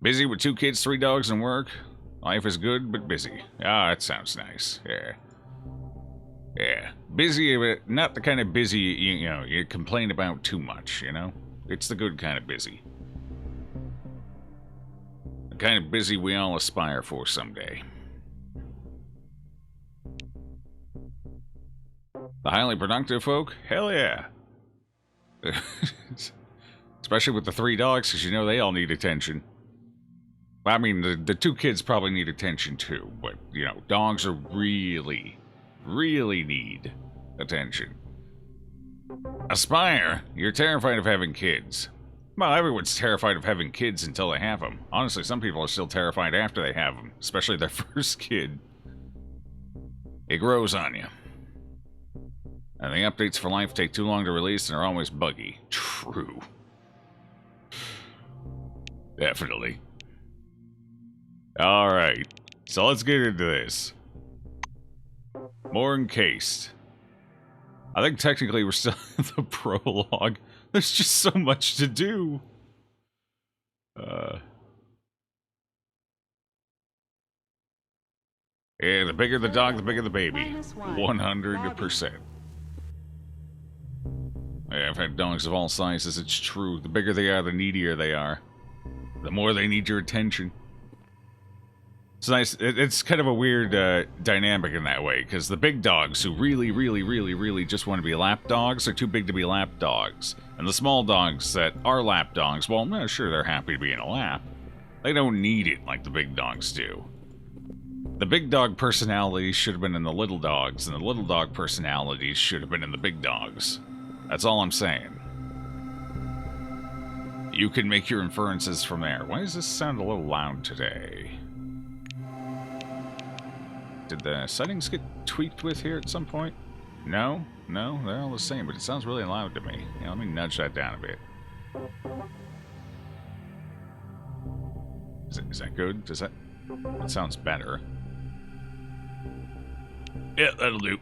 Busy with 2 kids, 3 dogs, and work. Life is good, but busy. Ah, that sounds nice. Yeah. Yeah. Busy, but not the kind of busy, you know, you complain about too much, you know? It's the good kind of busy. The kind of busy we all aspire for someday. The highly productive folk? Hell yeah. Especially with the 3 dogs, because you know they all need attention. I mean, the 2 kids probably need attention too, but, you know, dogs are really need attention. Aspire? You're terrified of having kids. Well, everyone's terrified of having kids until they have them. Honestly, some people are still terrified after they have them, especially their first kid. It grows on you. And the updates for life take too long to release and are always buggy. True. Definitely. Alright, so let's get into this. More Encased. I think technically we're still in the prologue. There's just so much to do. Yeah, the bigger the dog, the bigger the baby. 100%. Yeah, I've had dogs of all sizes, it's true. The bigger they are, the needier they are. The more they need your attention. It's nice. It's kind of a weird dynamic in that way, because the big dogs who really just want to be lap dogs are too big to be lap dogs. And the small dogs that are lap dogs, well, no, sure, they're happy to be in a lap. They don't need it like the big dogs do. The big dog personalities should have been in the little dogs, and the little dog personalities should have been in the big dogs. That's all I'm saying. You can make your inferences from there. Why does this sound a little loud today? Did the settings get tweaked with here at some point? No? No? They're all the same, but it sounds really loud to me. Yeah, let me nudge that down a bit. Is that good? Does that... That sounds better. Yeah, that'll do.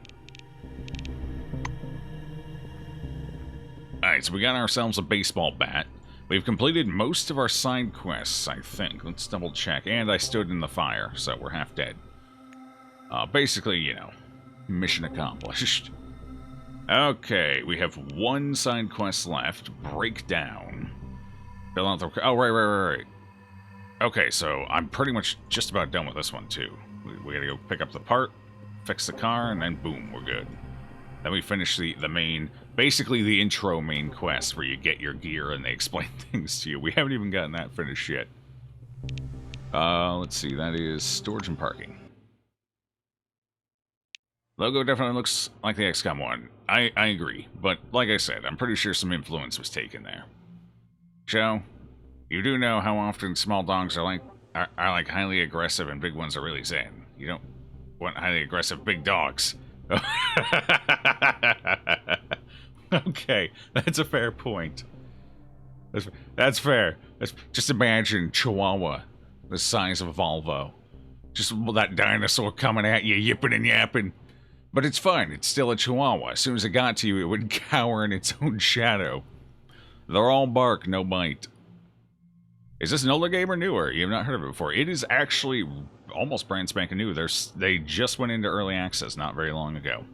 Alright, so we got ourselves a baseball bat. We've completed most of our side quests, I think. Let's double check. And I stood in the fire, so we're half dead. Basically, you know, mission accomplished. Okay, we have 1 side quest left. Breakdown. Fill out the... Oh, right. Okay, so I'm pretty much just about done with this one, too. We gotta go pick up the part, fix the car, and then boom, we're good. Then we finish the main... Basically the intro main quest, where you get your gear and they explain things to you. We haven't even gotten that finished yet. Let's see, that is storage and parking. Logo definitely looks like the XCOM one. I agree, but like I said, I'm pretty sure some influence was taken there. Joe, you do know how often small dogs are like highly aggressive and big ones are really zen. You don't want highly aggressive big dogs. Okay, that's a fair point. That's fair. Just imagine Chihuahua, the size of a Volvo. Just that dinosaur coming at you, yipping and yapping. But it's fine, it's still a Chihuahua. As soon as it got to you, it would cower in its own shadow. They're all bark, no bite. Is this an older game or newer? You have not heard of it before. It is actually almost brand spanking new. They just went into early access not very long ago.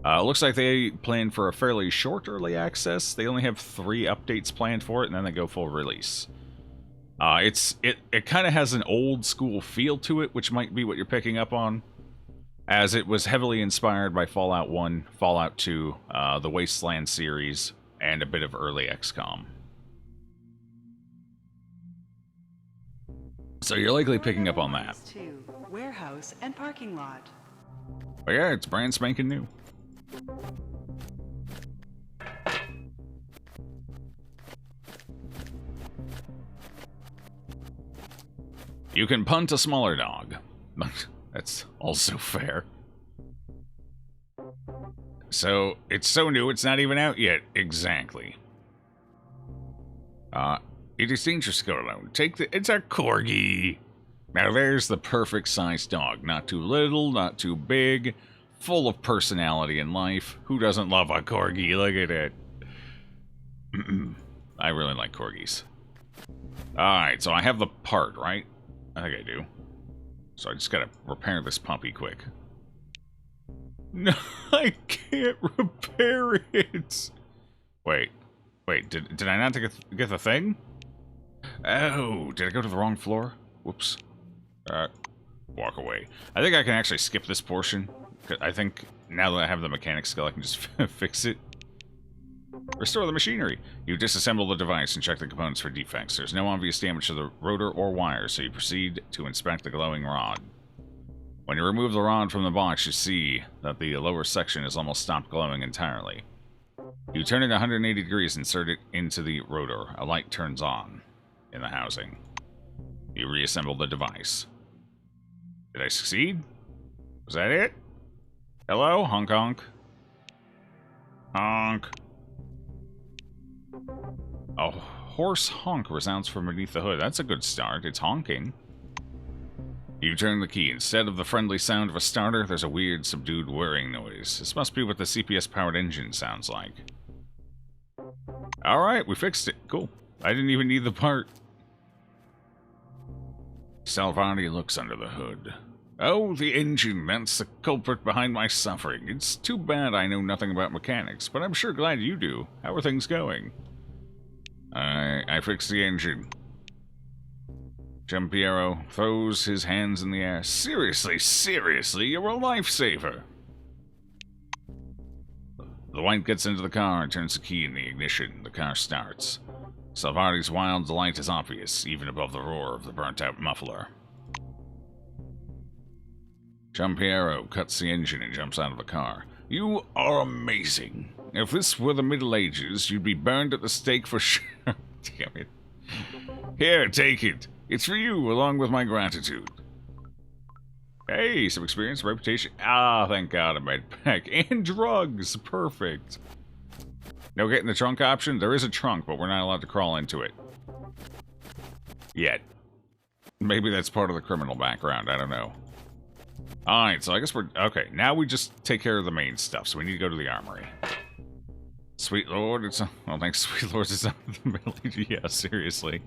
It looks like they planned for a fairly short early access. They only have 3 updates planned for it, and then they go full release. It kind of has an old school feel to it, which might be what you're picking up on, as it was heavily inspired by Fallout 1, Fallout 2, the Wasteland series, and a bit of early XCOM. So you're likely picking up on that. Warehouse and parking lot. But yeah, it's brand spanking new. You can punt a smaller dog. That's also fair. So, it's so new, it's not even out yet. Exactly. It is dangerous to go alone. It's a corgi. Now there's the perfect sized dog. Not too little, not too big. Full of personality and life. Who doesn't love a corgi? Look at it. I really like corgis. Alright, so I have the part, right? I think I do. So I just gotta repair this puppy quick. No, I can't repair it! Wait, did I not get the thing? Oh, did I go to the wrong floor? Whoops. Walk away. I think I can actually skip this portion. I think now that I have the mechanic skill, I can just fix it. Restore the machinery. You disassemble the device and check the components for defects. There's no obvious damage to the rotor or wires, so you proceed to inspect the glowing rod. When you remove the rod from the box, you see that the lower section has almost stopped glowing entirely. You turn it 180 degrees and insert it into the rotor. A light turns on in the housing. You reassemble the device. Did I succeed? Was that it? Hello? Honk honk. Honk. A hoarse honk resounds from beneath the hood. That's a good start. It's honking. You turn the key. Instead of the friendly sound of a starter, there's a weird, subdued whirring noise. This must be what the CPS-powered engine sounds like. Alright, we fixed it. Cool. I didn't even need the part. Salvani looks under the hood. Oh, the engine. That's the culprit behind my suffering. It's too bad I know nothing about mechanics, but I'm sure glad you do. How are things going? I fixed the engine. Giampiero throws his hands in the air. Seriously, you're a lifesaver. The White gets into the car and turns the key in the ignition. The car starts. Salvati's wild delight is obvious, even above the roar of the burnt-out muffler. Giampiero cuts the engine and jumps out of the car. You are amazing. If this were the Middle Ages, you'd be burned at the stake for sure. Damn it. Here, take it. It's for you, along with my gratitude. Hey, some experience, reputation. Ah, thank God I made it back. And drugs. Perfect. No getting the trunk option? There is a trunk, but we're not allowed to crawl into it. Yet. Maybe that's part of the criminal background. I don't know. Alright, so I guess we're... Okay, now we just take care of the main stuff, so we need to go to the armory. Sweet Lord, it's... Well, thanks, Sweet Lord, it's not the Middle Ages. Yeah, seriously.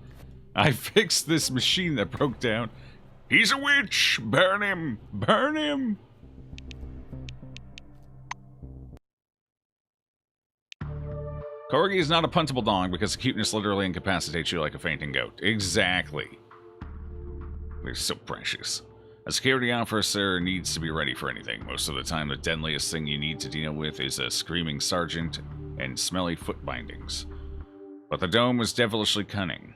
I fixed this machine that broke down. He's a witch! Burn him! Burn him! Corgi is not a puntable dog because cuteness literally incapacitates you like a fainting goat. Exactly. They're so precious. A security officer needs to be ready for anything. Most of the time, the deadliest thing you need to deal with is a screaming sergeant and smelly foot bindings. But the dome was devilishly cunning.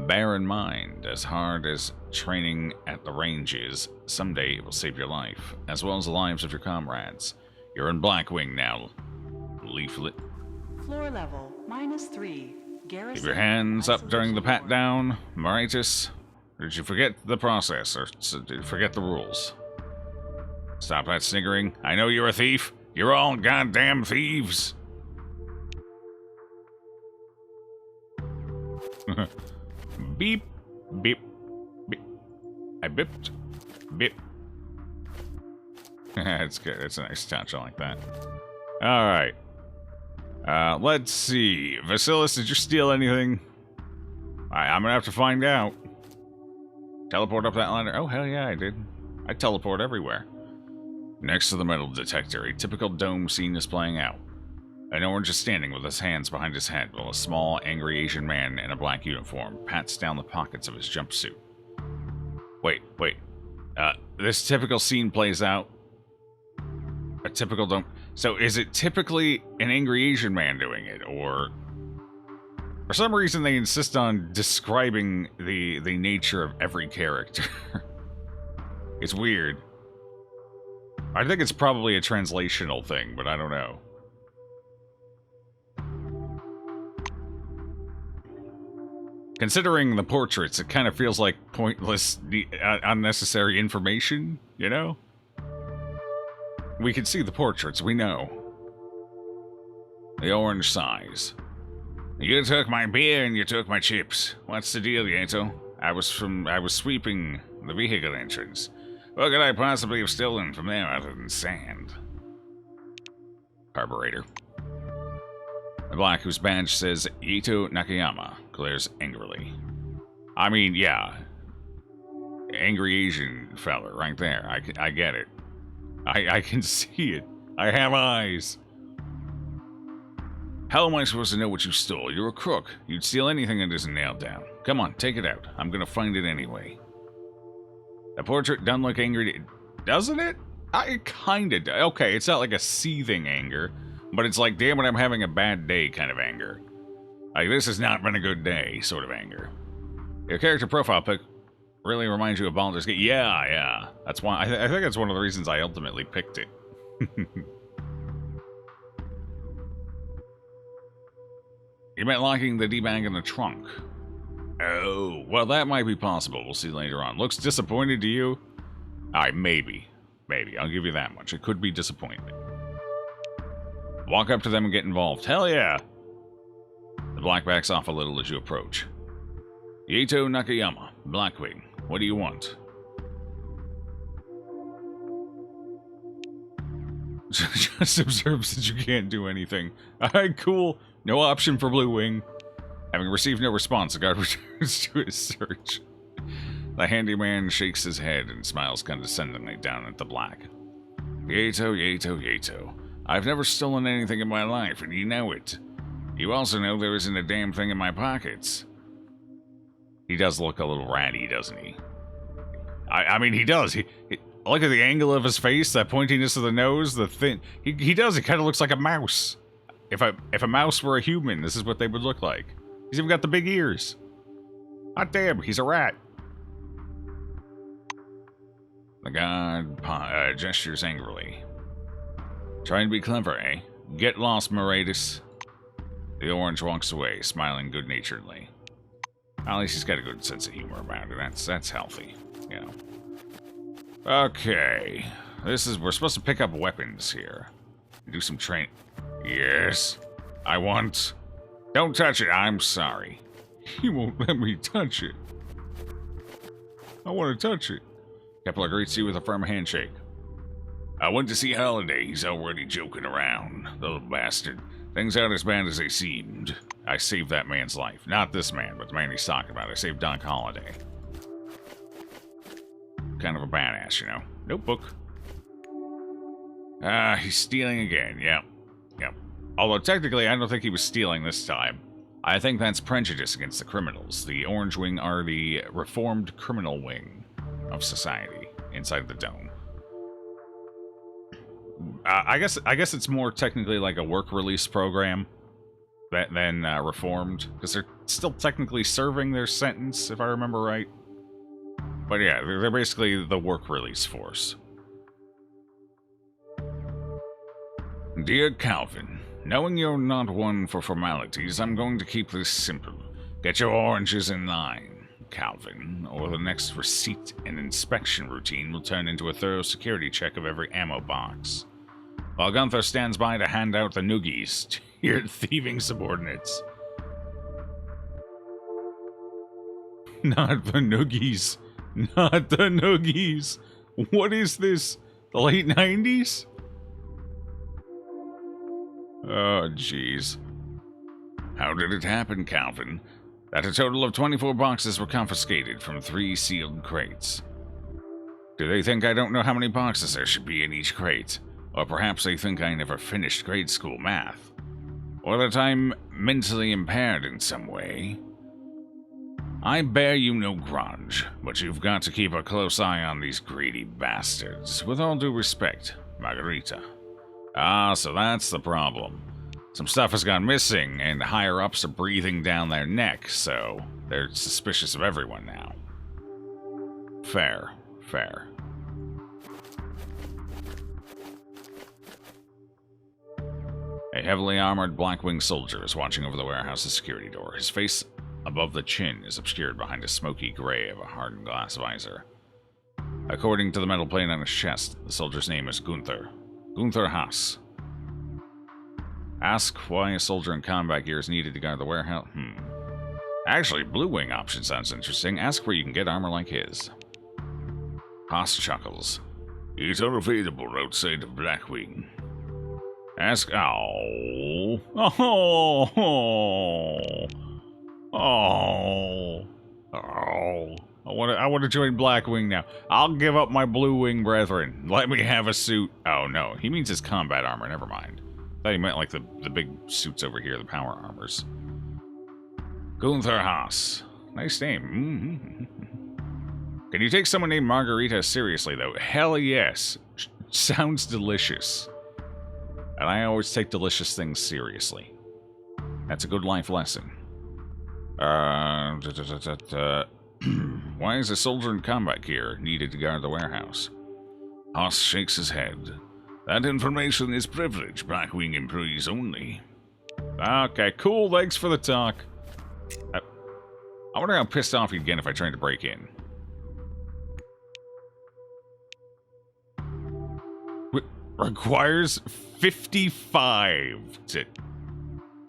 Bear in mind, as hard as training at the range is, someday it will save your life, as well as the lives of your comrades. You're in Blackwing now, Leaflet. Floor level, -3. Garrison. Keep your hands up during the pat-down, Maritus. Did you forget the process, or forget the rules? Stop that sniggering. I know you're a thief. You're all goddamn thieves. Beep, beep, beep. I bipped. Beep. It's good. It's a nice touch. I like that. Alright. Let's see. Vasilis, did you steal anything? I'm gonna have to find out. Teleport up that ladder? Oh, hell yeah, I did. I teleport everywhere. Next to the metal detector, a typical dome scene is playing out. An orange is standing with his hands behind his head, while a small, angry Asian man in a black uniform pats down the pockets of his jumpsuit. Wait. This typical scene plays out. A typical dome... So, is it typically an angry Asian man doing it, or... For some reason, they insist on describing the nature of every character. It's weird. I think it's probably a translational thing, but I don't know. Considering the portraits, it kind of feels like pointless, unnecessary information, you know? We can see the portraits, we know. The orange sighs. You took my beer and you took my chips. What's the deal, Yato? I was sweeping the vehicle entrance. What could I possibly have stolen from there other than sand? Carburetor. The black, whose badge says Yato Nakayama, glares angrily. I mean, yeah. Angry Asian fella right there. I get it. I can see it. I have eyes. How am I supposed to know what you stole? You're a crook. You'd steal anything that isn't nailed down. Come on, take it out. I'm gonna find it anyway. The portrait done look angry, doesn't it? I kinda do. Okay, it's not like a seething anger, but it's like, damn it, I'm having a bad day kind of anger. Like, this has not been a good day sort of anger. Your character profile pic really reminds you of Baldur's Gate. Yeah. That's why, I think that's one of the reasons I ultimately picked it. You meant locking the D-bag in the trunk. Oh, well, that might be possible. We'll see later on. Looks disappointed to you? Alright, maybe. Maybe. I'll give you that much. It could be disappointment. Walk up to them and get involved. Hell yeah! The black backs off a little as you approach. Yato Nakayama, Blackwing. What do you want? Just observes that you can't do anything. Alright, cool. No option for Blue Wing. Having received no response, the guard returns to his search. The handyman shakes his head and smiles condescendingly down at the black. Yato. I've never stolen anything in my life, and you know it. You also know there isn't a damn thing in my pockets. He does look a little ratty, doesn't he? I mean, he does. He look at the angle of his face, that pointiness of the nose, the thin... He does. He kind of looks like a mouse. If a mouse were a human, this is what they would look like. He's even got the big ears. Hot damn, he's a rat. The god gestures angrily. Trying to be clever, eh? Get lost, Moradis. The orange walks away, smiling good-naturedly. At least he's got a good sense of humor about it. That's healthy, you know. Okay, we're supposed to pick up weapons here. Do some train. Yes, I want. Don't touch it. I'm sorry. He won't let me touch it. I want to touch it. Kepler greets you with a firm handshake. I went to see Holiday. He's already joking around. The little bastard. Things aren't as bad as they seemed. I saved that man's life. Not this man, but the man he's talking about. I saved Doc Holiday. Kind of a badass, you know. Notebook. He's stealing again. Yep. Although technically, I don't think he was stealing this time. I think that's prejudice against the criminals. The Orange Wing are the reformed criminal wing of society inside the dome. I guess it's more technically like a work release program than reformed, because they're still technically serving their sentence, if I remember right. But yeah, they're basically the work release force. Dear Calvin, knowing you're not one for formalities, I'm going to keep this simple. Get your oranges in line, Calvin, or the next receipt and inspection routine will turn into a thorough security check of every ammo box. While Gunther stands by to hand out the noogies to your thieving subordinates. Not the noogies. Not the noogies. What is this? The late 90s? Oh, jeez. How did it happen, Calvin? That a total of 24 boxes were confiscated from 3 sealed crates. Do they think I don't know how many boxes there should be in each crate? Or perhaps they think I never finished grade school math? Or that I'm mentally impaired in some way? I bear you no grudge, but you've got to keep a close eye on these greedy bastards. With all due respect, Margarita. Ah, so that's the problem. Some stuff has gone missing, and higher-ups are breathing down their neck, so they're suspicious of everyone now. Fair. A heavily armored Blackwing soldier is watching over the warehouse's security door. His face above the chin is obscured behind a smoky gray of a hardened glass visor. According to the metal plate on his chest, the soldier's name is Gunther. Gunther Haas. Ask why a soldier in combat gear is needed to guard the warehouse. Actually, Blue Wing option sounds interesting. Ask where you can get armor like his. Haas chuckles. He's unavailable outside of Blackwing. Ask. Oh. Oh, I want to join Blackwing now. I'll give up my Blue Wing brethren. Let me have a suit. Oh no, he means his combat armor. Never mind. I thought he meant like the big suits over here, the power armors. Gunther Haas. Nice name. Can you take someone named Margarita seriously though? Hell yes. Sounds delicious. And I always take delicious things seriously. That's a good life lesson. Why is a soldier in combat gear needed to guard the warehouse? Haas shakes his head. That information is privileged, Blackwing employees only. Okay, cool, thanks for the talk. I wonder how pissed off he'd get if I tried to break in. Requires 55 to...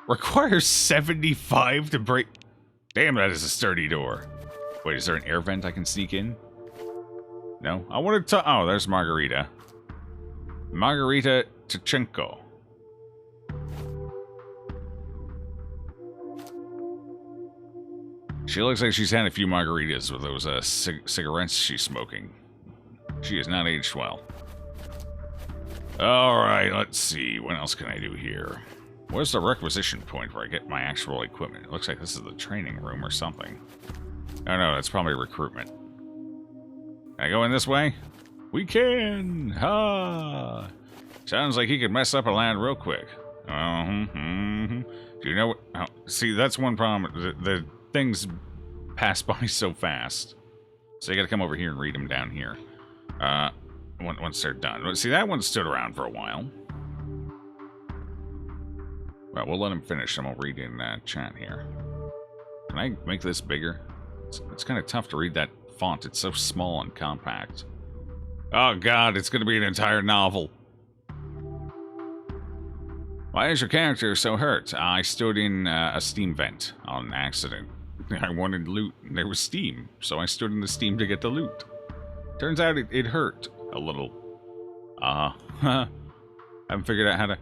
Requires 75 to break... Damn, that is a sturdy door. Wait, is there an air vent I can sneak in? No? I wanted to... Oh, there's Margarita. Margarita Tchenko. She looks like she's had a few margaritas with those cigarettes she's smoking. She has not aged well. Alright, let's see. What else can I do here? Where's the requisition point where I get my actual equipment? It looks like this is the training room or something. Oh no, that's probably recruitment. Can I go in this way? We can! Ha! Sounds like he could mess up a land real quick. Do you know what? Oh, see, that's one problem. The things pass by so fast. So you gotta come over here and read them down here. Once they're done. See, that one stood around for a while. Well, we'll let him finish and we'll read in chat here. Can I make this bigger? It's kind of tough to read that font. It's so small and compact. Oh god, it's going to be an entire novel. Why is your character so hurt? I stood in a steam vent on accident. I wanted loot and there was steam, so I stood in the steam to get the loot. Turns out it hurt a little. Haven't figured out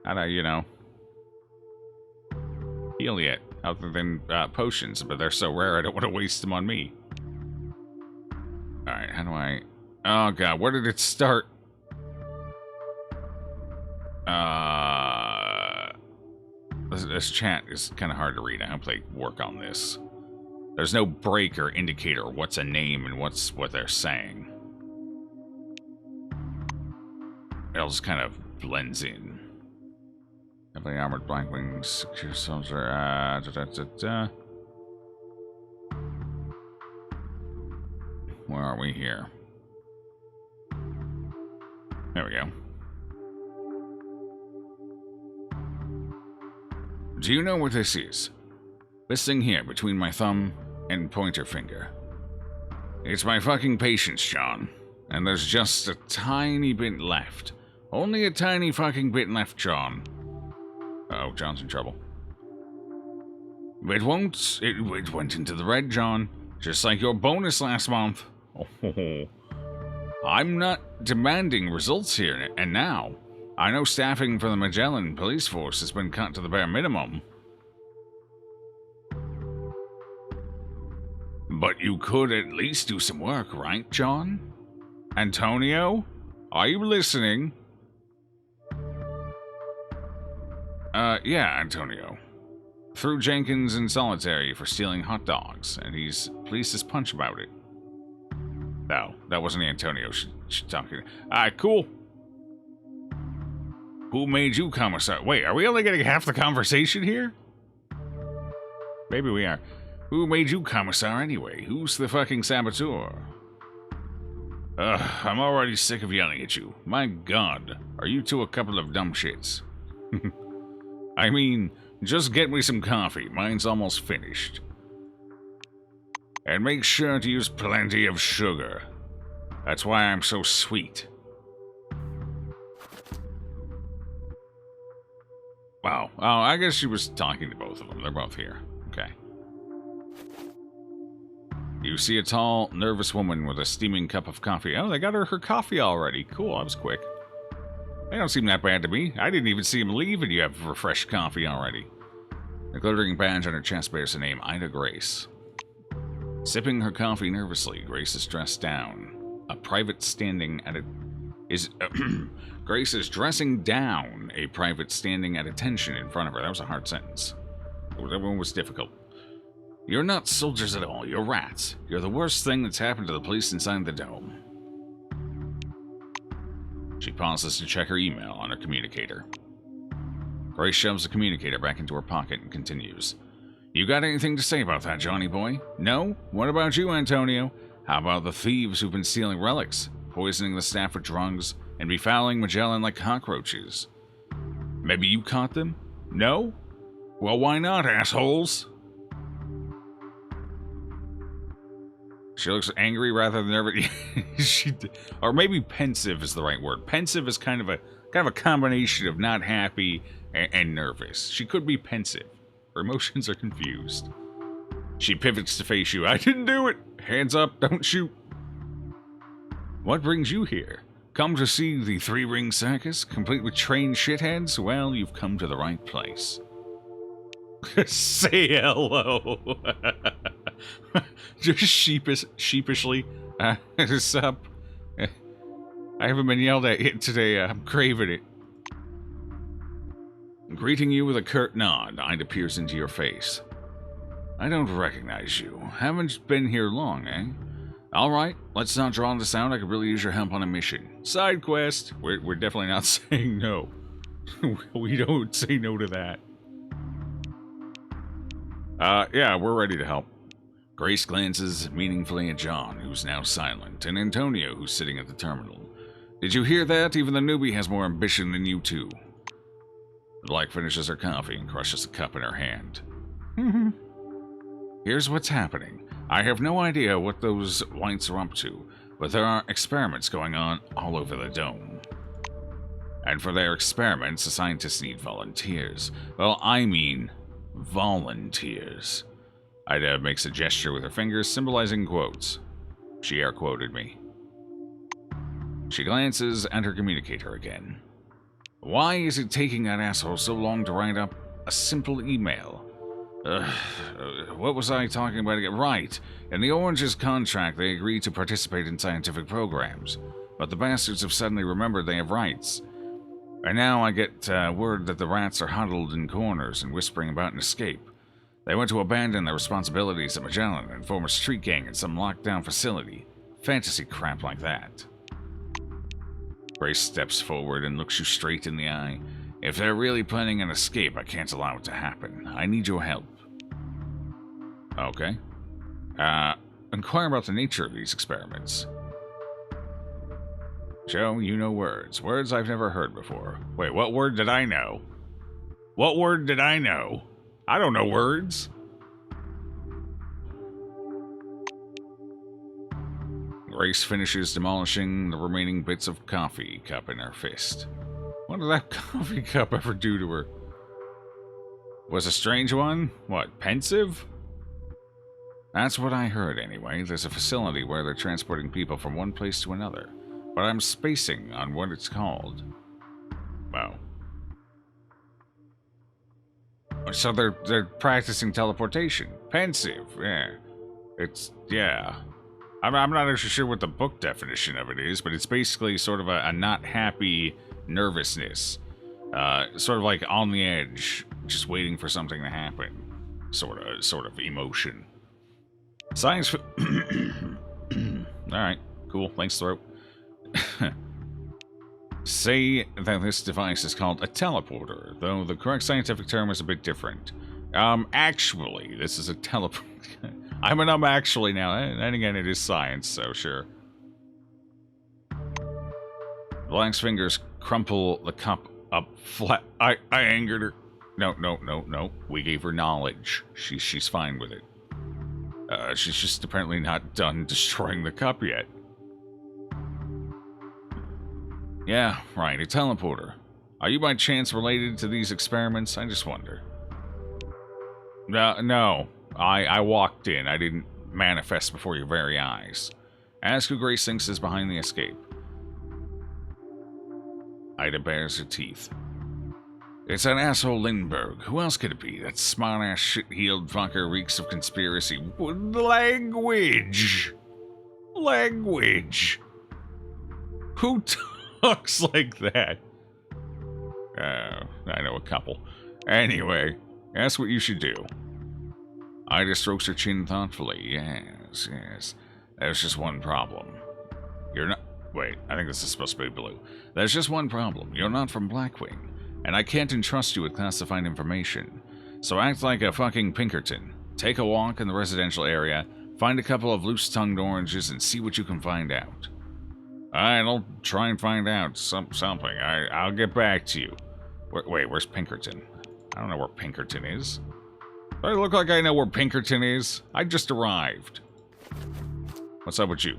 how to, you know, heal yet, other than potions, but they're so rare I don't want to waste them on me. Alright, how do I... Oh god, where did it start? This chat is kind of hard to read. I hope they work on this. There's no break or indicator what's a name and what's what they're saying. It all just kind of blends in. Heavily armored Blackwings, secure soldier, Where are we here? There we go. Do you know what this is? This thing here between my thumb and pointer finger. It's my fucking patience, John. And there's just a tiny bit left. Only a tiny fucking bit left, John. Uh-oh, John's in trouble. It won't. It went into the red, John. Just like your bonus last month. Oh, I'm not demanding results here and now. I know staffing for the Magellan police force has been cut to the bare minimum. But you could at least do some work, right, John? Antonio? Are you listening? Yeah, Antonio. Threw Jenkins in solitary for stealing hot dogs, and he's pleased as punch about it. No, that wasn't Antonio she's talking. Alright, cool. Who made you commissar? Wait, are we only getting half the conversation here? Maybe we are. Who made you commissar anyway? Who's the fucking saboteur? I'm already sick of yelling at you. My god, are you two a couple of dumb shits? I mean, just get me some coffee. Mine's almost finished. And make sure to use plenty of sugar. That's why I'm so sweet. Wow. Oh, I guess she was talking to both of them. They're both here. Okay. You see a tall, nervous woman with a steaming cup of coffee. Oh, they got her coffee already. Cool, that was quick. They don't seem that bad to me. I didn't even see him leave and you have refreshed coffee already. The glittering badge on her chest bears the name Ida Grace. Sipping her coffee nervously, Grace is dressed down. A private standing at a... Grace is dressing down a private standing at attention in front of her. That was a hard sentence. That one was difficult. You're not soldiers at all. You're rats. You're the worst thing that's happened to the police inside the dome. She pauses to check her email on her communicator. Grace shoves the communicator back into her pocket and continues. You got anything to say about that, Johnny boy? No? What about you, Antonio? How about the thieves who've been stealing relics, poisoning the staff with drugs, and befouling Magellan like cockroaches? Maybe you caught them? No? Well, why not, assholes? She looks angry rather than nervous. Or maybe pensive is the right word. Pensive is kind of a combination of not happy and nervous. She could be pensive. Her emotions are confused. She pivots to face you. I didn't do it. Hands up, don't shoot. What brings you here? Come to see the three-ring circus, complete with trained shitheads? Well, you've come to the right place. Say hello. Just sheepishly. What's up? I haven't been yelled at yet today. I'm craving it. Greeting you with a curt nod, Ida peers into your face. I don't recognize you. Haven't been here long, eh? Alright, let's not draw this out. I could really use your help on a mission. Side quest. We're definitely not saying no. We don't say no to that. Yeah, we're ready to help. Grace glances meaningfully at John, who's now silent, and Antonio, who's sitting at the terminal. Did you hear that? Even the newbie has more ambition than you two. Black finishes her coffee and crushes the cup in her hand. Here's what's happening. I have no idea what those whites are up to, but there are experiments going on all over the dome. And for their experiments, the scientists need volunteers. Well, I mean volunteers. Ida makes a gesture with her fingers, symbolizing quotes. She air-quoted me. She glances at her communicator again. Why is it taking that asshole so long to write up a simple email? What was I talking about again? Right. In the Orange's contract, they agreed to participate in scientific programs. But the bastards have suddenly remembered they have rights. And now I get word that the rats are huddled in corners and whispering about an escape. They want to abandon their responsibilities at Magellan and form a street gang in some lockdown facility. Fantasy crap like that. Grace steps forward and looks you straight in the eye. If they're really planning an escape, I can't allow it to happen. I need your help. Okay. Inquire about the nature of these experiments. Joe, you know words. Words I've never heard before. Wait, what word did I know? What word did I know? I don't know words. Grace finishes demolishing the remaining bits of coffee cup in her fist. What did that coffee cup ever do to her? Was a strange one? What, pensive? That's what I heard anyway. There's a facility where they're transporting people from one place to another. But I'm spacing on what it's called. Wow. So they're practicing teleportation. Pensive, yeah. Yeah. I'm not actually sure what the book definition of it is, but it's basically sort of a not happy nervousness. Sort of like on the edge, just waiting for something to happen. Sort of emotion. Science... Alright, cool. Thanks, Throat. Say that this device is called a teleporter, though the correct scientific term is a bit different. Actually, this is a teleporter. I'm actually now, and again, it is science, so sure. Black's fingers crumple the cup up flat. I angered her. No. We gave her knowledge. She's fine with it. She's just apparently not done destroying the cup yet. Yeah, right, a teleporter. Are you by chance related to these experiments? I just wonder. No. I walked in. I didn't manifest before your very eyes. Ask who Grace thinks is behind the escape. Ida bares her teeth. It's that asshole Lindbergh. Who else could it be? That smart-ass, shit-heeled fucker reeks of conspiracy. Language! Language! Who talks like that? I know a couple. Anyway, that's what you should do. Ida strokes her chin thoughtfully. Yes, yes. There's just one problem. You're not... Wait, I think this is supposed to be blue. There's just one problem. You're not from Blackwing, and I can't entrust you with classified information. So act like a fucking Pinkerton. Take a walk in the residential area, find a couple of loose-tongued oranges, and see what you can find out. Alright, I'll try and find out something. I'll get back to you. Wait, where's Pinkerton? I don't know where Pinkerton is. Do I look like I know where Pinkerton is? I just arrived. What's up with you?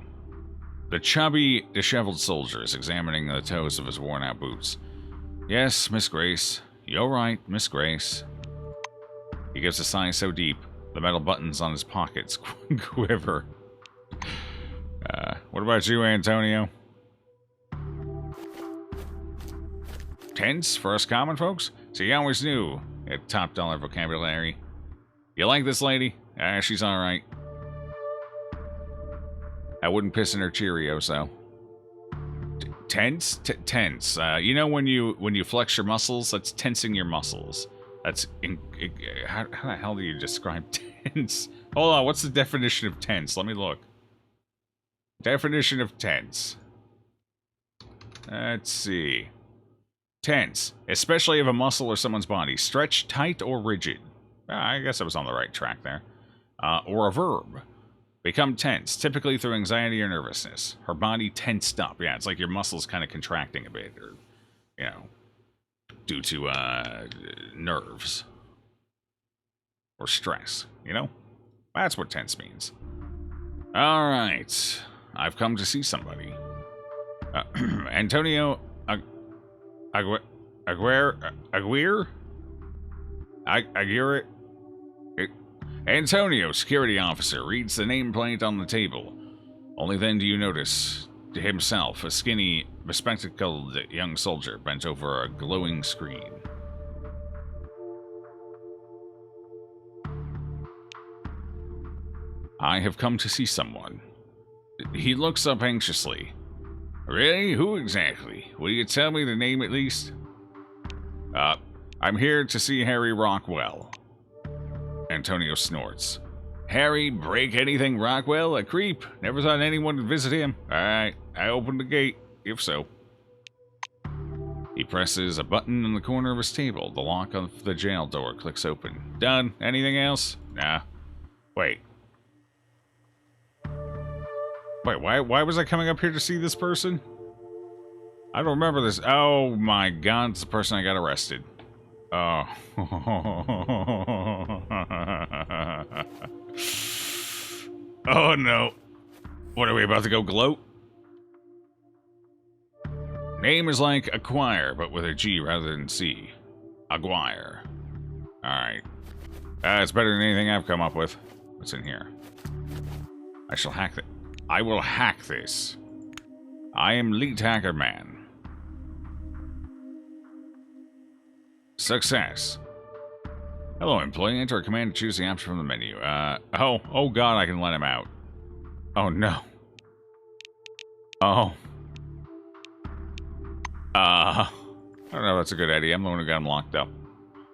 The chubby, disheveled soldier is examining the toes of his worn-out boots. Yes, Miss Grace. You're right, Miss Grace. He gives a sigh so deep, the metal buttons on his pockets quiver. What about you, Antonio? Tense for us common folks? So you always knew it top dollar vocabulary. You like this lady? She's alright. I wouldn't piss in her Cheerios, though. Tense? Tense. You know when you flex your muscles? That's tensing your muscles. That's... how the hell do you describe tense? Hold on, what's the definition of tense? Let me look. Definition of tense. Let's see. Tense, especially of a muscle or someone's body. Stretched, tight, or rigid. I guess I was on the right track there. Or a verb. Become tense, typically through anxiety or nervousness. Her body tensed up. Yeah, it's like your muscles kind of contracting a bit, or, you know, due to nerves. Or stress, you know? That's what tense means. Alright. I've come to see somebody. Antonio Aguirre? Antonio, security officer, reads the nameplate on the table. Only then do you notice to himself a skinny, bespectacled young soldier bent over a glowing screen. I have come to see someone. He looks up anxiously. Really? Who exactly? Will you tell me the name at least? I'm here to see Harry Rockwell. Antonio snorts. Harry, break anything Rockwell? A creep. Never thought anyone would visit him. Alright, I opened the gate, if so. He presses a button in the corner of his table. The lock of the jail door clicks open. Done. Anything else? Nah. Wait, why was I coming up here to see this person? I don't remember this. Oh my god, it's the person I got arrested. Oh. Oh no. What, are we about to go gloat? Name is like acquire, but with a G rather than C. Aguirre. Alright. It's better than anything I've come up with. What's in here? I shall hack it. I will hack this. I am Lead Hacker Man. Success. Hello, employee. Enter a command to choose the option from the menu. Oh god, I can let him out. Oh no. Oh. I don't know if that's a good idea. I'm the one who got him locked up.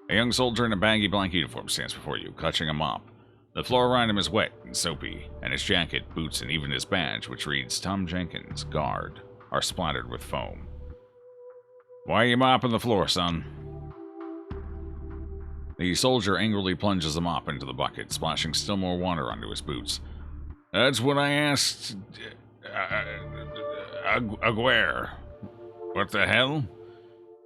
A young soldier in a baggy black uniform stands before you, clutching a mop. The floor around him is wet and soapy, and his jacket, boots, and even his badge, which reads Tom Jenkins, Guard, are splattered with foam. Why are you mopping the floor, son? The soldier angrily plunges the mop into the bucket, splashing still more water onto his boots. That's what I asked... Aguirre. What the hell?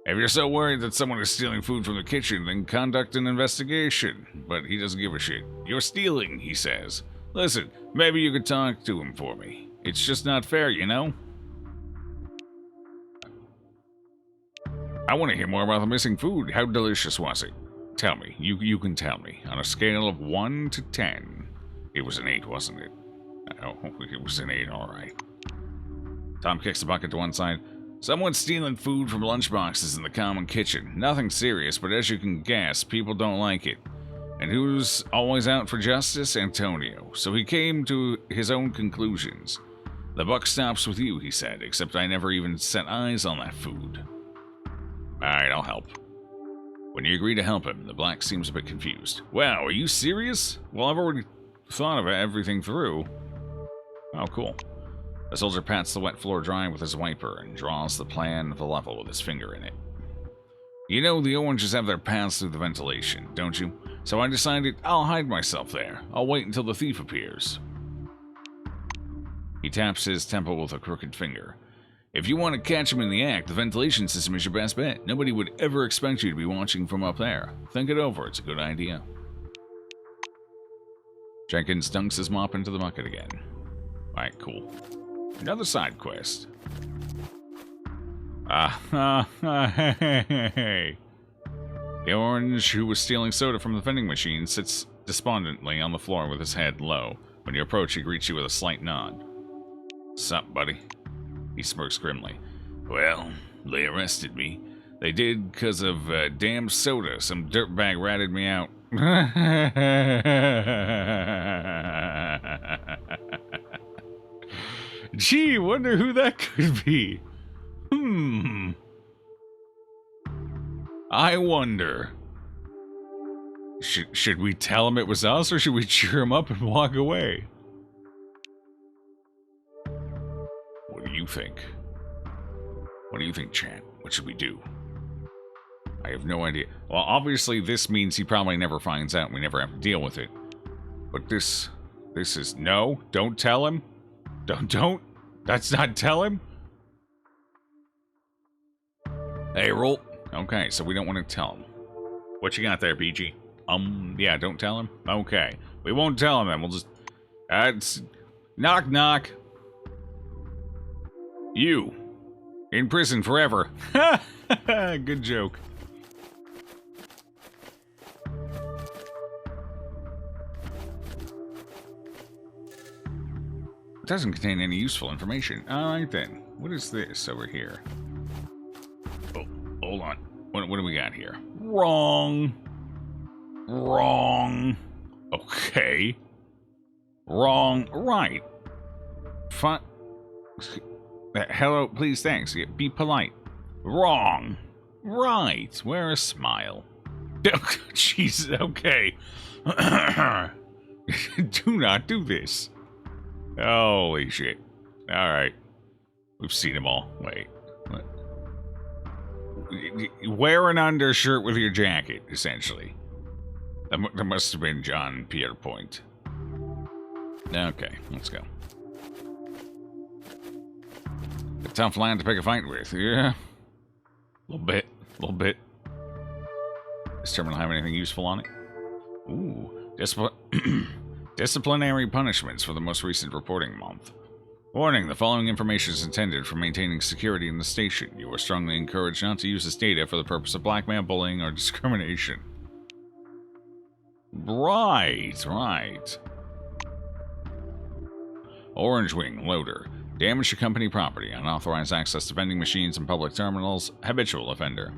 If you're so worried that someone is stealing food from the kitchen, then conduct an investigation. But he doesn't give a shit. You're stealing, he says. Listen, maybe you could talk to him for me. It's just not fair, you know? I want to hear more about the missing food. How delicious was it? Tell me. You can tell me. On a scale of 1 to 10. It was an 8, wasn't it? Oh, it was an 8, alright. Tom kicks the bucket to one side. Someone's stealing food from lunchboxes in the common kitchen. Nothing serious, but as you can guess, people don't like it. And who's always out for justice? Antonio. So he came to his own conclusions. The buck stops with you, he said, except I never even set eyes on that food. Alright, I'll help. When you agree to help him, the black seems a bit confused. Wow, are you serious? Well, I've already thought of everything through. Oh, cool. The soldier pats the wet floor dry with his wiper and draws the plan of the level with his finger in it. You know, the oranges have their paths through the ventilation, don't you? So I decided I'll hide myself there. I'll wait until the thief appears. He taps his temple with a crooked finger. If you want to catch him in the act, the ventilation system is your best bet. Nobody would ever expect you to be watching from up there. Think it over, it's a good idea. Jenkins dunks his mop into the bucket again. Alright, cool. Another side quest. Hey. The orange who was stealing soda from the vending machine sits despondently on the floor with his head low. When you approach, he greets you with a slight nod. Sup, buddy? He smirks grimly. Well, they arrested me. They did because of damn soda. Some dirtbag ratted me out. Gee, wonder who that could be. I wonder. Should we tell him it was us, or should we cheer him up and walk away? What do you think? What do you think, chat? What should we do? I have no idea. Well, obviously this means he probably never finds out and we never have to deal with it. But this is... No, don't tell him. Don't. That's not tell him. Hey, roll. Okay, so we don't want to tell him. What you got there, BG? Yeah, don't tell him? Okay. We won't tell him then. We'll just... it's... Knock, knock. You. In prison forever. Good joke. It doesn't contain any useful information. Alright then. What is this over here? Oh, hold on. What do we got here? Wrong. Okay. Wrong. Right. Fun. Hello, please, thanks. Be polite. Wrong. Right. Wear a smile. Jesus, okay. Do not do this. Holy shit. Alright. We've seen them all. Wait. What? Wear an undershirt with your jacket, essentially. That must have been John Pierpoint. Okay, let's go. A tough land to pick a fight with, yeah. A little bit. Does terminal have anything useful on it? Ooh, disciplinary punishments for the most recent reporting month. Warning, the following information is intended for maintaining security in the station. You are strongly encouraged not to use this data for the purpose of blackmail, bullying, or discrimination. Right. Orange Wing Loader. Damage to company property, unauthorized access to vending machines and public terminals, habitual offender.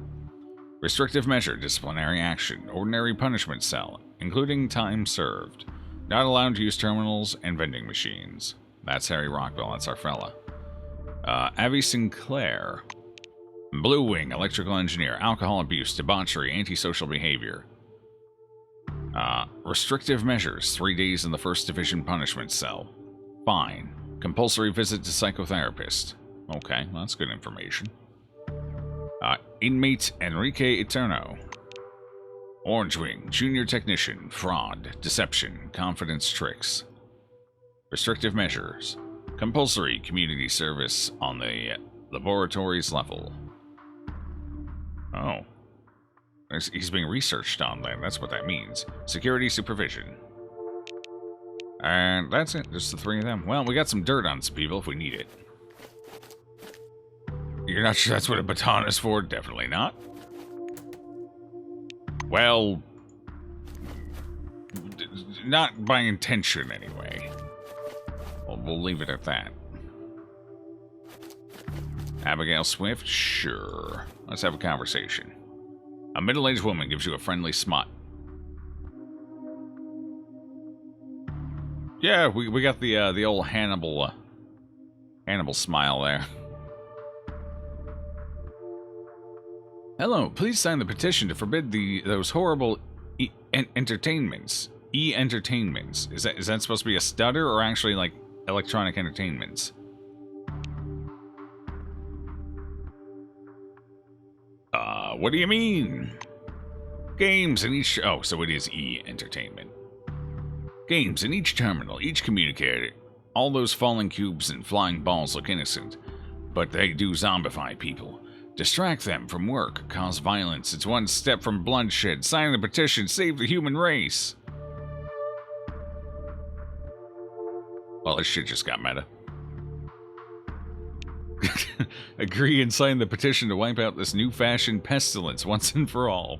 Restrictive measure, disciplinary action, ordinary punishment cell, including time served. Not allowed to use terminals and vending machines. That's Harry Rockville, that's our fella. Avi Sinclair. Blue Wing, electrical engineer, alcohol abuse, debauchery, antisocial behavior. Restrictive measures, 3 days in the 1st Division punishment cell. Fine. Compulsory visit to psychotherapist. Okay, well, that's good information. Inmate Enrique Eterno. Orange Wing, junior technician, fraud, deception, confidence tricks. Restrictive measures. Compulsory community service on the laboratories level. Oh. He's being researched on then, that's what that means. Security supervision. And that's it, just the 3 of them. Well, we got some dirt on some people if we need it. You're not sure that's what a baton is for? Definitely not. Well, not by intention anyway. We'll leave it at that. Abigail Swift? Sure. Let's have a conversation. A middle-aged woman gives you a friendly smut. Yeah, we got the old Hannibal smile there. Hello, please sign the petition to forbid those horrible entertainments. E-entertainments. Is that supposed to be a stutter or actually like electronic entertainments? What do you mean? Games in each... Oh, so it is E-entertainment. Games in each terminal, each communicator. All those falling cubes and flying balls look innocent, but they do zombify people. Distract them from work, cause violence. It's one step from bloodshed. Sign the petition, save the human race. Well, this shit just got meta. Agree and sign the petition to wipe out this new-fashioned pestilence once and for all.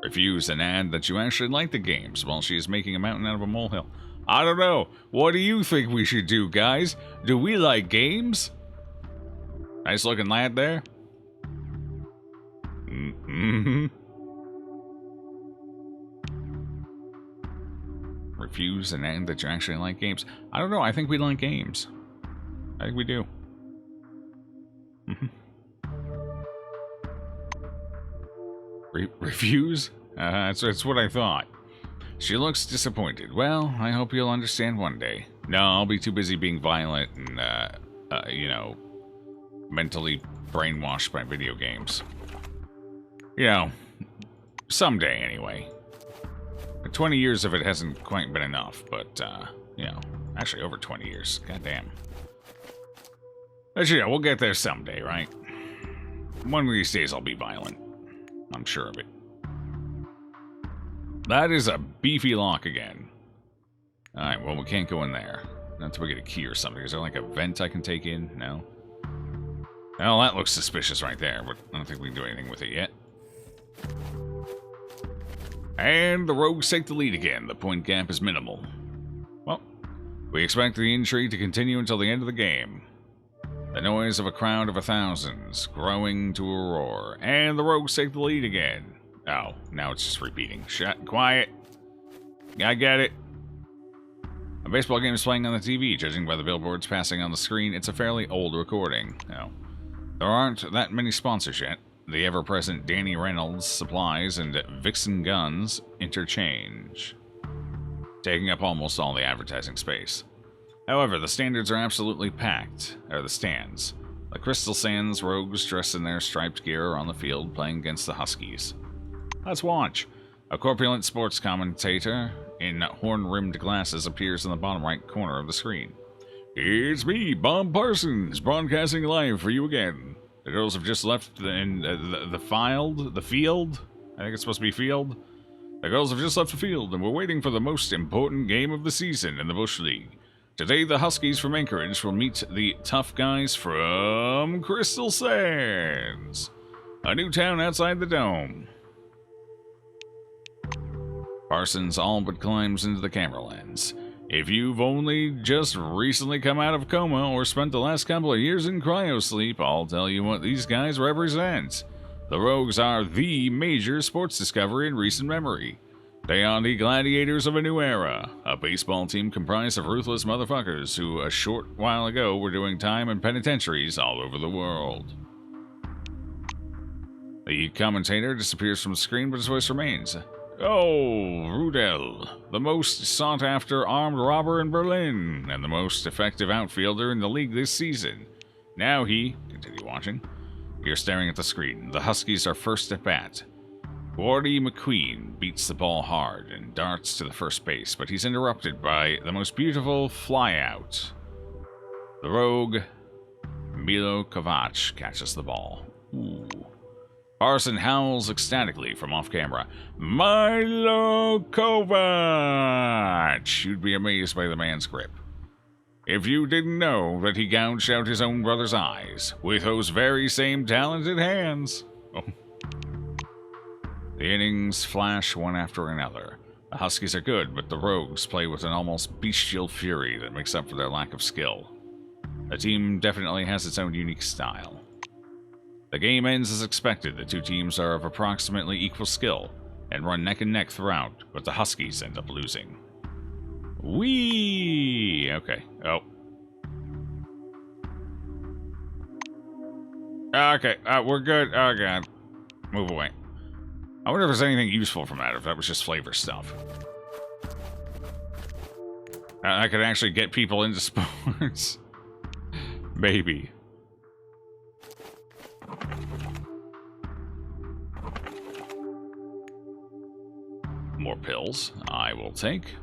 Refuse and add that you actually like the games while she is making a mountain out of a molehill. I don't know. What do you think we should do, guys? Do we like games? Nice looking lad there. Mm-hmm. Refuse and add that you actually like games. I don't know. I think we like games. I think we do. Refuse? That's what I thought. She looks disappointed. Well, I hope you'll understand one day. No, I'll be too busy being violent and, you know, mentally brainwashed by video games. You know, someday anyway. 20 years of it hasn't quite been enough, but, you know, actually over 20 years. Goddamn. But yeah, we'll get there someday, right? One of these days I'll be violent. I'm sure of it. That is a beefy lock again. Alright, well, we can't go in there. Not until we get a key or something. Is there like a vent I can take in? No? Well, that looks suspicious right there, but I don't think we can do anything with it yet. And the rogues take the lead again. The point gap is minimal. Well, we expect the intrigue to continue until the end of the game. The noise of a crowd of thousands, growing to a roar. And the rogues take the lead again. Oh, now it's just repeating. Shut, quiet. I get it. A baseball game is playing on the TV. Judging by the billboards passing on the screen, it's a fairly old recording. No, there aren't that many sponsors yet. The ever-present Danny Reynolds supplies and Vixen guns interchange, taking up almost all the advertising space. However, the standards are absolutely packed, or the stands. The Crystal Sands rogues dressed in their striped gear are on the field playing against the Huskies. Let's watch. A corpulent sports commentator in horn-rimmed glasses appears in the bottom right corner of the screen. It's me, Bob Parsons, broadcasting live for you again. The girls have just left the field. I think it's supposed to be field. The girls have just left the field, and we're waiting for the most important game of the season in the Bush League. Today, the Huskies from Anchorage will meet the tough guys from Crystal Sands, a new town outside the Dome. Parsons all but climbs into the camera lens. If you've only just recently come out of coma or spent the last couple of years in cryosleep, I'll tell you what these guys represent. The Rogues are the major sports discovery in recent memory. They are the gladiators of a new era, a baseball team comprised of ruthless motherfuckers who a short while ago were doing time in penitentiaries all over the world. The commentator disappears from the screen, but his voice remains. Oh, Rudel, the most sought-after armed robber in Berlin, and the most effective outfielder in the league this season. Now continue watching. You're staring at the screen. The Huskies are first at bat. Gordy McQueen beats the ball hard and darts to the first base, but he's interrupted by the most beautiful flyout. The rogue, Milo Kovac, catches the ball. Ooh. Parson howls ecstatically from off-camera. Milo Kovac! You'd be amazed by the man's grip. If you didn't know that he gouged out his own brother's eyes with those very same talented hands. Oh. The innings flash one after another. The Huskies are good, but the Rogues play with an almost bestial fury that makes up for their lack of skill. The team definitely has its own unique style. The game ends as expected. The two teams are of approximately equal skill and run neck and neck throughout, but the Huskies end up losing. Whee! Okay. Oh. Okay, we're good. Oh, God. Move away. I wonder if there's anything useful from that, if that was just flavor stuff. I could actually get people into sports. Maybe. More pills. I will take.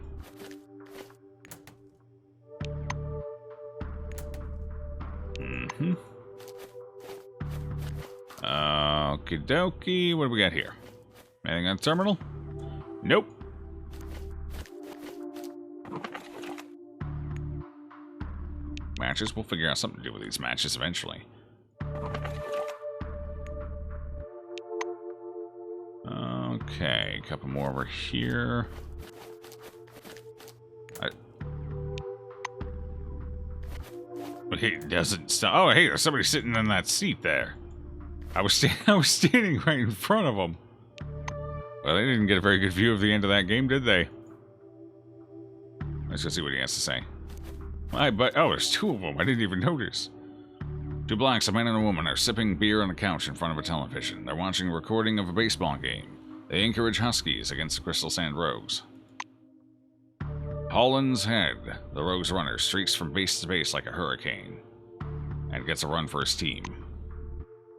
Okie dokie. What do we got here? Anything on the terminal? Nope. Matches. We'll figure out something to do with these matches eventually. Okay, a couple more over here. It doesn't stop. Oh, hey, there's somebody sitting in that seat there. I was standing right in front of them. Well, they didn't get a very good view of the end of that game, did they? Let's just see what he has to say. Oh, there's two of them. I didn't even notice. Two blacks, a man and a woman, are sipping beer on a couch in front of a television. They're watching a recording of a baseball game. They encourage Huskies against the Crystal Sand Rogues. Holland's Head, the Rogues runner, streaks from base to base like a hurricane and gets a run for his team.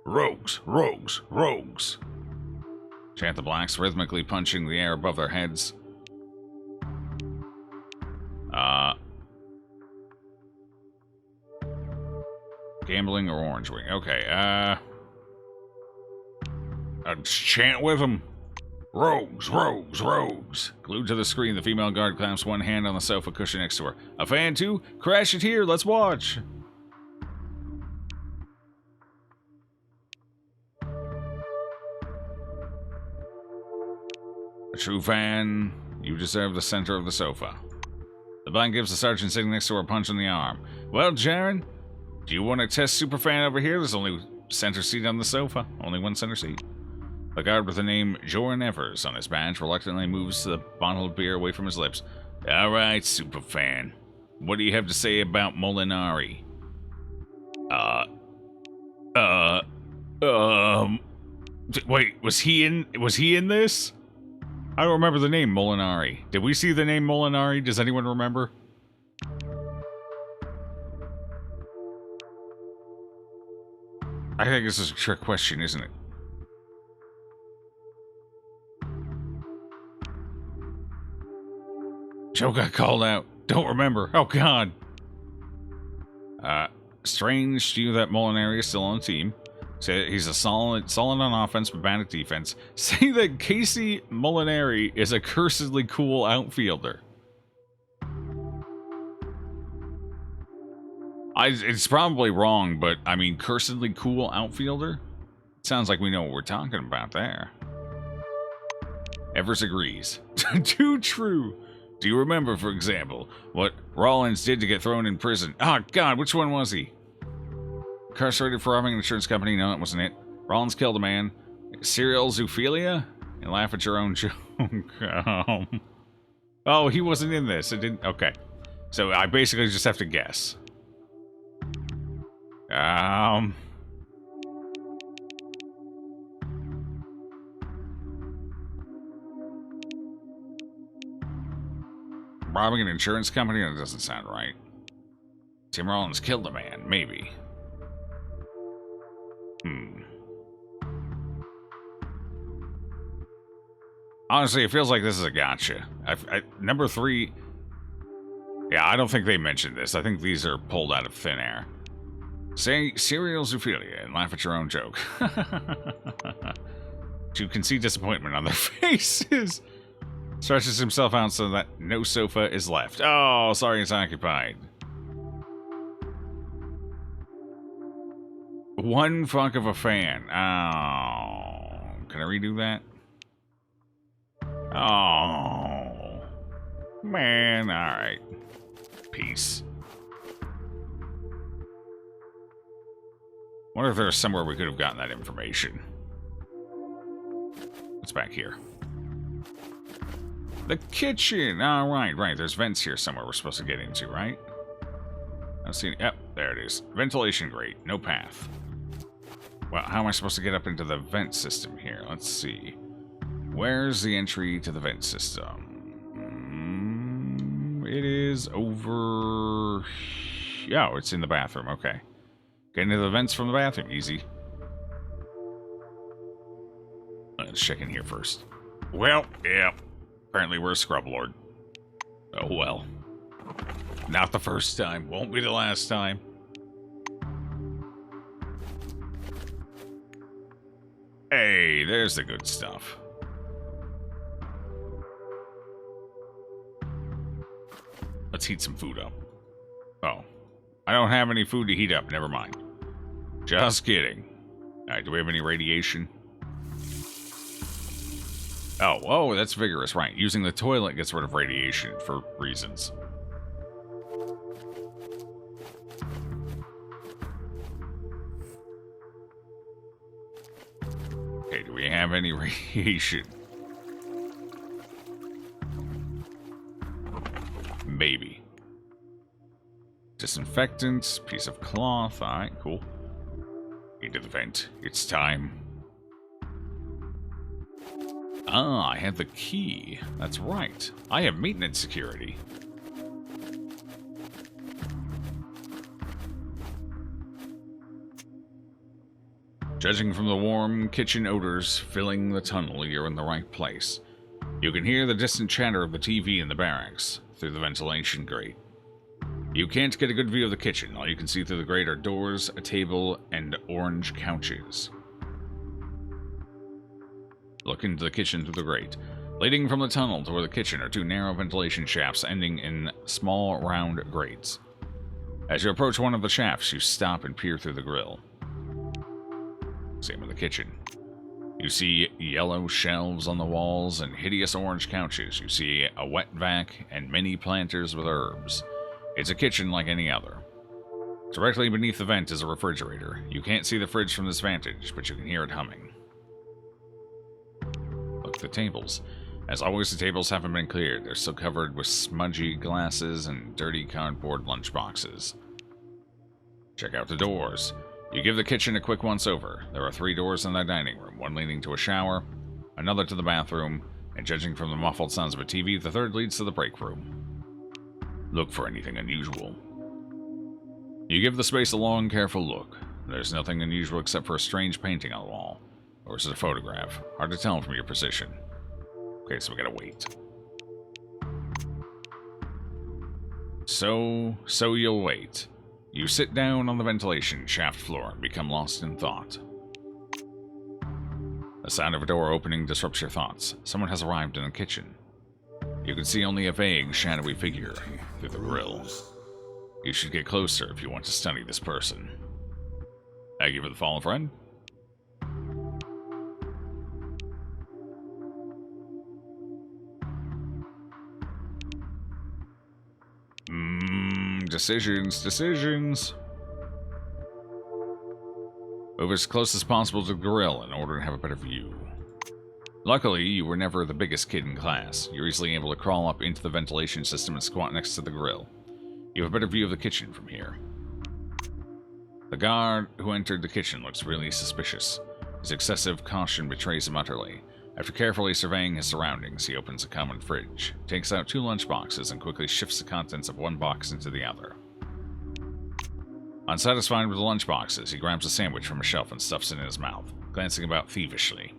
Rogues, rogues, rogues, chant the blacks, rhythmically punching the air above their heads. Gambling or orange wing? Okay, chant with them. Rogues, rogues, rogues. Glued to the screen, the female guard clamps one hand on the sofa cushion next to her. A fan too? Crash it here, let's watch. A true fan, you deserve the center of the sofa. The black gives the sergeant sitting next to her a punch on the arm. Well, Jaren, do you want to test Superfan over here? There's only center seat on the sofa. Only one center seat. The guard with the name Joran Evers on his badge reluctantly moves the bottle of beer away from his lips. All right, Superfan. What do you have to say about Molinari? Wait, was he in this? I don't remember the name Molinari. Did we see the name Molinari? Does anyone remember? I think this is a trick question, isn't it? Joe got called out. Don't remember. Oh, God. Strange to you that Molinari is still on the team. Say he's a solid on offense, but bad at defense. Say that Casey Molinari is a cursedly cool outfielder. It's probably wrong, but I mean, cursedly cool outfielder? It sounds like we know what we're talking about there. Evers agrees. Too true. Do you remember, for example, what Rollins did to get thrown in prison? Oh, God, which one was he? Incarcerated for robbing an insurance company? No, that wasn't it. Rollins killed a man. Serial zoophilia? And laugh at your own joke. Oh, he wasn't in this. It didn't. Okay. So I basically just have to guess. Robbing an insurance company? That doesn't sound right. Tim Rollins killed a man, maybe. Honestly, it feels like this is a gotcha. Number 3... Yeah, I don't think they mentioned this. I think these are pulled out of thin air. Say serial zoophilia and laugh at your own joke. You can see disappointment on their faces. Stretches himself out so that no sofa is left. Oh, sorry, it's occupied. One fuck of a fan. Oh. Can I redo that? Oh. Man, alright. Peace. Wonder if there's somewhere we could have gotten that information. What's back here? The kitchen! Oh, right. There's vents here somewhere we're supposed to get into, right? I don't see any. Yep, there it is. Ventilation grate. No path. Well, how am I supposed to get up into the vent system here? Let's see. Where's the entry to the vent system? It is over... Oh, it's in the bathroom. Okay. Get into the vents from the bathroom. Easy. Let's check in here first. Well, yeah. Apparently we're a scrub lord. Oh well. Not the first time. Won't be the last time. Hey, there's the good stuff. Let's heat some food up. Oh. I don't have any food to heat up. Never mind. Just kidding. Alright, do we have any radiation? Oh, whoa, that's vigorous. Right. Using the toilet gets rid of radiation for reasons. Okay, do we have any radiation? Maybe. Disinfectant, piece of cloth. Alright, cool. Into the vent. It's time. Ah, I have the key. That's right. I have maintenance security. Judging from the warm kitchen odors filling the tunnel, you're in the right place. You can hear the distant chatter of the TV in the barracks through the ventilation grate. You can't get a good view of the kitchen. All you can see through the grate are doors, a table, and orange couches. Look into the kitchen through the grate. Leading from the tunnel toward the kitchen are two narrow ventilation shafts ending in small, round grates. As you approach one of the shafts, you stop and peer through the grill. Same in the kitchen. You see yellow shelves on the walls and hideous orange couches. You see a wet vac and many planters with herbs. It's a kitchen like any other. Directly beneath the vent is a refrigerator. You can't see the fridge from this vantage, but you can hear it humming. Look at the tables. As always, the tables haven't been cleared. They're still covered with smudgy glasses and dirty cardboard lunchboxes. Check out the doors. You give the kitchen a quick once-over. There are 3 doors in the dining room, one leading to a shower, another to the bathroom, and judging from the muffled sounds of a TV, the third leads to the break room. Look for anything unusual. You give the space a long, careful look. There's nothing unusual except for a strange painting on the wall. Or is it a photograph? Hard to tell from your position. Okay, so we gotta wait. So you'll wait. You sit down on the ventilation shaft floor and become lost in thought. The sound of a door opening disrupts your thoughts. Someone has arrived in the kitchen. You can see only a vague, shadowy figure through the grill. You should get closer if you want to study this person. Thank you for the follow, friend. Decisions. Move as close as possible to the grill in order to have a better view. Luckily, you were never the biggest kid in class. You're easily able to crawl up into the ventilation system and squat next to the grill. You have a better view of the kitchen from here. The guard who entered the kitchen looks really suspicious. His excessive caution betrays him utterly. After carefully surveying his surroundings, he opens a common fridge, takes out 2 lunch boxes, and quickly shifts the contents of one box into the other. Unsatisfied with the lunch boxes, he grabs a sandwich from a shelf and stuffs it in his mouth, glancing about thievishly.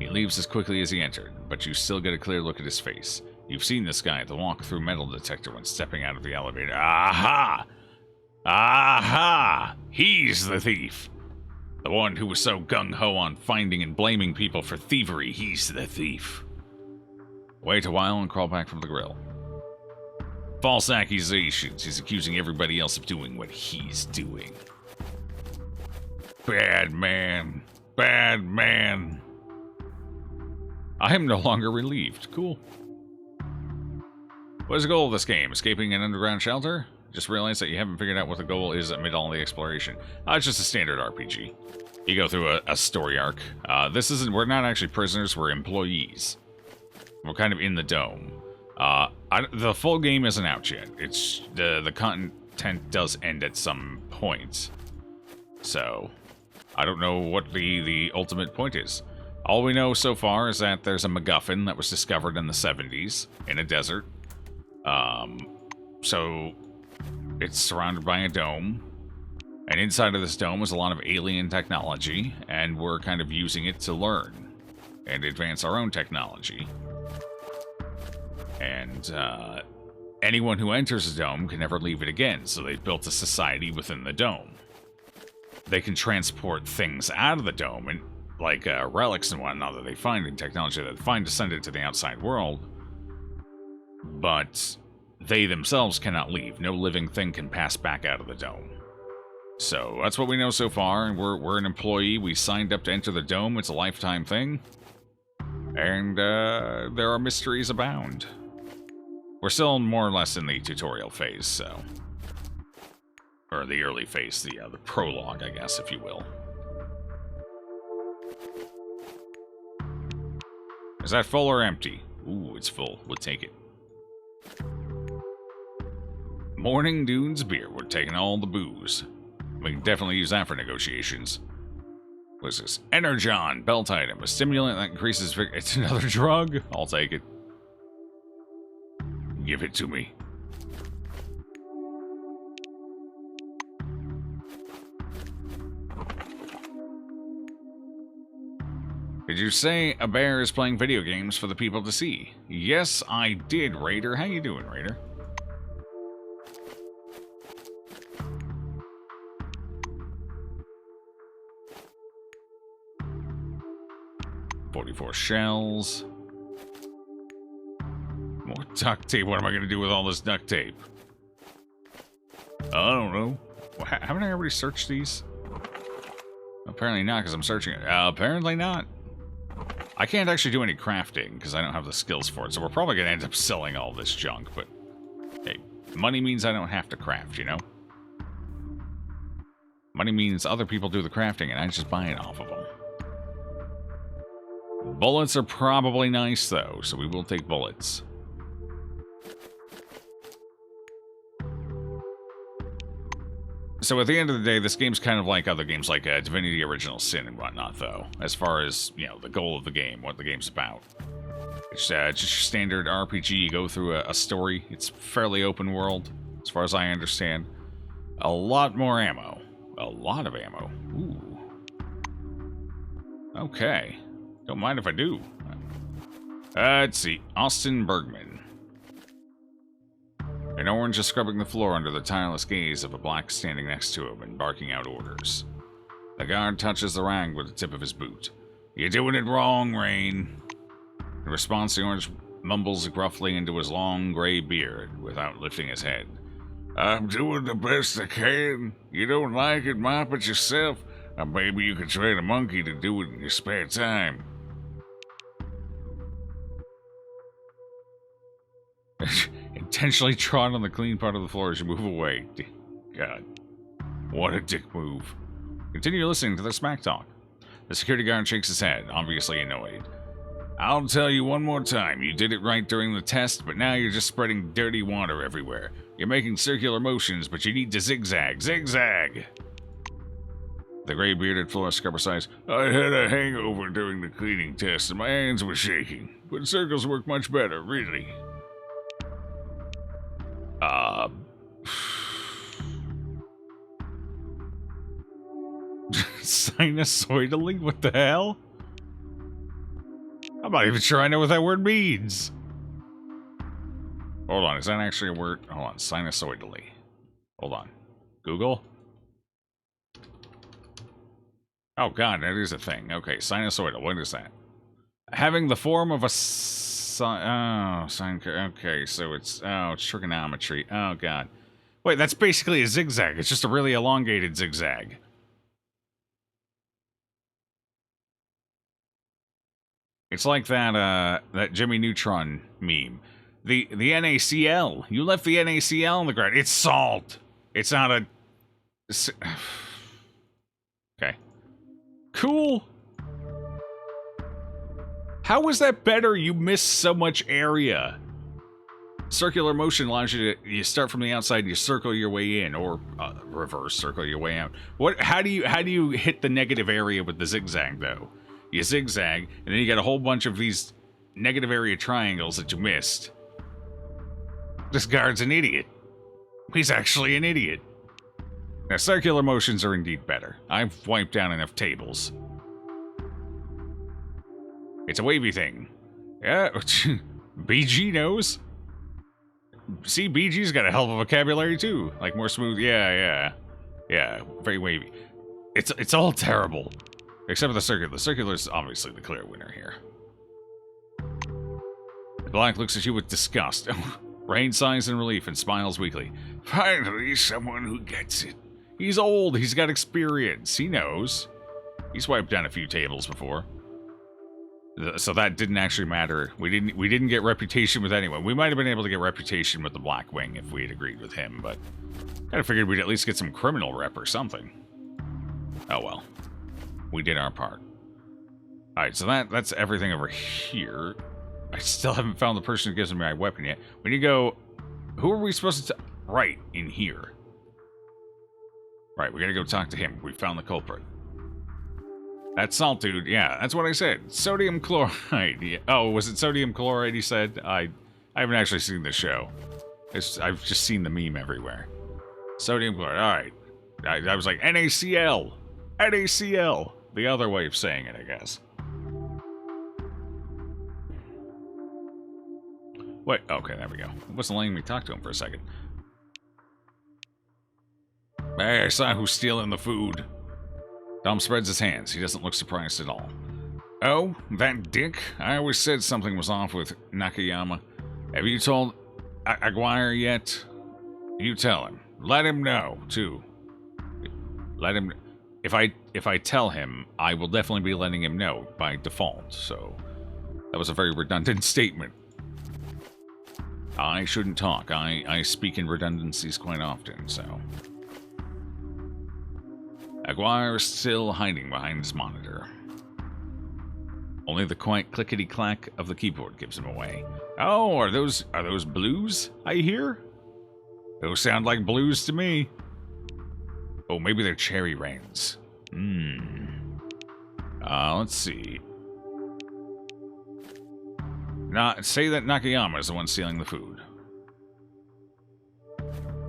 He leaves as quickly as he entered, but you still get a clear look at his face. You've seen this guy at the walk-through metal detector when stepping out of the elevator. Aha! Aha! He's the thief! The one who was so gung-ho on finding and blaming people for thievery, he's the thief. Wait a while and crawl back from the grill. False accusations. He's accusing everybody else of doing what he's doing. Bad man. Bad man. I am no longer relieved. Cool. What is the goal of this game? Escaping an underground shelter? Just realize that you haven't figured out what the goal is amid all the exploration. It's just a standard RPG. You go through a story arc. We're not actually prisoners, we're employees. We're kind of in the dome. The full game isn't out yet. It's the content does end at some point. So, I don't know what the ultimate point is. All we know so far is that there's a MacGuffin that was discovered in the 70s in a desert. So, it's surrounded by a dome. And inside of this dome is a lot of alien technology, and we're kind of using it to learn and advance our own technology. And anyone who enters the dome can never leave it again, so they've built a society within the dome. They can transport things out of the dome, and like relics and whatnot that they find in technology that they find to send it to the outside world, but they themselves cannot leave. No living thing can pass back out of the dome. So that's what we know so far, and we're an employee. We signed up to enter the dome. It's a lifetime thing. And there are mysteries abound. We're still more or less in the tutorial phase, so... Or the early phase, the prologue, I guess, if you will. Is that full or empty? Ooh, it's full. We'll take it. Morning Dunes beer. We're taking all the booze. We can definitely use that for negotiations. What's this? Energon, belt item. A stimulant that increases... It's another drug? I'll take it. Give it to me. Did you say a bear is playing video games for the people to see? Yes, I did, Raider. How you doing, Raider? .44 shells. More duct tape. What am I going to do with all this duct tape? I don't know. Haven't I already searched these? Apparently not, because I'm searching it. Apparently not. I can't actually do any crafting, because I don't have the skills for it, so we're probably going to end up selling all this junk, but... Hey, money means I don't have to craft, you know? Money means other people do the crafting, and I just buy it off of them. Bullets are probably nice, though, so we will take bullets. So at the end of the day, this game's kind of like other games like Divinity Original Sin and whatnot, though, as far as, you know, the goal of the game, what the game's about. It's just your standard RPG. You go through a story. It's fairly open world, as far as I understand. A lot more ammo. A lot of ammo. Ooh. Okay. Don't mind if I do. Let's see. Austin Bergman. An orange is scrubbing the floor under the tireless gaze of a black standing next to him and barking out orders. The guard touches the rag with the tip of his boot. You're doing it wrong, Rain. In response, the orange mumbles gruffly into his long gray beard without lifting his head. I'm doing the best I can. You don't like it, mop it yourself. Or maybe you can train a monkey to do it in your spare time. Intentionally trod on the clean part of the floor as you move away. God. What a dick move. Continue listening to the smack talk. The security guard shakes his head, obviously annoyed. I'll tell you one more time, you did it right during the test, but now you're just spreading dirty water everywhere. You're making circular motions, but you need to zigzag. Zigzag! The gray-bearded floor scrubber sighs, I had a hangover during the cleaning test, and my hands were shaking. But circles work much better, really. Sinusoidally? What the hell? I'm not even sure I know what that word means. Hold on, is that actually a word? Hold on, sinusoidally. Hold on. Google? Oh god, that is a thing. Okay, sinusoidal, what is that? Having the form of a okay, so it's trigonometry. Oh god. Wait, that's basically a zigzag. It's just a really elongated zigzag. It's like that Jimmy Neutron meme. The NaCl. You left the NaCl on the ground. It's salt. It's not a... Okay. Cool. How is that better? You missed so much area. Circular motion allows you to... You start from the outside and you circle your way in, or reverse circle your way out. What? How do you hit the negative area with the zigzag, though? You zigzag, and then you got a whole bunch of these negative area triangles that you missed. This guard's an idiot. He's actually an idiot. Now, circular motions are indeed better. I've wiped down enough tables. It's a wavy thing. Yeah, BG knows. See, BG's got a hell of a vocabulary, too. Like, more smooth. Yeah, very wavy. It's all terrible. Except for the circular. The circular's obviously the clear winner here. The black looks at you with disgust. Rain sighs in relief and smiles weakly. Finally, someone who gets it. He's old. He's got experience. He knows. He's wiped down a few tables before. So that didn't actually matter. We didn't get reputation with anyone. We might have been able to get reputation with the Black Wing if we had agreed with him, but kind of figured we'd at least get some criminal rep or something. Oh well. We did our part. Alright, so that's everything over here. I still haven't found the person who gives me my weapon yet. We need to go... Who are we supposed to... Right, in here. Right, we gotta go talk to him. We found the culprit. That salt dude, yeah, that's what I said. Sodium chloride. Yeah. Oh, was it sodium chloride he said? I haven't actually seen the show. I've just seen the meme everywhere. Sodium chloride, alright. I was like, NaCl. NaCl. The other way of saying it, I guess. Wait, okay, there we go. It wasn't letting me talk to him for a second. Hey, I saw who's stealing the food. Dom spreads his hands. He doesn't look surprised at all. Oh, that dick? I always said something was off with Nakayama. Have you told Aguirre yet? You tell him. Let him know, too. Let him... If I tell him, I will definitely be letting him know by default, so... That was a very redundant statement. I shouldn't talk. I speak in redundancies quite often, so... Aguirre is still hiding behind his monitor. Only the quiet clickety-clack of the keyboard gives him away. Oh, are those blues I hear? Those sound like blues to me. Oh, maybe they're cherry rains. Let's see. Say that Nakayama is the one stealing the food.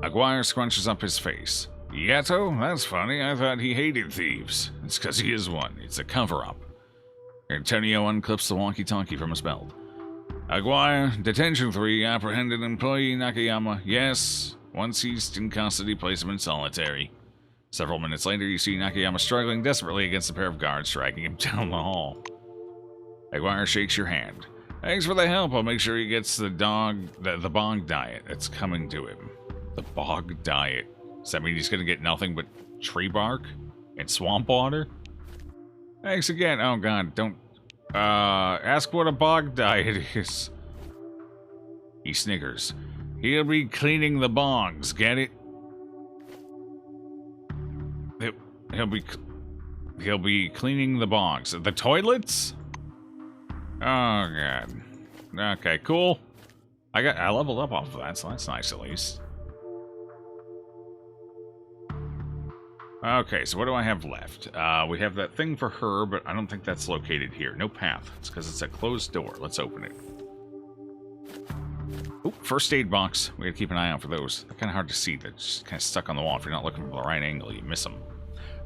Aguirre scrunches up his face. Yato? That's funny. I thought he hated thieves. It's because he is one. It's a cover-up. Antonio unclips the walkie-talkie from his belt. Aguirre, Detention 3, apprehended employee Nakayama. Yes, once he's in custody, place him in solitary. Several minutes later, you see Nakayama struggling desperately against a pair of guards dragging him down the hall. Aguirre shakes your hand. Thanks for the help. I'll make sure he gets the bog diet that's coming to him. The bog diet. Does that mean he's gonna get nothing but tree bark and swamp water? Thanks again. Oh god, don't ask what a bog diet is. He snickers. He'll be cleaning the bogs, get it? He'll be cleaning the bogs. The toilets? Oh god. Okay, cool. I leveled up off of that, so that's nice at least. Okay, so what do I have left? We have that thing for her, but I don't think that's located here. No path. It's because it's a closed door. Let's open it. Oh, first aid box. We gotta keep an eye out for those. They're kind of hard to see. They're just kind of stuck on the wall. If you're not looking from the right angle, you miss them.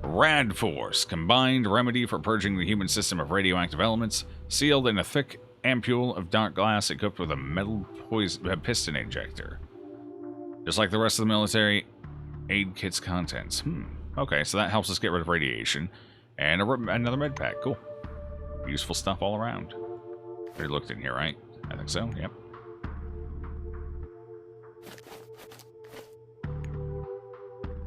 Rad Force. Combined remedy for purging the human system of radioactive elements. Sealed in a thick ampule of dark glass equipped with a metal piston injector. Just like the rest of the military aid kit's contents. Okay, so that helps us get rid of radiation. And another med pack. Cool. Useful stuff all around. Already looked in here, right? I think so, yep.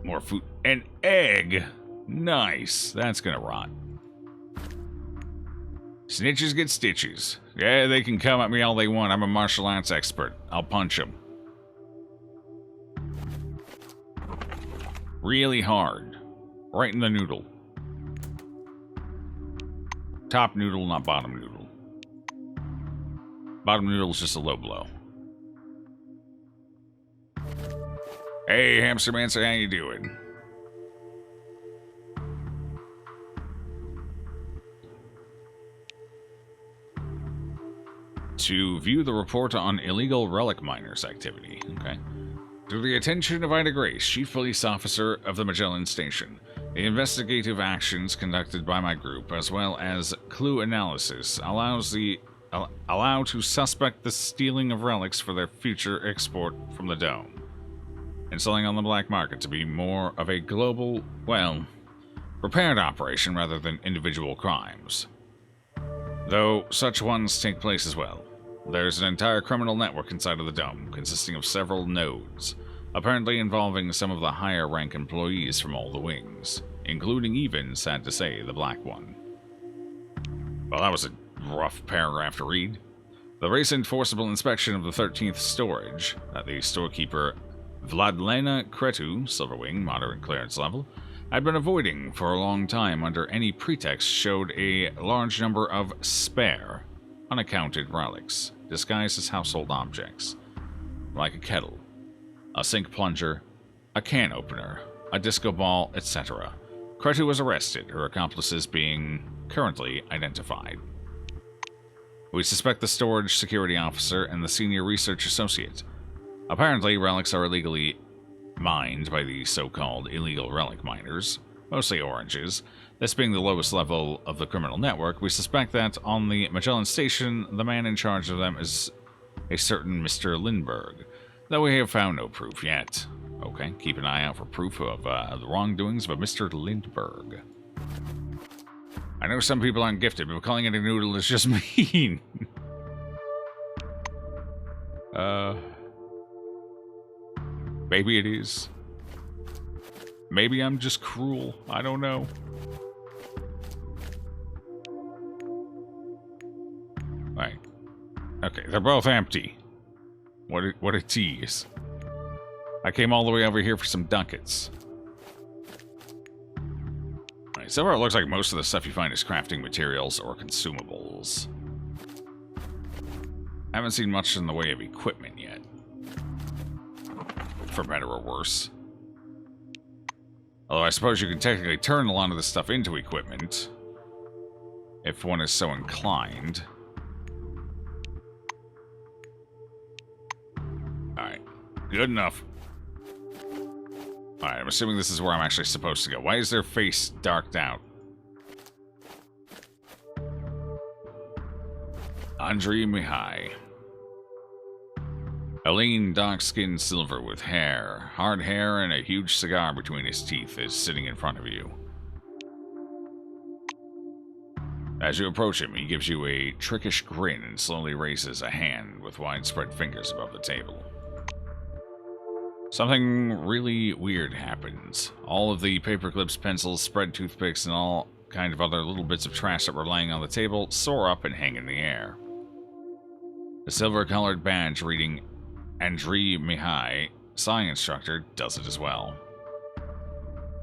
More food. An egg! Nice. That's gonna rot. Snitches get stitches. Yeah, they can come at me all they want. I'm a martial arts expert. I'll punch them. Really hard. Right in the noodle. Top noodle, not bottom noodle. Bottom noodle is just a low blow. Hey, Hamster Mancer, how you doing? To view the report on illegal relic miners activity. Okay. To the attention of Ida Grace, Chief Police Officer of the Magellan Station. The investigative actions conducted by my group, as well as clue analysis, allow to suspect the stealing of relics for their future export from the Dome, and selling on the black market to be more of a global, well, prepared operation rather than individual crimes. Though such ones take place as well. There's an entire criminal network inside of the Dome, consisting of several nodes, apparently involving some of the higher rank employees from all the wings, including even, sad to say, the Black One. Well, that was a rough paragraph to read. The recent forcible inspection of the 13th storage that the storekeeper Vladlena Kretu, Silverwing, moderate clearance level, had been avoiding for a long time under any pretext showed a large number of spare, unaccounted relics, disguised as household objects, like a kettle, a sink plunger, a can opener, a disco ball, etc. Kretu was arrested, her accomplices being currently identified. We suspect the storage security officer and the senior research associate. Apparently, relics are illegally mined by the so-called illegal relic miners, mostly oranges. This being the lowest level of the criminal network, we suspect that on the Magellan Station, the man in charge of them is a certain Mr. Lindbergh, though we have found no proof yet. Okay, keep an eye out for proof of the wrongdoings of a Mr. Lindbergh. I know some people aren't gifted, but calling it a noodle is just mean. Maybe it is. Maybe I'm just cruel. I don't know. Right. Okay, they're both empty. What a tease. I came all the way over here for some ducats. Alright, so far it looks like most of the stuff you find is crafting materials or consumables. I haven't seen much in the way of equipment yet. For better or worse. Although I suppose you can technically turn a lot of this stuff into equipment, if one is so inclined. Alright, good enough. Alright, I'm assuming this is where I'm actually supposed to go. Why is their face darked out? Andrei Mihai. A lean, dark-skinned silver with hair, hard hair, and a huge cigar between his teeth is sitting in front of you. As you approach him, he gives you a trickish grin and slowly raises a hand with widespread fingers above the table. Something really weird happens. All of the paperclips, pencils, spread toothpicks, and all kind of other little bits of trash that were laying on the table soar up and hang in the air. The silver-colored badge reading Andrei Mihai, Psi Instructor, does it as well.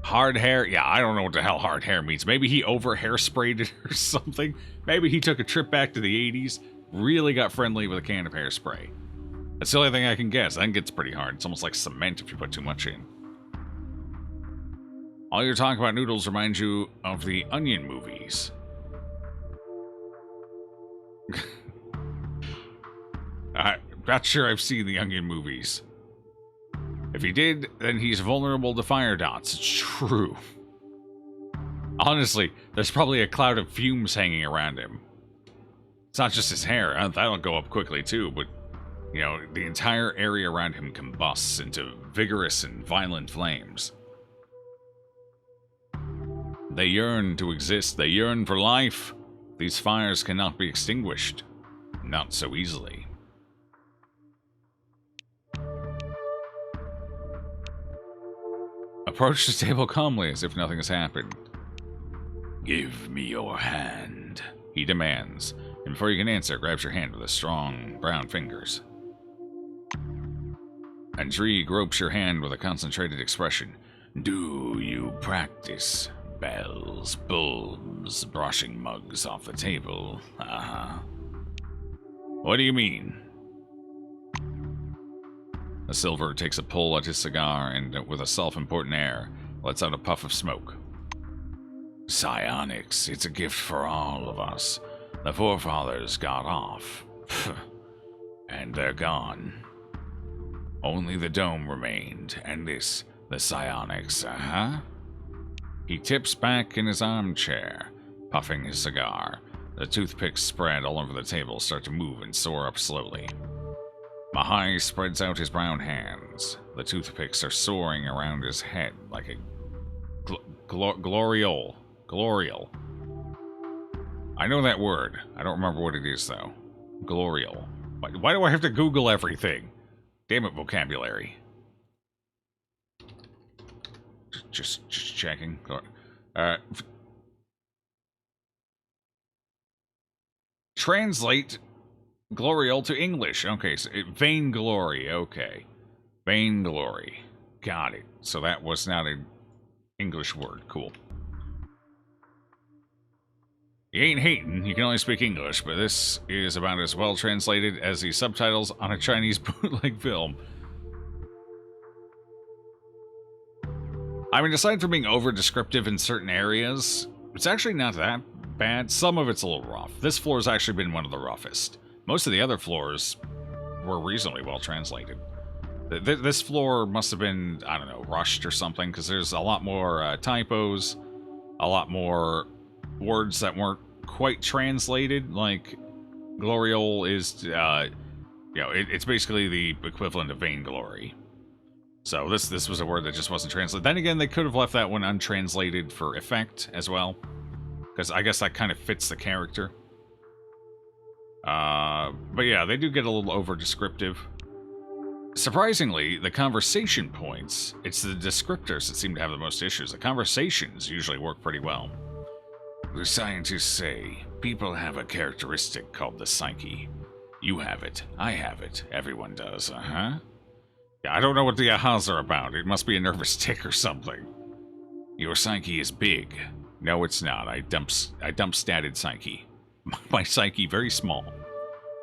Hard hair? Yeah, I don't know what the hell hard hair means. Maybe he over-hairsprayed it or something. Maybe he took a trip back to the 80s, really got friendly with a can of hairspray. That's the only thing I can guess. I think it's pretty hard. It's almost like cement if you put too much in. All your talk about noodles reminds you of the Onion movies. I'm not sure I've seen the Onion movies. If he did, then he's vulnerable to fire dots. It's true. Honestly, there's probably a cloud of fumes hanging around him. It's not just his hair. That'll go up quickly too, but, you know, the entire area around him combusts into vigorous and violent flames. They yearn to exist. They yearn for life. These fires cannot be extinguished. Not so easily. Approach the table calmly as if nothing has happened. Give me your hand. he demands. And before you can answer, grabs your hand with his strong, brown fingers. Andree gropes your hand with a concentrated expression. Do you practice? Bells, bulbs, brushing mugs off the table. What do you mean? The silver takes a pull at his cigar and, with a self-important air, lets out a puff of smoke. Psionics, it's a gift for all of us. The forefathers got off. And they're gone. Only the dome remained, and this, the psionics, He tips back in his armchair, puffing his cigar. The toothpicks spread all over the table start to move and soar up slowly. Mahai spreads out his brown hands. The toothpicks are soaring around his head like a gloriole. Gloriole. I know that word. I don't remember what it is, though. Gloriole. Why do I have to Google everything? Damn it, vocabulary. Just checking. Translate gloriole to English. Okay, so vainglory. Okay. Vainglory. Got it. So that was not an English word. Cool. You ain't hating, you can only speak English, but this is about as well translated as the subtitles on a Chinese bootleg film. I mean, aside from being over-descriptive in certain areas, it's actually not that bad. Some of it's a little rough. This floor has actually been one of the roughest. Most of the other floors were reasonably well translated. This floor must have been, I don't know, rushed or something, because there's a lot more typos, a lot more words that weren't quite translated. Like gloriole is it's basically the equivalent of vainglory. So this was a word that just wasn't translated. Then again, they could have left that one untranslated for effect as well, because I guess that kind of fits the character. But yeah, they do get a little over descriptive. Surprisingly, the conversation points, it's the descriptors that seem to have the most issues. The conversations usually work pretty well. The scientists say people have a characteristic called the psyche. You have it. I have it. Everyone does. Yeah, I don't know what the ahas are about. It must be a nervous tick or something. Your psyche is big. No, it's not. I dump statted psyche. My psyche very small.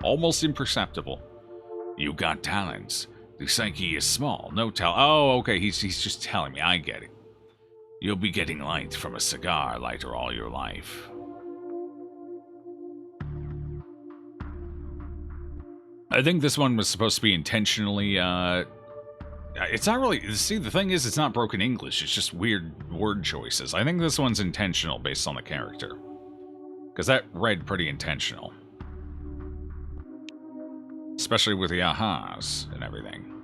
Almost imperceptible. You got talents. The psyche is small. No Oh, okay. He's just telling me. I get it. You'll be getting light from a cigar lighter all your life. I think this one was supposed to be intentionally, it's not really... See, the thing is, it's not broken English. It's just weird word choices. I think this one's intentional based on the character. Because that read pretty intentional. Especially with the ahas and everything.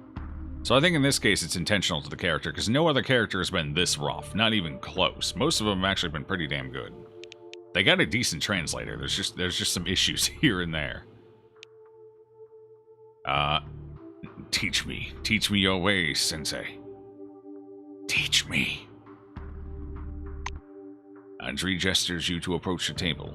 So I think in this case it's intentional to the character, because no other character has been this rough. Not even close. Most of them have actually been pretty damn good. They got a decent translator. There's just some issues here and there. Teach me your ways, Sensei. Teach me. Andree gestures you to approach the table.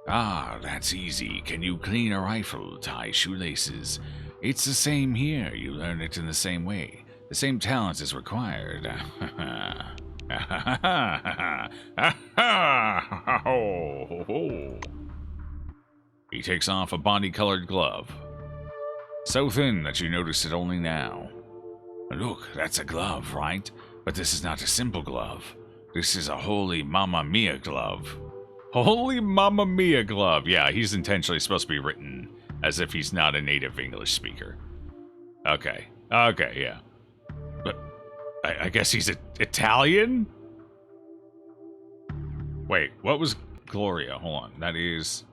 Ah, that's easy. Can you clean a rifle, tie shoelaces? It's the same here. You learn it in the same way. The same talent is required. He takes off a body-colored glove. So thin that you notice it only now. Look, that's a glove, right? But this is not a simple glove. This is a holy Mamma Mia glove. Holy Mamma Mia glove. Yeah, he's intentionally supposed to be written as if he's not a native English speaker. Okay, yeah. But I guess he's Italian? Wait, what was Gloria? Hold on, that is...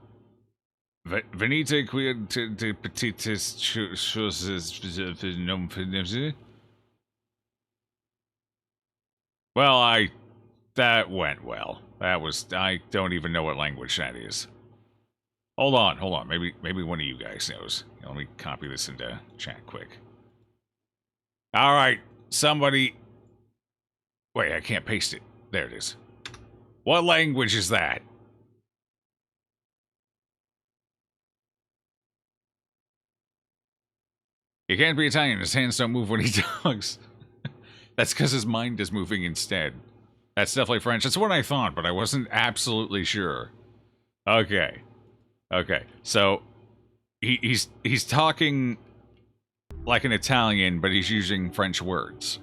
Venite quid de petitis choses. Well, that went well. That was... I don't even know what language that is. Hold on. Maybe one of you guys knows. Let me copy this into chat quick. Alright, somebody... Wait, I can't paste it. There it is. What language is that? He can't be Italian. His hands don't move when he talks. That's because his mind is moving instead. That's definitely French. That's what I thought, but I wasn't absolutely sure. Okay. Okay. So, he's talking like an Italian, but he's using French words.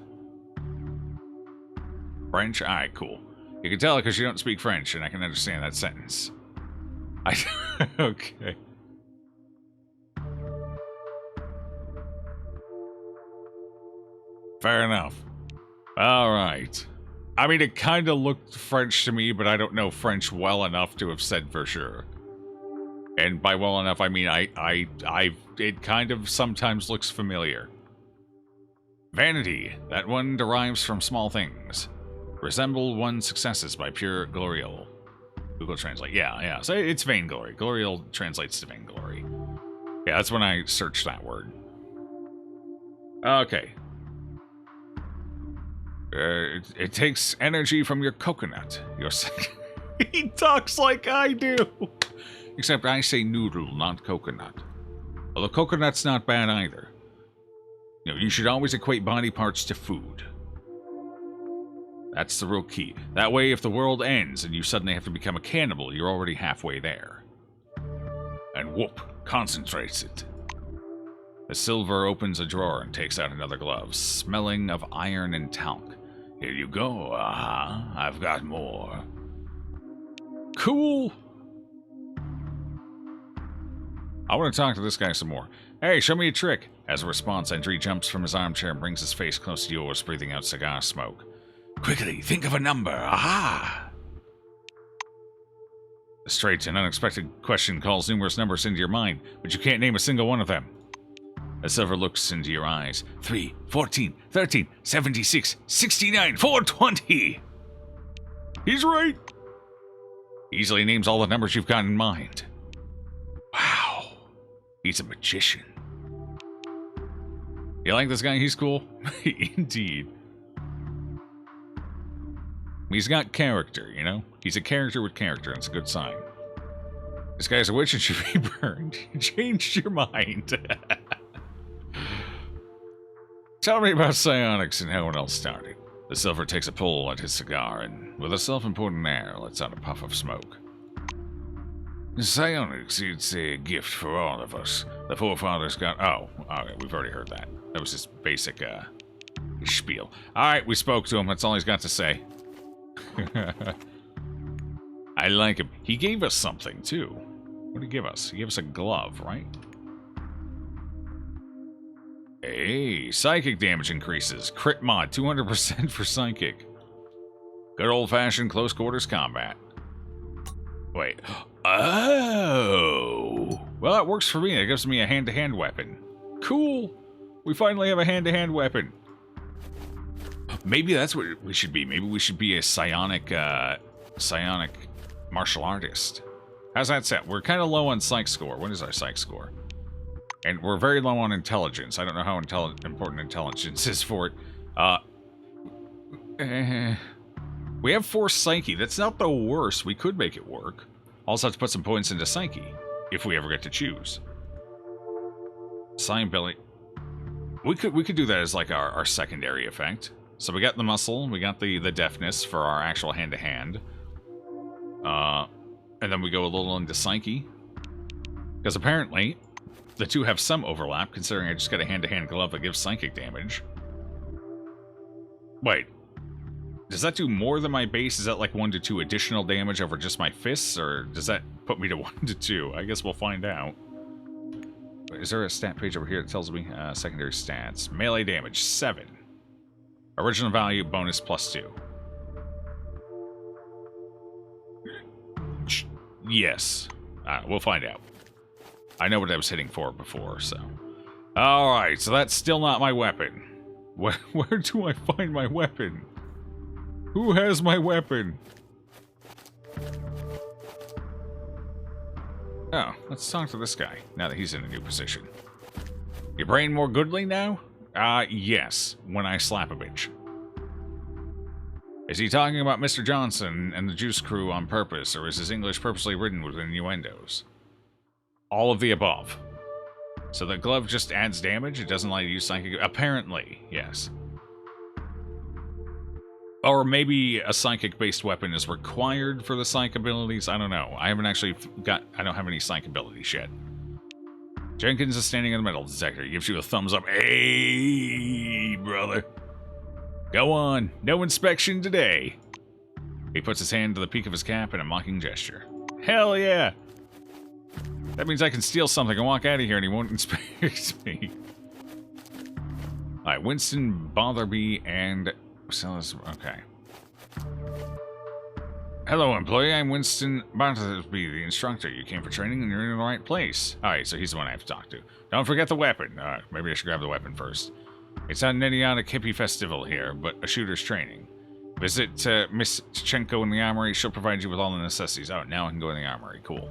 French? Alright, cool. You can tell because you don't speak French, and I can understand that sentence. Okay. Fair enough. Alright. I mean, it kind of looked French to me, but I don't know French well enough to have said for sure. And by well enough, I mean it kind of sometimes looks familiar. Vanity. That one derives from small things. Resemble one's successes by pure gloriole. Google Translate. Yeah. So it's vainglory. Gloriole translates to vainglory. Yeah, that's when I searched that word. Okay. It takes energy from your coconut. He talks like I do. Except I say noodle, not coconut. Although coconut's not bad either. You know, you should always equate body parts to food. That's the real key. That way, if the world ends and you suddenly have to become a cannibal, you're already halfway there. And whoop, concentrates it. The silver opens a drawer and takes out another glove, smelling of iron and talc. Here you go. I've got more. Cool. I want to talk to this guy some more. Hey, show me a trick. As a response, Andri jumps from his armchair and brings his face close to yours, breathing out cigar smoke. Quickly, think of a number. Aha! A straight and unexpected question calls numerous numbers into your mind, but you can't name a single one of them. A silver looks into your eyes. 3, 14, 13, 76, 69, 420! He's right! Easily names all the numbers you've got in mind. Wow. He's a magician. You like this guy? He's cool? Indeed. He's got character, you know? He's a character with character, and it's a good sign. This guy's a witch and should be burned. You changed your mind. Tell me about psionics and how it all started. The silver takes a pull at his cigar and, with a self-important air, lets out a puff of smoke. Psionics, it's a gift for all of us. The forefathers got... Oh, okay, we've already heard that. That was his basic, spiel. Alright, we spoke to him. That's all he's got to say. I like him. He gave us something, too. What did he give us? He gave us a glove, right? Hey, psychic damage increases. Crit mod, 200% for psychic. Good old-fashioned close quarters combat. Wait. Oh! Well, that works for me. It gives me a hand-to-hand weapon. Cool! We finally have a hand-to-hand weapon. Maybe that's what we should be. Maybe we should be a psionic martial artist. How's that set? We're kind of low on psych score. What is our psych score? And we're very low on intelligence. I don't know how important intelligence is for it. We have 4 psyche. That's not the worst. We could make it work. Also have to put some points into psyche, if we ever get to choose. Psi ability. We could do that as like our secondary effect. So we got the muscle, we got the deafness for our actual hand-to-hand. And then we go a little into psyche. Because apparently, the two have some overlap, considering I just got a hand-to-hand glove that gives psychic damage. Wait. Does that do more than my base? Is that like 1 to 2 additional damage over just my fists? Or does that put me to 1 to 2? I guess we'll find out. Is there a stat page over here that tells me secondary stats? Melee damage, 7. Original value, bonus, +2. Yes. We'll find out. I know what I was hitting for before, so... Alright, so that's still not my weapon. Where do I find my weapon? Who has my weapon? Oh, let's talk to this guy, now that he's in a new position. Your brain more goodly now? Yes, when I slap a bitch. Is he talking about Mr. Johnson and the Juice Crew on purpose, or is his English purposely written with innuendos? All of the above. So the glove just adds damage? It doesn't let you use psychic... Apparently, yes. Or maybe a psychic-based weapon is required for the psych abilities. I don't know. I haven't actually got... I don't have any psych abilities yet. Jenkins is standing in the metal detector. He gives you a thumbs up. Hey, brother. Go on. No inspection today. He puts his hand to the peak of his cap in a mocking gesture. Hell yeah. That means I can steal something and walk out of here and he won't inspect me. Alright, Winston, Botherby, and... Okay. Hello, employee. I'm Winston Botherby, the instructor. You came for training and you're in the right place. Alright, so he's the one I have to talk to. Don't forget the weapon. Maybe I should grab the weapon first. It's not an idiotic hippie festival here, but a shooter's training. Visit Miss Tchenko in the armory. She'll provide you with all the necessities. Oh, now I can go in the armory. Cool.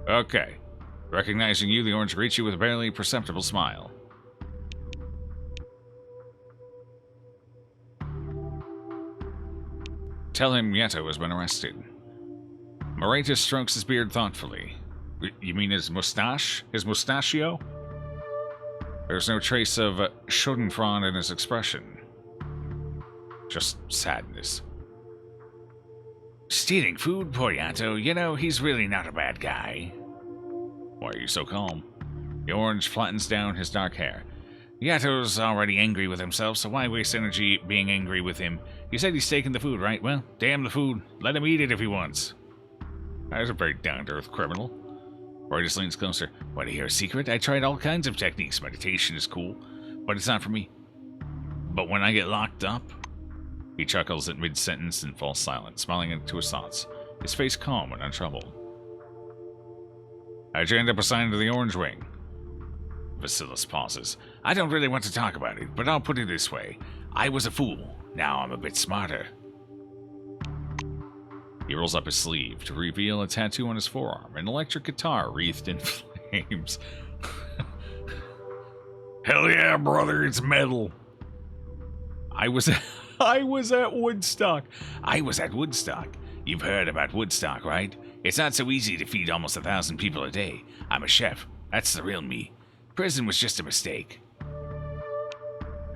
Okay. Recognizing you, the orange greets you with a barely perceptible smile. Tell him Yeto has been arrested. Moretus strokes his beard thoughtfully. You mean his mustache? His mustachio? There's no trace of schadenfreude in his expression. Just sadness. Stealing food, poor Yato. You know, he's really not a bad guy. Why are you so calm? The orange flattens down his dark hair. Yato's already angry with himself, so why waste energy being angry with him? You said he's taking the food, right? Well, damn the food. Let him eat it if he wants. That is a very down-to-earth criminal. Roy just leans closer. Want to hear a secret? I tried all kinds of techniques. Meditation is cool, but it's not for me. But when I get locked up... He chuckles at mid-sentence and falls silent, smiling into his thoughts, his face calm and untroubled. How'd you end up assigned to the Orange Wing? Vasilis pauses. I don't really want to talk about it, but I'll put it this way. I was a fool. Now I'm a bit smarter. He rolls up his sleeve to reveal a tattoo on his forearm, an electric guitar wreathed in flames. Hell yeah, brother, it's metal. I was at Woodstock. I was at Woodstock. You've heard about Woodstock, right? It's not so easy to feed almost 1,000 people a day. I'm a chef. That's the real me. Prison was just a mistake.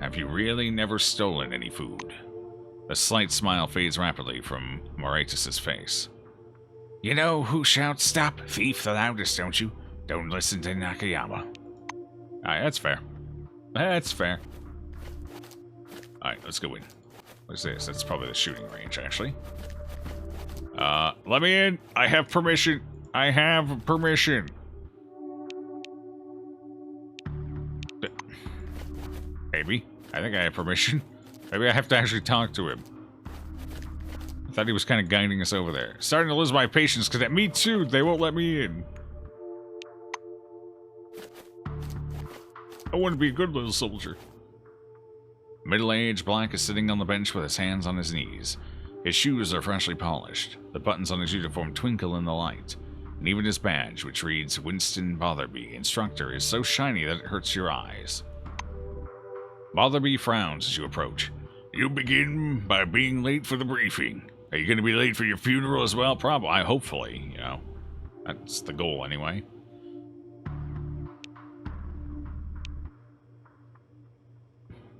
Have you really never stolen any food? A slight smile fades rapidly from Moretus' face. You know who shouts stop thief the loudest, don't you? Don't listen to Nakayama. Alright, that's fair. That's fair. Alright, let's go in. What's this? That's probably the shooting range, actually. Let me in. I have permission. I have permission. Maybe. I think I have permission. Maybe I have to actually talk to him. I thought he was kind of guiding us over there. Starting to lose my patience, because at me too, they won't let me in. I want to be a good little soldier. Middle-aged Black is sitting on the bench with his hands on his knees. His shoes are freshly polished. The buttons on his uniform twinkle in the light. And even his badge, which reads Winston Botherby, Instructor, is so shiny that it hurts your eyes. Botherby frowns as you approach. You begin by being late for the briefing. Are you going to be late for your funeral as well? Probably. Hopefully, you know. That's the goal, anyway.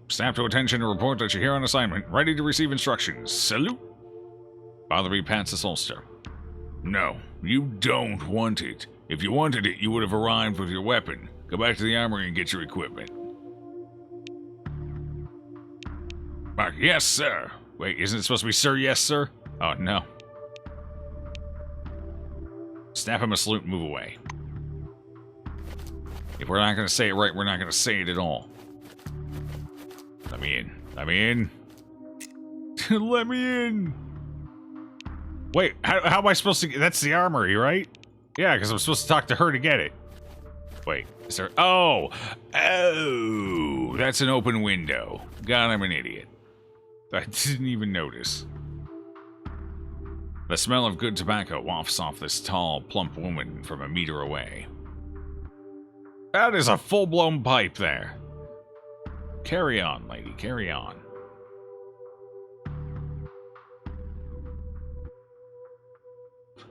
Snap to attention and report that you're here on assignment, ready to receive instructions. Salute! Botherby pats his holster. No, you don't want it. If you wanted it, you would have arrived with your weapon. Go back to the armory and get your equipment. Mark, yes, sir. Wait, isn't it supposed to be sir, yes, sir? Oh, no. Snap him a salute and move away. If we're not going to say it right, we're not going to say it at all. Let me in. Let me in. Let me in. Wait, how am I supposed to get... That's the armory, right? Yeah, because I'm supposed to talk to her to get it. Wait, is there... Oh! Oh! That's an open window. God, I'm an idiot. I didn't even notice. The smell of good tobacco wafts off this tall, plump woman from a meter away. That is a full-blown pipe there. Carry on, lady, carry on.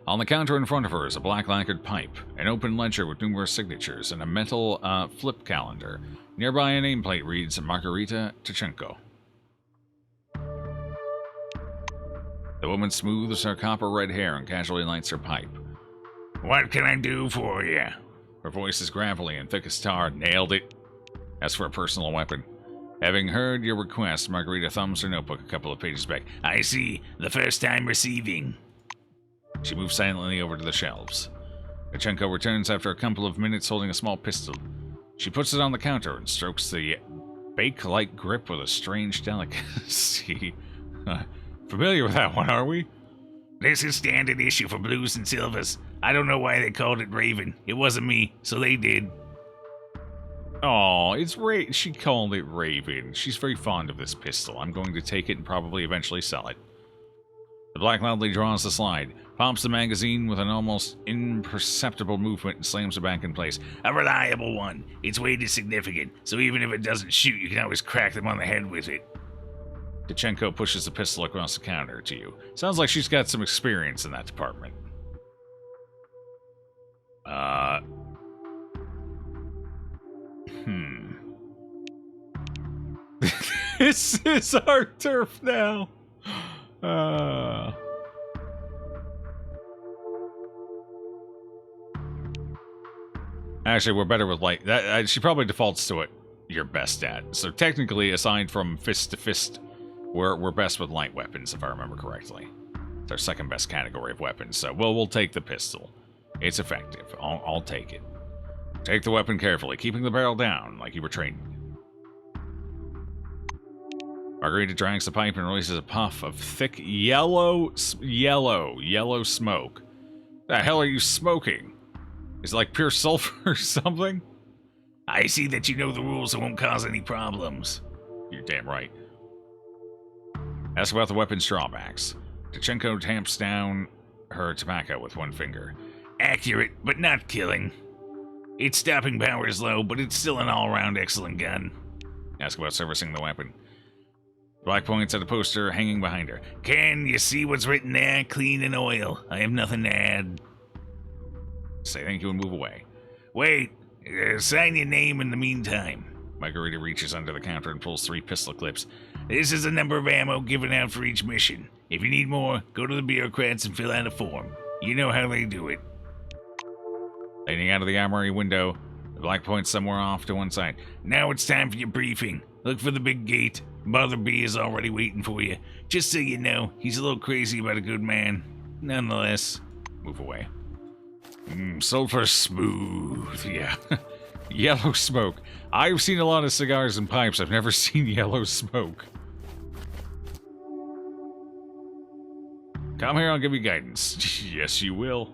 On the counter in front of her is a black lacquered pipe, an open ledger with numerous signatures, and a metal flip calendar. Nearby, a nameplate reads Margarita Tichenko. The woman smooths her copper red hair and casually lights her pipe. What can I do for you? Her voice is gravelly and thick as tar. Nailed it. As for a personal weapon. Having heard your request, Margarita thumbs her notebook a couple of pages back. I see. The first time receiving. She moves silently over to the shelves. Tichenko returns after a couple of minutes holding a small pistol. She puts it on the counter and strokes the bake-like grip with a strange delicacy. Familiar with that one, are we? This is standard issue for blues and silvers. I don't know why they called it Raven. It wasn't me, so they did. Oh, it's she called it Raven. She's very fond of this pistol. I'm going to take it and probably eventually sell it. The black loudly draws the slide, pops the magazine with an almost imperceptible movement, and slams it back in place. A reliable one. Its weight is significant, so even if it doesn't shoot, you can always crack them on the head with it. Tichenko pushes the pistol across the counter to you. Sounds like she's got some experience in that department. This is our turf now. Actually, we're better with light. She probably defaults to it. You're best at. So technically, aside from fist to fist, we're best with light weapons, if I remember correctly. It's our second best category of weapons. So we'll take the pistol. It's effective. I'll take it. Take the weapon carefully, keeping the barrel down like you were trained. Margarita drags the pipe and releases a puff of thick yellow smoke. The hell are you smoking? Is it like pure sulfur or something? I see that you know the rules and won't cause any problems. You're damn right. Ask about the weapon's drawbacks. Tichenko tamps down her tobacco with one finger. Accurate, but not killing. Its stopping power is low, but it's still an all-around excellent gun. Ask about servicing the weapon. Black points at a poster hanging behind her. Can you see what's written there? Clean and oil. I have nothing to add. Say thank you and move away. Wait. Sign your name in the meantime. Margarita reaches under the counter and pulls 3 pistol clips. This is the number of ammo given out for each mission. If you need more, go to the bureaucrats and fill out a form. You know how they do it. Leaning out of the armory window, the black points somewhere off to one side. Now it's time for your briefing. Look for the big gate. Mother B is already waiting for you. Just so you know, he's a little crazy about a good man. Nonetheless, move away. Sulfur smooth, yeah. Yellow smoke. I've seen a lot of cigars and pipes. I've never seen yellow smoke. Come here, I'll give you guidance. Yes, you will.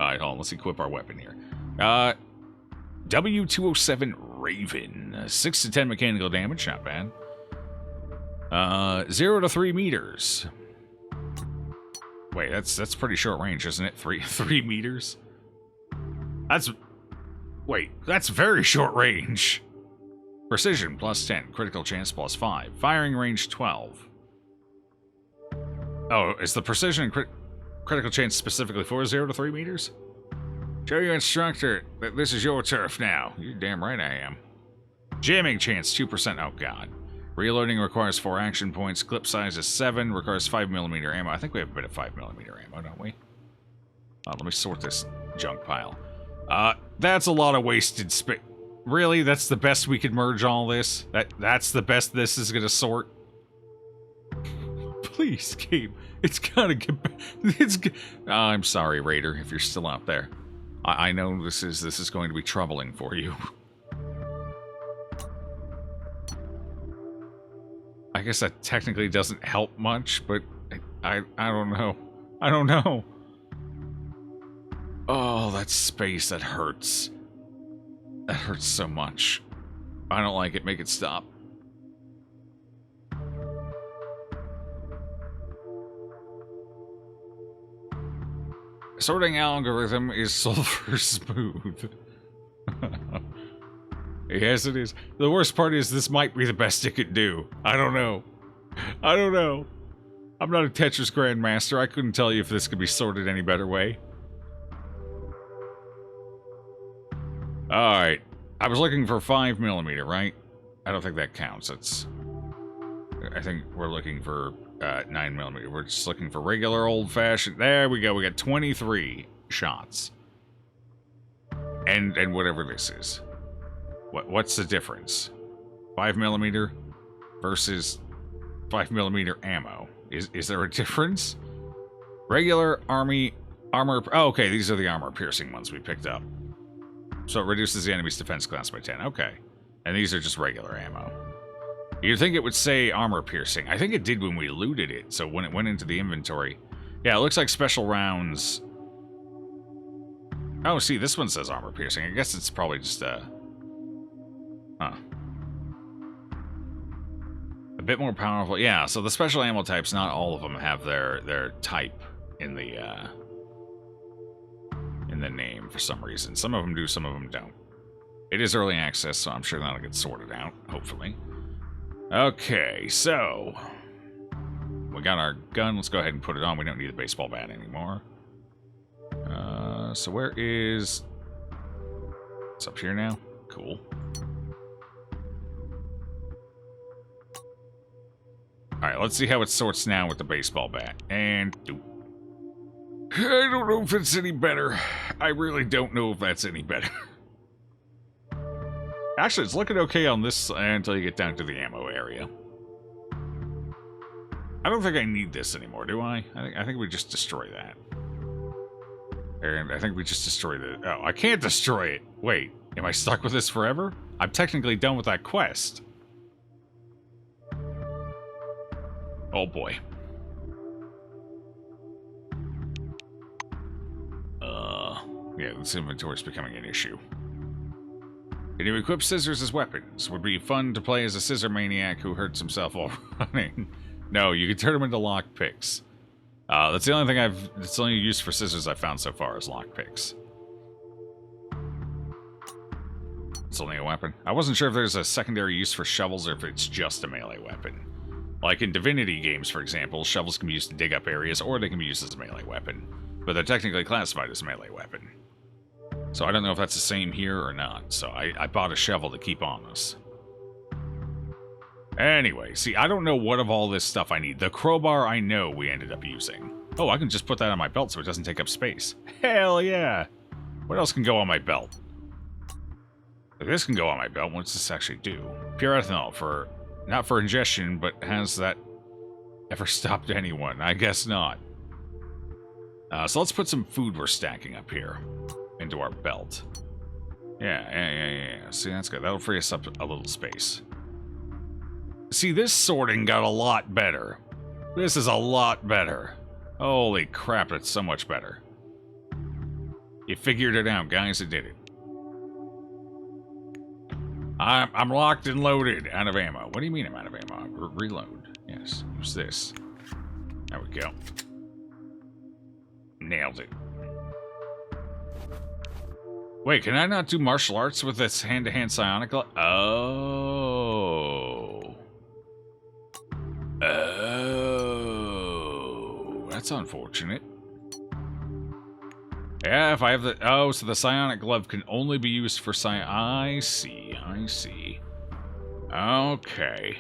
Alright, hold on, let's equip our weapon here. W207 Raven. 6 to 10 mechanical damage, not bad. 0 to 3 meters. Wait, that's pretty short range, isn't it? 3 meters? That's very short range. Precision plus 10, critical chance plus 5, firing range 12. Oh, is the precision and critical chance specifically for 0 to 3 meters? Show your instructor that this is your turf now. You're damn right I am. Jamming chance 2%. Oh god. Reloading requires 4 action points. Clip size is 7. Requires 5mm ammo. I think we have a bit of 5mm ammo, don't we? Let me sort this junk pile. That's a lot of wasted space. Really? That's the best we could merge all this? That's the best this is gonna sort? Please, game. It's gotta get back. I'm sorry, Raider, if you're still out there. I know this is going to be troubling for you. I guess that technically doesn't help much, but I don't know. I don't know. Oh, that space, that hurts. That hurts so much. I don't like it. Make it stop. Sorting algorithm is sulfur smooth. Yes, it is. The worst part is this might be the best it could do. I don't know. I don't know. I'm not a Tetris Grandmaster. I couldn't tell you if this could be sorted any better way. Alright. I was looking for 5mm, right? I don't think that counts. I think we're looking for 9mm. We're just looking for regular old-fashioned... There we go. We got 23 shots. And whatever this is. What's the difference? 5mm versus 5mm ammo. Is there a difference? Regular armor... Oh, okay, these are the armor-piercing ones we picked up. So it reduces the enemy's defense class by 10. Okay. And these are just regular ammo. You'd think it would say armor-piercing. I think it did when we looted it, so when it went into the inventory... Yeah, it looks like special rounds... Oh, see, this one says armor-piercing. I guess it's probably just, Huh. A bit more powerful. Yeah, so the special ammo types, not all of them have their type in the name for some reason. Some of them do, some of them don't. It is early access, so I'm sure that'll get sorted out, hopefully. Okay, so... We got our gun. Let's go ahead and put it on. We don't need the baseball bat anymore. So where is... It's up here now? Cool. Alright, let's see how it sorts now with the baseball bat. And... I don't know if it's any better. I really don't know if that's any better. Actually, it's looking okay on this until you get down to the ammo area. I don't think I need this anymore, do I? I think we just destroy that. And I think we just destroy the... Oh, I can't destroy it. Wait, am I stuck with this forever? I'm technically done with that quest. Oh boy. Yeah, this inventory is becoming an issue. Can you equip scissors as weapons? Would be fun to play as a scissor maniac who hurts himself while running. No, you can turn them into lockpicks. That's the only thing it's the only use for scissors I've found so far is lockpicks. It's only a weapon. I wasn't sure if there's a secondary use for shovels or if it's just a melee weapon. Like in Divinity games, for example, shovels can be used to dig up areas or they can be used as a melee weapon. But they're technically classified as a melee weapon. So I don't know if that's the same here or not. So I bought a shovel to keep on us. Anyway, see, I don't know what of all this stuff I need. The crowbar I know we ended up using. Oh, I can just put that on my belt so it doesn't take up space. Hell yeah! What else can go on my belt? This can go on my belt. What's this actually do? Pure ethanol for... Not for ingestion, but has that ever stopped anyone? I guess not. So let's put some food we're stacking up here into our belt. Yeah. See, that's good. That'll free us up a little space. See, this sorting got a lot better. This is a lot better. Holy crap, it's so much better. You figured it out, guys. It did it. I'm locked and loaded. Out of ammo. What do you mean I'm out of ammo? Reload. Yes, use this. There we go. Nailed it. Wait, can I not do martial arts with this hand-to-hand psionic glove? Oh. Oh. That's unfortunate. Yeah, if I have the... Oh, so the psionic glove can only be used for I see. Okay.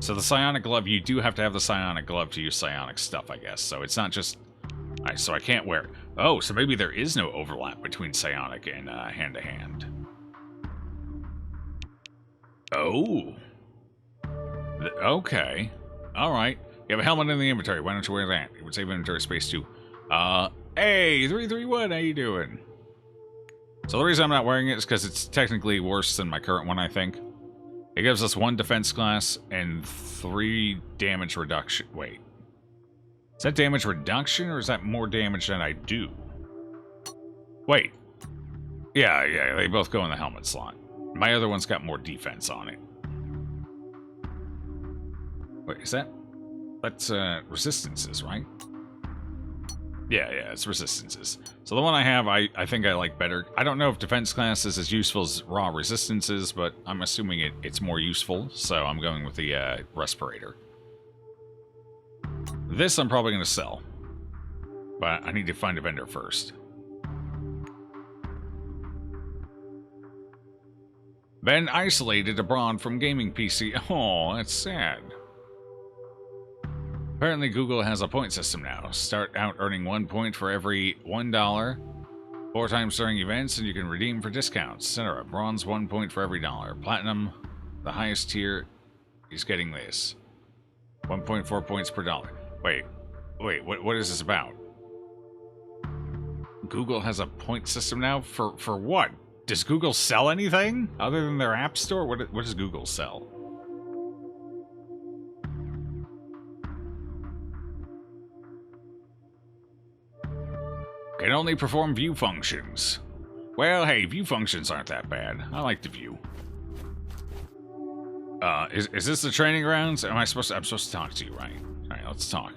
So the psionic glove, you do have to have the psionic glove to use psionic stuff, I guess. So it's not just... so I can't wear... Oh, so maybe there is no overlap between psionic and hand-to-hand. Oh. Okay. Alright. You have a helmet in the inventory. Why don't you wear that? It would save inventory space too. Hey, 331, how you doing? So the reason I'm not wearing it is because it's technically worse than my current one, I think. It gives us 1 defense class and 3 damage reduction. Wait. Is that damage reduction, or is that more damage than I do? Wait. Yeah, they both go in the helmet slot. My other one's got more defense on it. Wait, is that... That's, resistances, right? Yeah, it's resistances. So the one I have, I think I like better. I don't know if defense class is as useful as raw resistances, but I'm assuming it's more useful, so I'm going with the, respirator. This I'm probably going to sell. But I need to find a vendor first. Been isolated abroad from gaming PC. Oh, that's sad. Apparently Google has a point system now. Start out earning 1 point for every $1. 4 times during events, and you can redeem for discounts, etc. Bronze, 1 point for every dollar. Platinum, the highest tier, is getting this. 1.4 points per dollar. Wait, what is this about? Google has a point system now? For what? Does Google sell anything other than their app store? What does Google sell? Can only perform view functions. Well, hey, view functions aren't that bad. I like the view. Is this the training grounds? I'm supposed to talk to you, right? Alright, let's talk.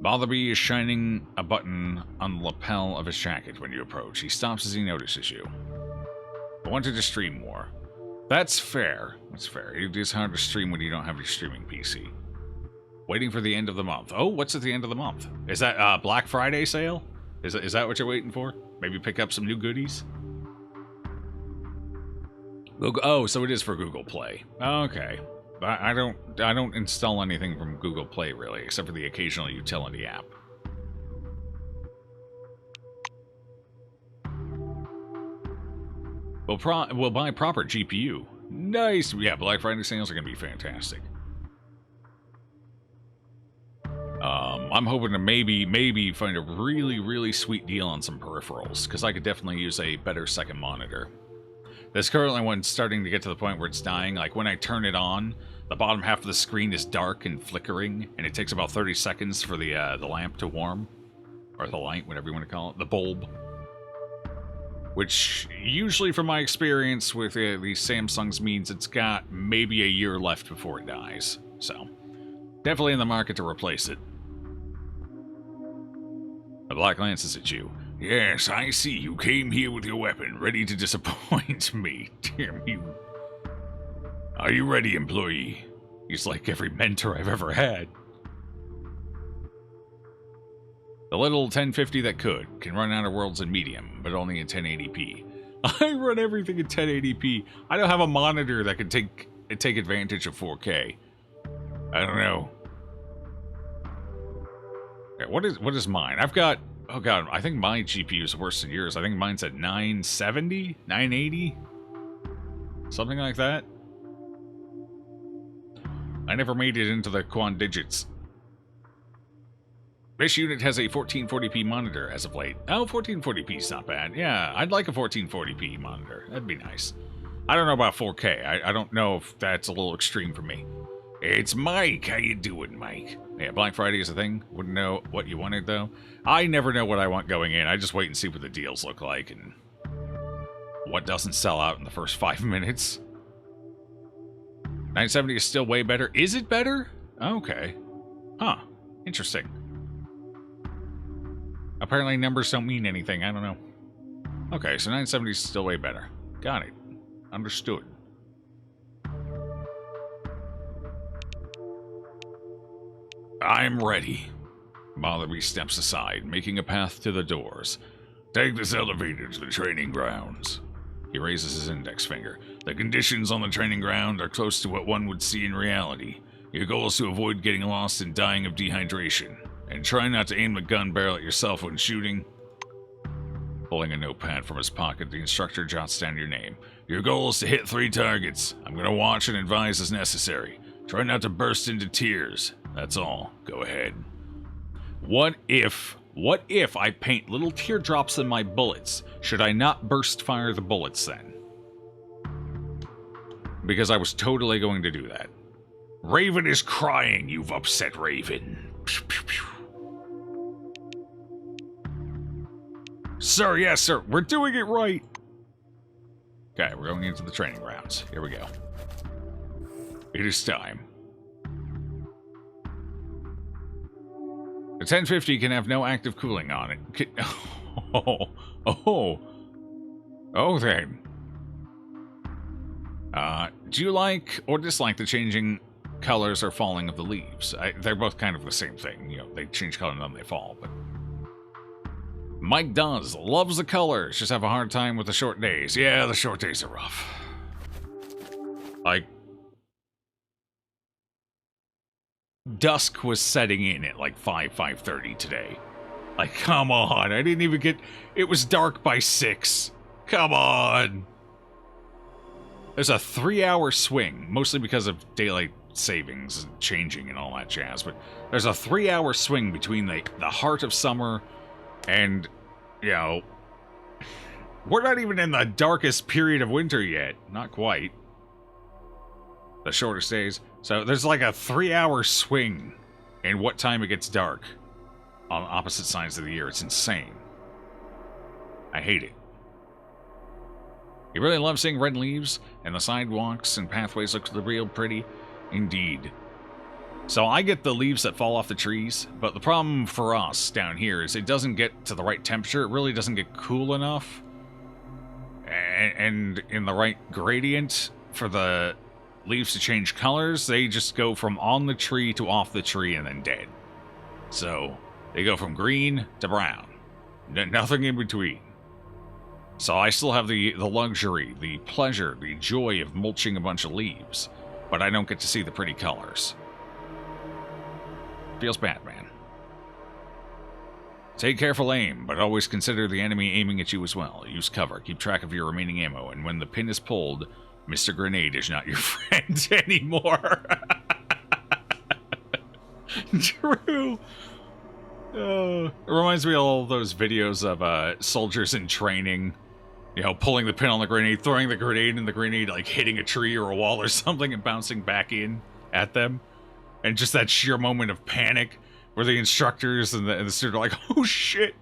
Baldur is shining a button on the lapel of his jacket when you approach. He stops as he notices you. I wanted to stream more. That's fair. That's fair. It is hard to stream when you don't have your streaming PC. Waiting for the end of the month. Oh, what's at the end of the month? Is that Black Friday sale? Is that what you're waiting for? Maybe pick up some new goodies? Google, oh, so it is for Google Play. Okay. I don't install anything from Google Play really, except for the occasional utility app. We'll buy proper GPU. Nice. Yeah, Black Friday sales are gonna be fantastic. I'm hoping to maybe find a really sweet deal on some peripherals, because I could definitely use a better second monitor. This currently one's starting to get to the point where it's dying. Like when I turn it on, the bottom half of the screen is dark and flickering, and it takes about 30 seconds for the lamp to warm, or the light, whatever you want to call it, the bulb. Which usually, from my experience with these Samsungs, means it's got maybe a year left before it dies. So, definitely in the market to replace it. The Black glances at you. Yes, I see. You came here with your weapon, ready to disappoint me. Damn you. Are you ready, employee? He's like every mentor I've ever had. The little 1050 that can run out of worlds in medium, but only in 1080p. I run everything in 1080p. I don't have a monitor that can take advantage of 4K. I don't know. Okay, what is mine? I've got, oh god, I think my GPU is worse than yours. I think mine's at 970, 980, something like that. I never made it into the quad digits. This unit has a 1440p monitor as of late. Oh, 1440p is not bad. Yeah, I'd like a 1440p monitor. That'd be nice. I don't know about 4K. I don't know if that's a little extreme for me. It's Mike. How you doing, Mike? Yeah, Black Friday is a thing. Wouldn't know what you wanted, though. I never know what I want going in. I just wait and see what the deals look like and what doesn't sell out in the first 5 minutes. 970 is still way better. Is it better? Okay. Huh. Interesting. Apparently numbers don't mean anything. I don't know. Okay, so 970 is still way better. Got it. Understood. I'm ready. Baldur steps aside, making a path to the doors. Take this elevator to the training grounds. He raises his index finger. The conditions on the training ground are close to what one would see in reality. Your goal is to avoid getting lost and dying of dehydration. And try not to aim the gun barrel at yourself when shooting. Pulling a notepad from his pocket, the instructor jots down your name. Your goal is to hit 3 targets. I'm going to watch and advise as necessary. Try not to burst into tears. That's all. Go ahead. What if I paint little teardrops in my bullets? Should I not burst fire the bullets then? Because I was totally going to do that. Raven is crying. You've upset Raven. Pew, pew, pew. Sir, yes, sir. We're doing it right. Okay, we're going into the training grounds. Here we go. It is time. The 1050 can have no active cooling on it. Oh then. Do you like or dislike the changing colors or falling of the leaves. They're both kind of the same thing. You know, they change color and then they fall. But Mike does. Loves the colors. Just have a hard time with the short days. Yeah, the short days are rough. Like, dusk was setting in at like 5:30 today. Like, come on. I didn't even get... It was dark by 6. Come on. There's a 3-hour swing, mostly because of daylight savings and changing and all that jazz, but there's a 3-hour swing between the heart of summer and, you know, we're not even in the darkest period of winter yet. Not quite. The shortest days. So there's like a 3-hour swing in what time it gets dark on opposite sides of the year. It's insane. I hate it. You really love seeing red leaves, and the sidewalks and pathways look real pretty. Indeed. So I get the leaves that fall off the trees, but the problem for us down here is it doesn't get to the right temperature. It really doesn't get cool enough and in the right gradient for the leaves to change colors. They just go from on the tree to off the tree and then dead. So they go from green to brown. Nothing in between. So I still have the luxury, the pleasure, the joy of mulching a bunch of leaves, but I don't get to see the pretty colors. Feels bad, man. Take careful aim, but always consider the enemy aiming at you as well. Use cover, keep track of your remaining ammo, and when the pin is pulled, Mr. Grenade is not your friend anymore. True. It reminds me of all those videos of soldiers in training. You know, pulling the pin on the grenade, throwing the grenade, and the grenade, like, hitting a tree or a wall or something and bouncing back in at them. And just that sheer moment of panic where the instructors and the student are like, oh, shit.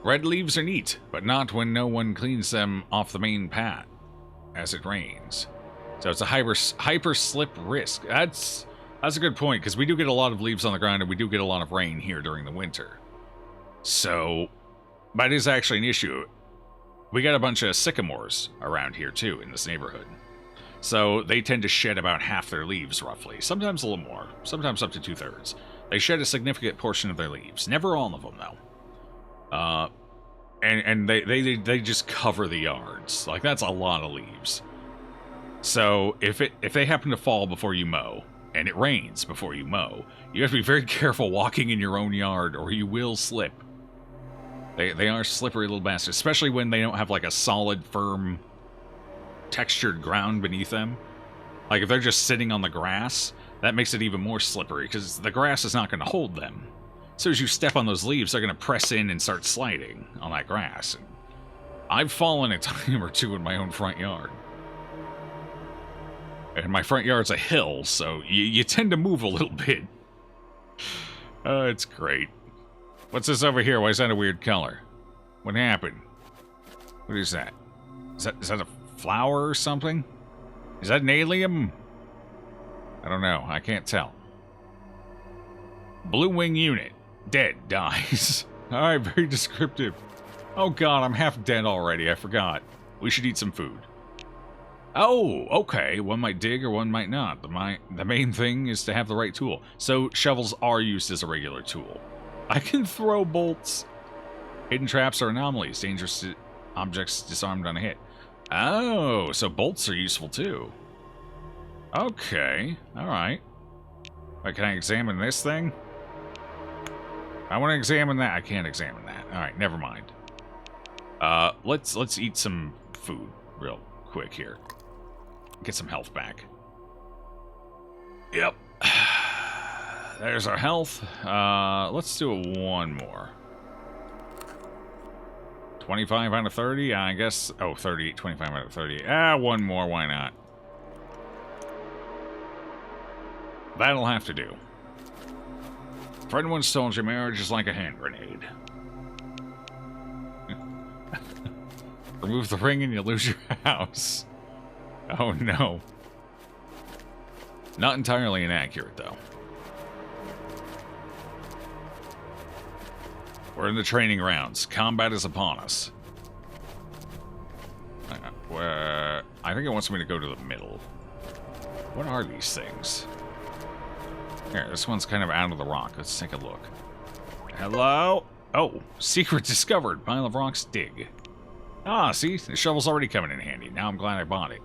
Red leaves are neat, but not when no one cleans them off the main path as it rains. So it's a hyper slip risk. That's a good point, because we do get a lot of leaves on the ground and we do get a lot of rain here during the winter. So that is actually an issue. We got a bunch of sycamores around here too in this neighborhood. So they tend to shed about half their leaves roughly. Sometimes a little more. Sometimes up to 2/3. They shed a significant portion of their leaves. Never all of them though. And they just cover the yards. Like, that's a lot of leaves. So if they happen to fall before you mow, and it rains before you mow, you have to be very careful walking in your own yard, or you will slip. They are slippery little bastards, especially when they don't have like a solid, firm, textured ground beneath them. Like if they're just sitting on the grass, that makes it even more slippery, because the grass is not going to hold them. So as you step on those leaves, they're going to press in and start sliding on that grass. And I've fallen a time or two in my own front yard. And my front yard's a hill, so you tend to move a little bit. It's great. What's this over here? Why is that a weird color? What happened? What is that? Is that a flower or something? Is that an alien? I don't know. I can't tell. Blue wing unit. Dead. Dies. Alright, very descriptive. Oh god, I'm half dead already. I forgot. We should eat some food. Oh, okay. One might dig or one might not. The main thing is to have the right tool. So shovels are used as a regular tool. I can throw bolts. Hidden traps are anomalies. Dangerous objects disarmed on a hit. Oh, so bolts are useful too. Okay. Alright. Can I examine this thing? I want to examine that. I can't examine that. Alright, never mind. Let's eat some food real quick here. Get some health back. Yep. There's our health. Let's do one more. 25 out of 30, I guess. Oh, 30, 25 out of 30. One more, why not? That'll have to do. Friend once told you marriage is like a hand grenade. Remove the ring and you lose your house. Oh no. Not entirely inaccurate, though. We're in the training rounds. Combat is upon us. I think it wants me to go to the middle. What are these things? Here, this one's kind of out of the rock. Let's take a look. Hello? Oh, secret discovered. Pile of rocks, dig. Ah, see? The shovel's already coming in handy. Now I'm glad I bought it.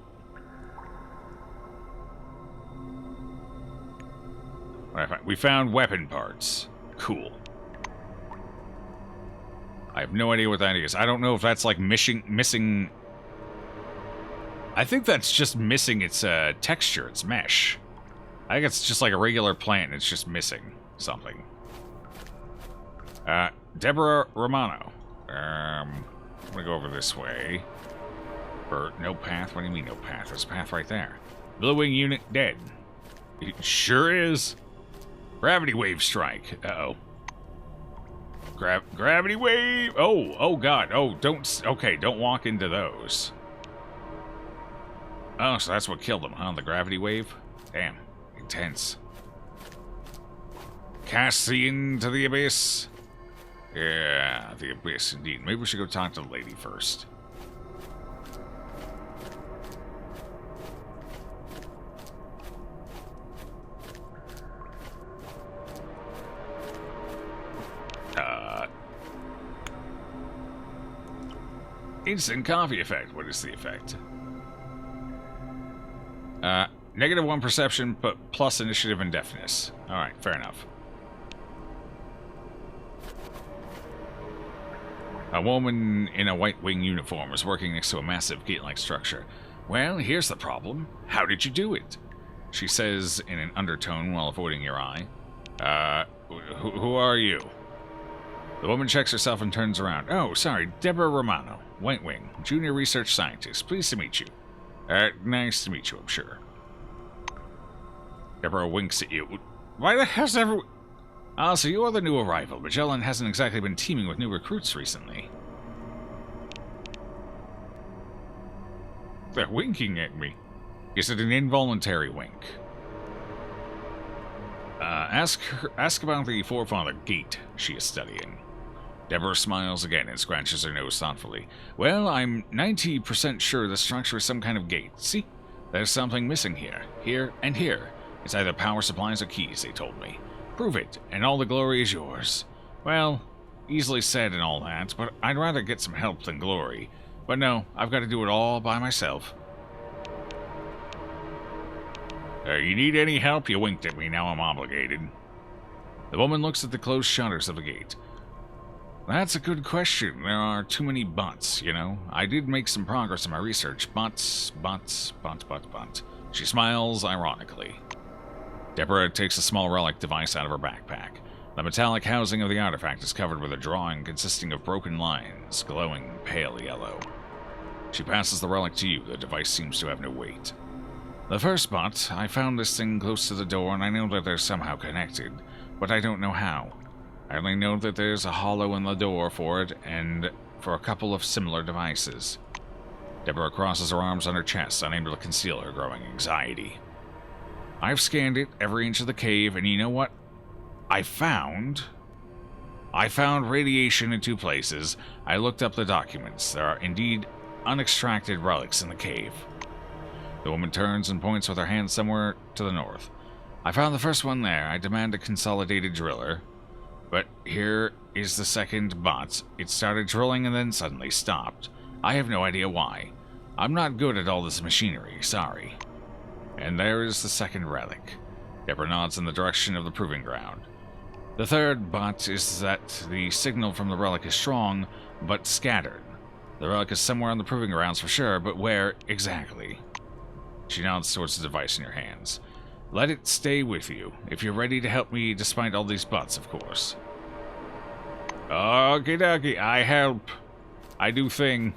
We found weapon parts. Cool. I have no idea what that is. I don't know if that's like missing... I think that's just missing its texture, its mesh. I think it's just like a regular plant and it's just missing something. Deborah Romano. I'm gonna go over this way. Or no path? What do you mean no path? There's a path right there. Blue wing unit dead. It sure is. Gravity wave strike. Uh-oh. Gravity wave! Oh god. Oh, don't... Okay, don't walk into those. Oh, so that's what killed them, huh? The gravity wave? Damn. Intense. Cast thee into the abyss. Yeah, the abyss, indeed. Maybe we should go talk to the lady first. Instant coffee effect. What is the effect? -1 perception, but plus initiative and deafness. Alright, fair enough. A woman in a white wing uniform was working next to a massive gate-like structure. Well, here's the problem. How did you do it? She says in an undertone while avoiding your eye. Who are you? The woman checks herself and turns around. Oh, sorry, Deborah Romano, White Wing, Junior Research Scientist. Pleased to meet you. Nice to meet you, I'm sure. Deborah winks at you. Why the hell's everyone... Ah, so you are the new arrival. Magellan hasn't exactly been teeming with new recruits recently. They're winking at me. Is it an involuntary wink? Ask about the Forefather Gate she is studying. Deborah smiles again and scratches her nose thoughtfully. Well, I'm 90% sure the structure is some kind of gate. See? There's something missing here. Here, and here. It's either power supplies or keys, they told me. Prove it, and all the glory is yours. Well, easily said and all that, but I'd rather get some help than glory. But no, I've got to do it all by myself. You need any help? You winked at me, now I'm obligated. The woman looks at the closed shutters of the gate. That's a good question. There are too many buts, you know. I did make some progress in my research. Buts. She smiles ironically. Deborah takes a small relic device out of her backpack. The metallic housing of the artifact is covered with a drawing consisting of broken lines, glowing pale yellow. She passes the relic to you. The device seems to have no weight. The first but, I found this thing close to the door, and I know that they're somehow connected, but I don't know how. I only know that there's a hollow in the door for it, and for a couple of similar devices. Deborah crosses her arms on her chest, unable to conceal her growing anxiety. I've scanned it, every inch of the cave, and you know what? I found radiation in 2 places. I looked up the documents. There are indeed unextracted relics in the cave. The woman turns and points with her hand somewhere to the north. I found the first one there. I demand a consolidated driller. But here is the second bot. It started drilling and then suddenly stopped. I have no idea why. I'm not good at all this machinery, sorry. And there is the second relic. Deborah nods in the direction of the proving ground. The third bot is that the signal from the relic is strong, but scattered. The relic is somewhere on the proving grounds for sure, but where exactly? She nods towards the device in your hands. Let it stay with you, if you're ready to help me despite all these buts, of course. Okie dokie, I help. I do thing.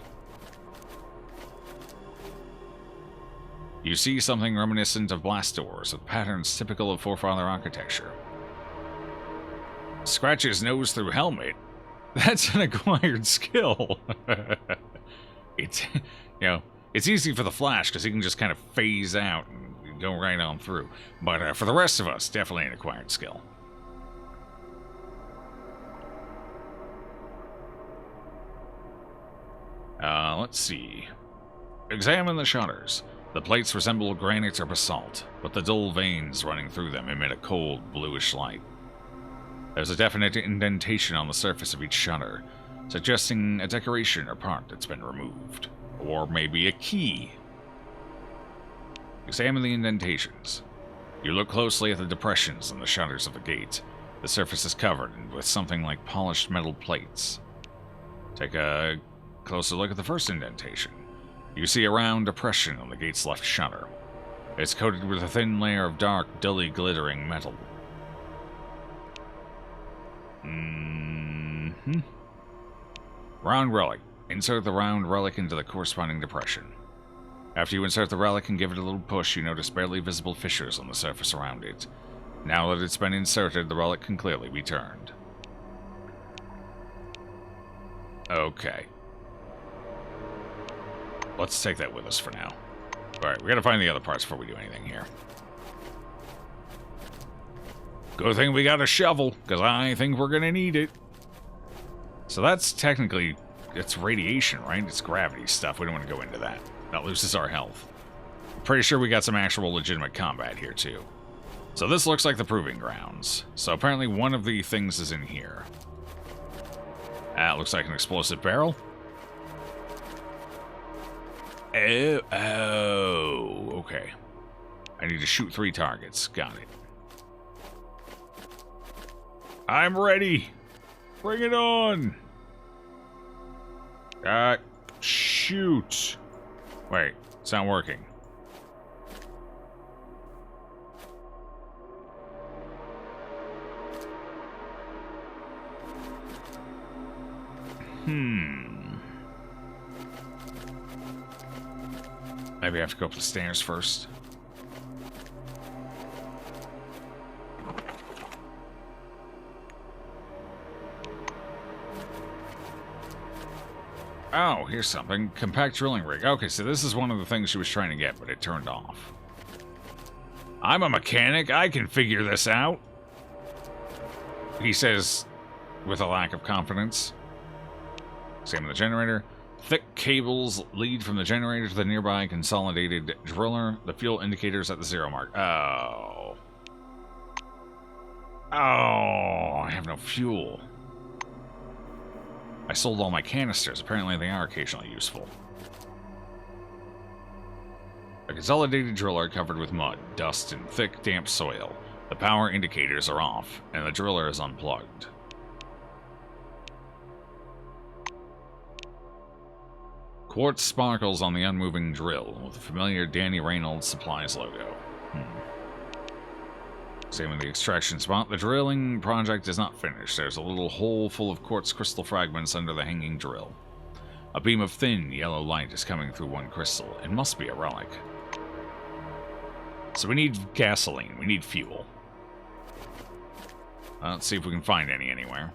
You see something reminiscent of blast doors, with patterns typical of Forefather architecture. Scratch his nose through helmet? That's an acquired skill. It's, it's easy for the Flash, because he can just kind of phase out and go right on through. But for the rest of us, definitely an acquired skill. Let's see. Examine the shutters. The plates resemble granite or basalt, but the dull veins running through them emit a cold, bluish light. There's a definite indentation on the surface of each shutter, suggesting a decoration or part that's been removed. Or maybe a key. Examine the indentations. You look closely at the depressions in the shutters of the gate. The surface is covered with something like polished metal plates. Take a closer look at the first indentation. You see a round depression on the gate's left shutter. It's coated with a thin layer of dark, dully glittering metal. Round relic. Insert the round relic into the corresponding depression. After you insert the relic and give it a little push, you notice barely visible fissures on the surface around it. Now that it's been inserted, the relic can clearly be turned. Okay. Let's take that with us for now. Alright, we gotta find the other parts before we do anything here. Good thing we got a shovel, because I think we're gonna need it. So that's technically, it's radiation, right? It's gravity stuff. We don't want to go into that. That loses our health. I'm pretty sure we got some actual legitimate combat here, too. So this looks like the proving grounds. So apparently one of the things is in here. That looks like an explosive barrel. Oh, okay. I need to shoot 3 targets. Got it. I'm ready. Bring it on. Shoot. Wait, it's not working. Maybe I have to go up the stairs first. Oh, here's something. Compact drilling rig. Okay, so this is one of the things she was trying to get, but it turned off. I'm a mechanic. I can figure this out. He says with a lack of confidence. Examine the generator. Thick cables lead from the generator to the nearby consolidated driller. The fuel indicator's at the 0 mark. Oh. Oh, I have no fuel. I sold all my canisters. Apparently they are occasionally useful. A consolidated driller covered with mud, dust, and thick, damp soil. The power indicators are off, and the driller is unplugged. Quartz sparkles on the unmoving drill, with the familiar Danny Reynolds Supplies logo. Examine the extraction spot. The drilling project is not finished. There's a little hole full of quartz crystal fragments under the hanging drill. A beam of thin, yellow light is coming through one crystal. It must be a relic. So we need gasoline. We need fuel. Let's see if we can find any anywhere.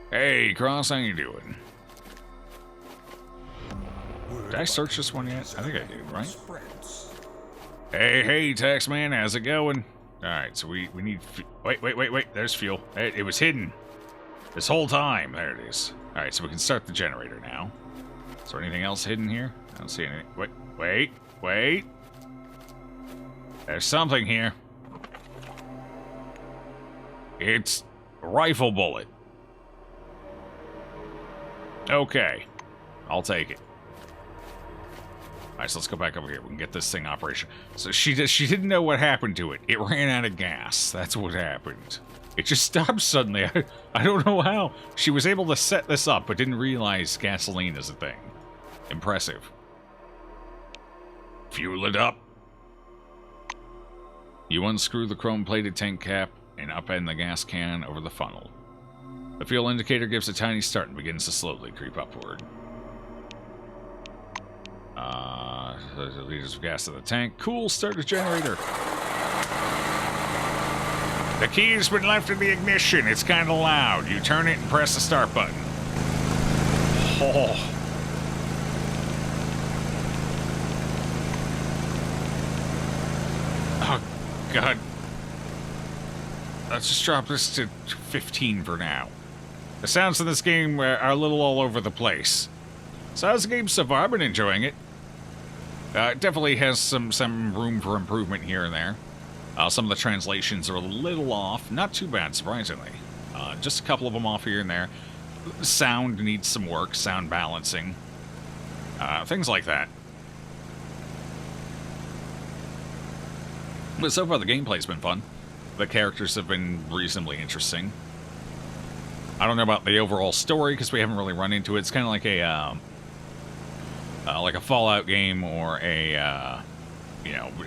Hey, Cross, how you doing? Did I search this one yet? I think I did, right? Hey, Taxman, how's it going? Alright, so we need... Wait, there's fuel. It was hidden. This whole time. There it is. Alright, so we can start the generator now. Is there anything else hidden here? I don't see anything. Wait. There's something here. It's a rifle bullet. Okay. I'll take it. Alright, so let's go back over here. We can get this thing operational. So she didn't know what happened to it. It ran out of gas. That's what happened. It just stopped suddenly. I don't know how. She was able to set this up, but didn't realize gasoline is a thing. Impressive. Fuel it up. You unscrew the chrome-plated tank cap and upend the gas can over the funnel. The fuel indicator gives a tiny start and begins to slowly creep upward. There's liters of gas in the tank. Cool, start the generator. The key's been left in the ignition. It's kind of loud. You turn it and press the start button. Oh. Oh, God. Let's just drop this to 15 for now. The sounds in this game are a little all over the place. So how's the game so far? I've been enjoying it. It definitely has some room for improvement here and there. Some of the translations are a little off. Not too bad, surprisingly. Just a couple of them off here and there. Sound needs some work, sound balancing. Things like that. But so far the gameplay's been fun. The characters have been reasonably interesting. I don't know about the overall story because we haven't really run into it. It's kind of like a Fallout game or a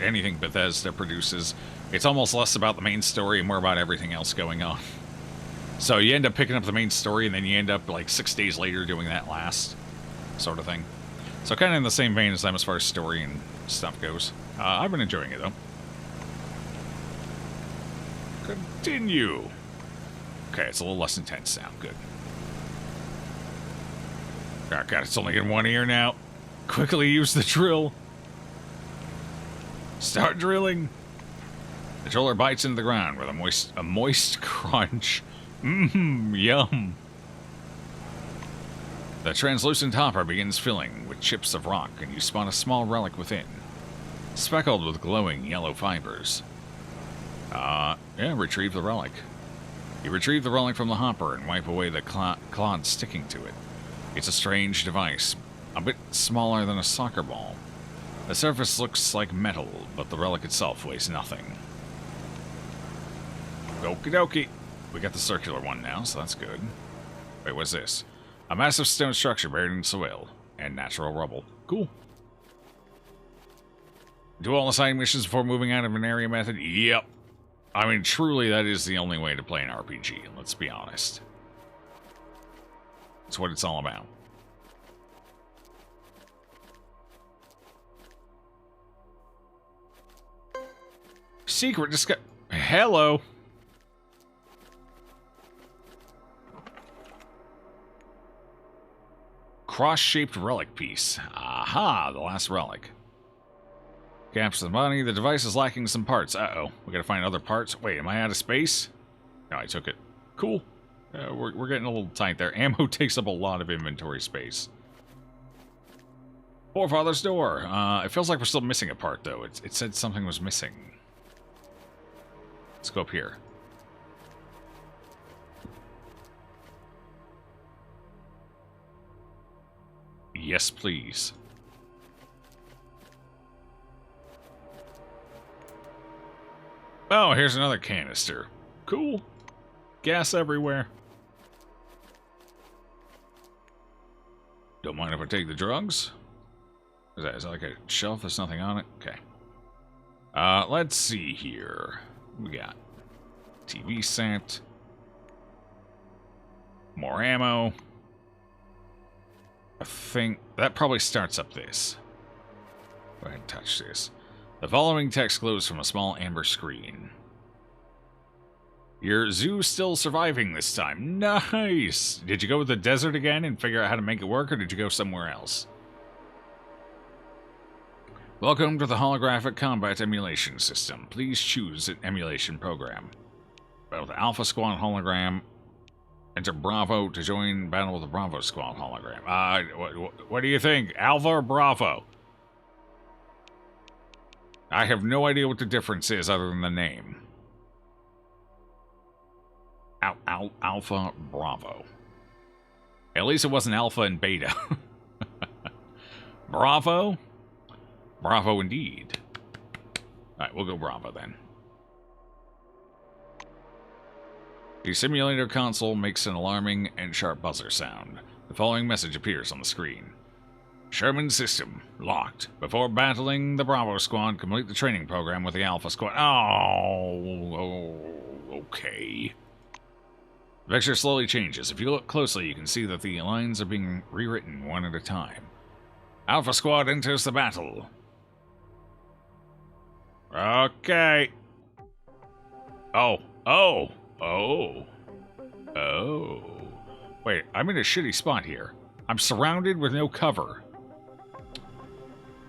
anything Bethesda produces. It's almost less about the main story and more about everything else going on. So you end up picking up the main story and then you end up like 6 days later doing that last sort of thing. So kind of in the same vein as them as far as story and stuff goes. I've been enjoying it though. Continue. Okay, it's a little less intense now. Good. Oh god, it's only in one ear now. Quickly use the drill. Start drilling. The driller bites into the ground with a moist crunch. Mmm, yum. The translucent hopper begins filling with chips of rock, and you spot a small relic within, speckled with glowing yellow fibers. Retrieve the relic. You retrieve the relic from the hopper and wipe away the clod sticking to it. It's a strange device, a bit smaller than a soccer ball. The surface looks like metal, but the relic itself weighs nothing. Okie dokie. We got the circular one now, so that's good. Wait, what's this? A massive stone structure buried in soil and natural rubble. Cool. Do all the side missions before moving out of an area method? Yep. I mean, truly, that is the only way to play an RPG, let's be honest. That's what it's all about. Secret discovery. Hello. Cross-shaped relic piece. Aha, the last relic. Gaps in the body. The device is lacking some parts. Uh-oh. We gotta find other parts. Wait, am I out of space? No, I took it. Cool. We're getting a little tight there. Ammo takes up a lot of inventory space. Forefather's door. It feels like we're still missing a part, though. It said something was missing. Let's go up here. Yes, please. Oh, here's another canister. Cool. Gas everywhere. Don't mind if I take the drugs? Is that like a shelf? There's nothing on it? Okay. Let's see here. What we got? TV set. More ammo. I think that probably starts up this. Go ahead and touch this. The following text glows from a small amber screen. Your zoo's still surviving this time. Nice! Did you go with the desert again and figure out how to make it work, or did you go somewhere else? Welcome to the holographic combat emulation system. Please choose an emulation program. Battle with the Alpha Squad hologram. Enter Bravo to join battle with the Bravo Squad hologram. What do you think? Alpha or Bravo? I have no idea what the difference is other than the name. Alpha, Bravo. At least it wasn't Alpha and Beta. Bravo? Bravo indeed. Alright, we'll go Bravo then. The simulator console makes an alarming and sharp buzzer sound. The following message appears on the screen. Sherman system locked. Before battling the Bravo Squad, complete the training program with the Alpha Squad. Oh, okay. The picture slowly changes. If you look closely, you can see that the lines are being rewritten one at a time. Alpha Squad enters the battle. Okay. Oh. Wait, I'm in a shitty spot here. I'm surrounded with no cover.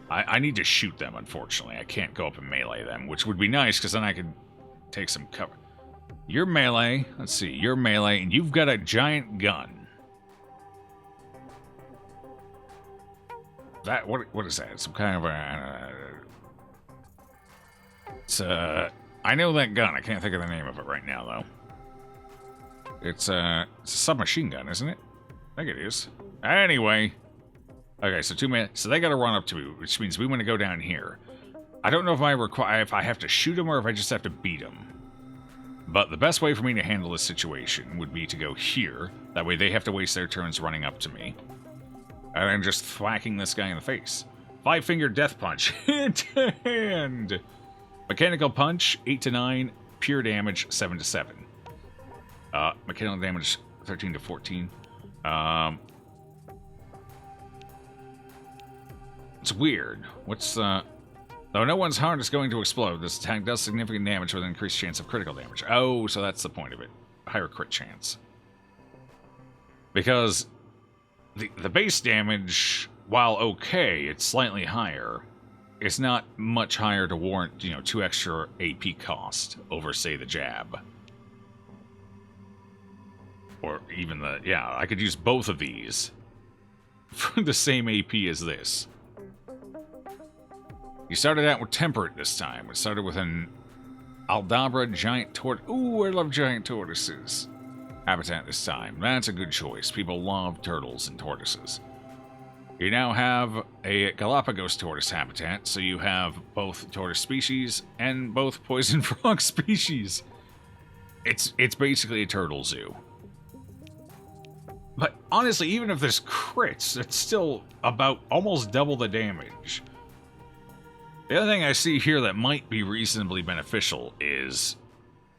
I need to shoot them, unfortunately. I can't go up and melee them, which would be nice, because then I could take some cover. You're melee. Let's see. You're melee, and you've got a giant gun. That what is that? Some kind of a... It's I know that gun. I can't think of the name of it right now, though. It's a submachine gun, isn't it? I think it is. Anyway. Okay, so 2 minutes. So they got to run up to me, which means we want to go down here. I don't know if I have to shoot them or if I just have to beat them. But the best way for me to handle this situation would be to go here. That way they have to waste their turns running up to me. And then just thwacking this guy in the face. 5-finger death punch. Hit hand. Mechanical punch, 8 to 9. Pure damage, 7 to 7. Mechanical damage, 13 to 14. It's weird. Though no one's heart is going to explode, this attack does significant damage with an increased chance of critical damage. Oh, so that's the point of it. Higher crit chance. Because the base damage, while okay, it's slightly higher. It's not much higher to warrant, 2 extra AP cost over, say, the jab. Or even I could use both of these for the same AP as this. You started out with Temperate this time. It started with an Aldabra giant tortoise. Ooh, I love giant tortoises. Habitat this time. That's a good choice. People love turtles and tortoises. You now have a Galapagos tortoise habitat, so you have both tortoise species and both poison frog species. It's basically a turtle zoo. But honestly, even if there's crits, it's still about almost double the damage. The other thing I see here that might be reasonably beneficial is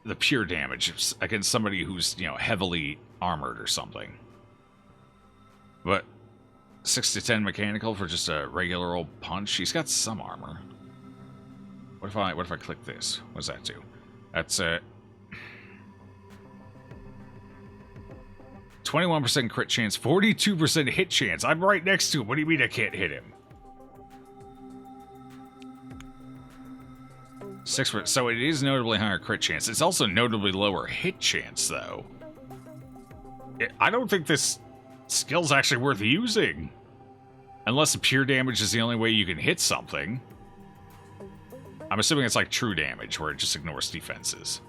the pure damage against somebody who's, heavily armored or something. But 6 to 10 mechanical for just a regular old punch. He's got some armor. What if I click this? What does that do? That's 21% crit chance, 42% hit chance. I'm right next to him. What do you mean I can't hit him? 6%. So it is notably higher crit chance. It's also notably lower hit chance, though. I don't think this skill's actually worth using. Unless the pure damage is the only way you can hit something. I'm assuming it's like true damage, where it just ignores defenses.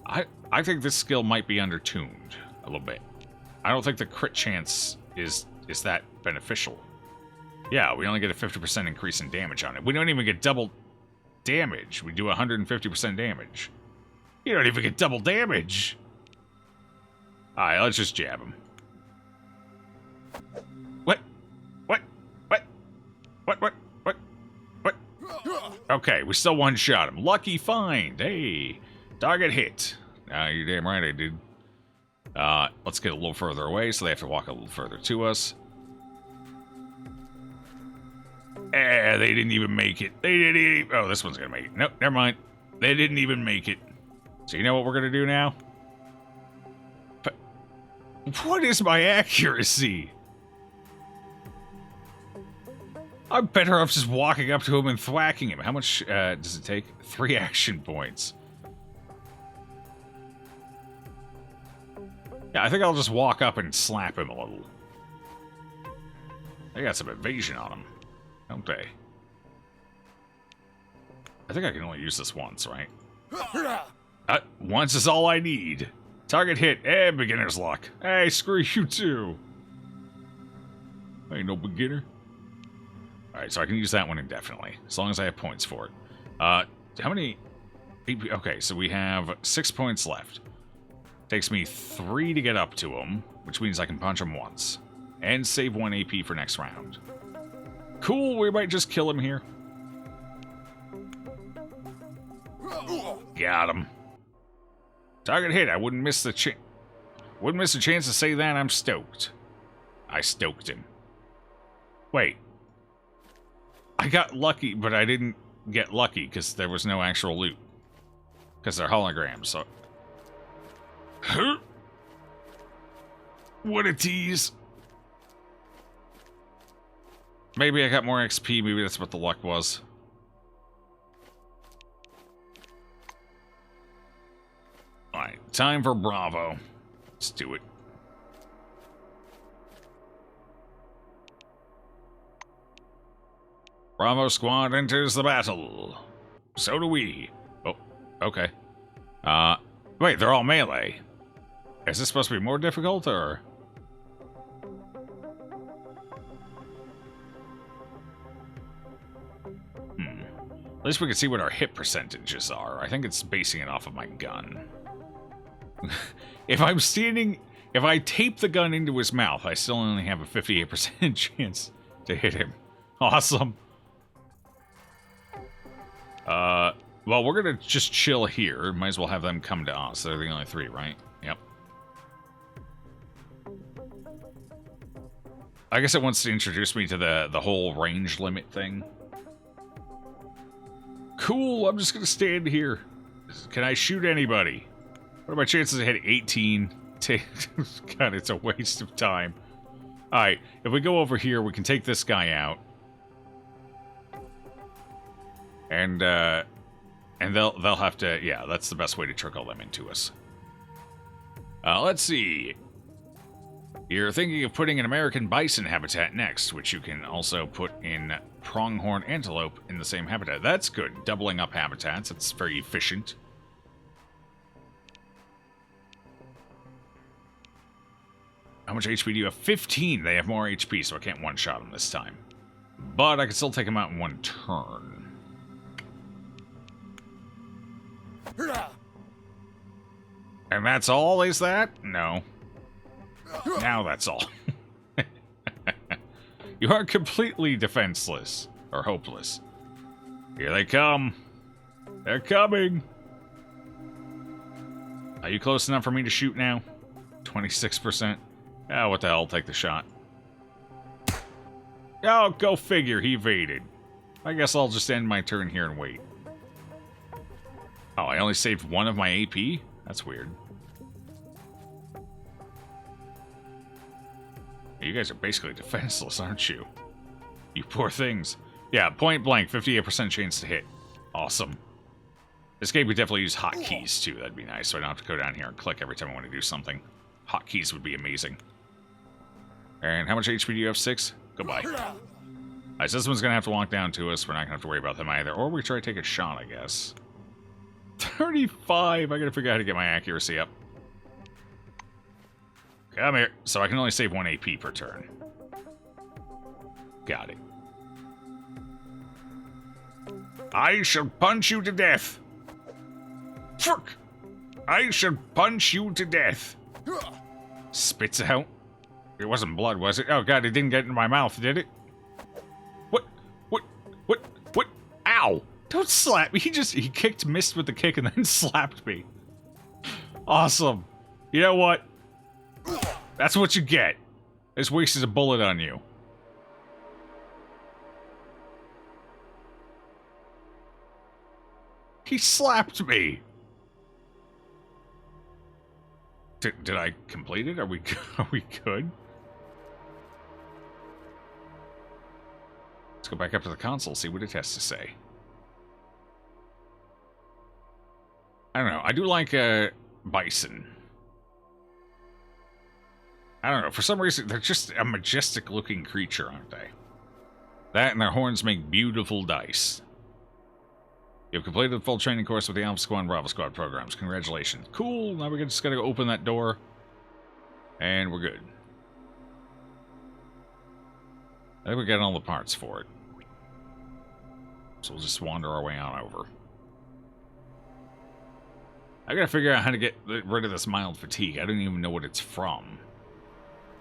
I think this skill might be undertuned a little bit. I don't think the crit chance is that beneficial. Yeah, we only get a 50% increase in damage on it. We don't even get double damage. We do 150% damage. You don't even get double damage. Alright, let's just jab him. What? Okay, we still one-shot him. Lucky find. Hey, target hit. You're damn right I did. Let's get a little further away, so they have to walk a little further to us. They didn't even make it. They didn't even... Oh, this one's gonna make it. Nope, never mind. They didn't even make it. So you know what we're gonna do now? But what is my accuracy? I'm better off just walking up to him and thwacking him. How much does it take? 3 action points. Yeah, I think I'll just walk up and slap him a little. They got some evasion on him, don't they? I think I can only use this once, right? Once is all I need. Target hit. Beginner's luck. Hey, screw you too. I ain't no beginner. Alright, so I can use that one indefinitely, as long as I have points for it. How many... Okay, so we have 6 points left. Takes me 3 to get up to him, which means I can punch him once. And save 1 AP for next round. Cool, we might just kill him here. Got him. Target hit. I wouldn't miss the chance to say that. I'm stoked. I stoked him. Wait. I got lucky, but I didn't get lucky because there was no actual loot. Because they're holograms, so... Huh? What a tease. Maybe I got more XP, maybe that's what the luck was. time for Bravo. Let's do it. Bravo squad enters the battle. So do we. Oh, okay. Wait, they're all melee. Is this supposed to be more difficult, or...? At least we can see what our hit percentages are. I think it's basing it off of my gun. If I tape the gun into his mouth, I still only have a 58% chance to hit him. Awesome. Well, we're gonna just chill here. Might as well have them come to us. They're the only three, right? Yep. I guess it wants to introduce me to the whole range limit thing. Cool, I'm just gonna stand here. Can I shoot anybody? What are my chances to hit 18? God, it's a waste of time. Alright, if we go over here, we can take this guy out. And they'll have to, yeah, that's the best way to trickle them into us. Let's see. You're thinking of putting an American bison habitat next, which you can also put in pronghorn antelope in the same habitat. That's good. Doubling up habitats. It's very efficient. How much HP do you have? 15. They have more HP, so I can't one-shot them this time. But I can still take them out in one turn. And that's all, is that? No. Now that's all. You are completely defenseless. Or hopeless. Here they come. They're coming. Are you close enough for me to shoot now? 26%. Oh, what the hell? I'll take the shot. Oh, go figure. He evaded. I guess I'll just end my turn here and wait. Oh, I only saved one of my AP? That's weird. You guys are basically defenseless, aren't you? You poor things. Yeah, point blank, 58% chance to hit. Awesome. This game could definitely use hotkeys, too. That'd be nice, so I don't have to go down here and click every time I want to do something. Hotkeys would be amazing. And how much HP do you have? 6? Goodbye. Alright, so this one's going to have to walk down to us. We're not going to have to worry about them either. Or we try to take a shot, I guess. 35! I gotta figure out how to get my accuracy up. Come here. So I can only save 1 AP per turn. Got it. I shall punch you to death. Frick! I shall punch you to death. Spits out. It wasn't blood, was it? Oh god, it didn't get into my mouth, did it? What? Ow! Don't slap me. He kicked, missed with the kick, and then slapped me. Awesome. You know what? That's what you get. This wastes a bullet on you. He slapped me. Did I complete it? Are we good? Let's go back up to the console, see what it has to say. I don't know. I do like bison. I don't know. For some reason, they're just a majestic-looking creature, aren't they? That and their horns make beautiful dice. You've completed the full training course with the Alpha Squad and Bravo Squad programs. Congratulations. Cool. Now we're just going to go open that door. And we're good. I think we got all the parts for it. So we'll just wander our way on over. I gotta figure out how to get rid of this mild fatigue. I don't even know what it's from.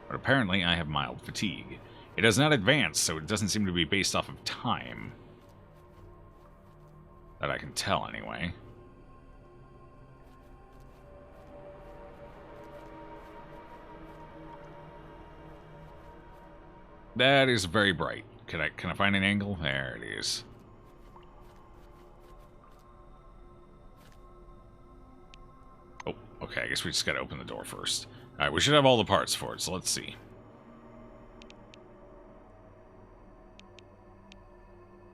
But apparently I have mild fatigue. It does not advance, so it doesn't seem to be based off of time. That I can tell, anyway. That is very bright. Can I find an angle? There it is. Oh, okay, I guess we just gotta open the door first. Alright, we should have all the parts for it, so let's see.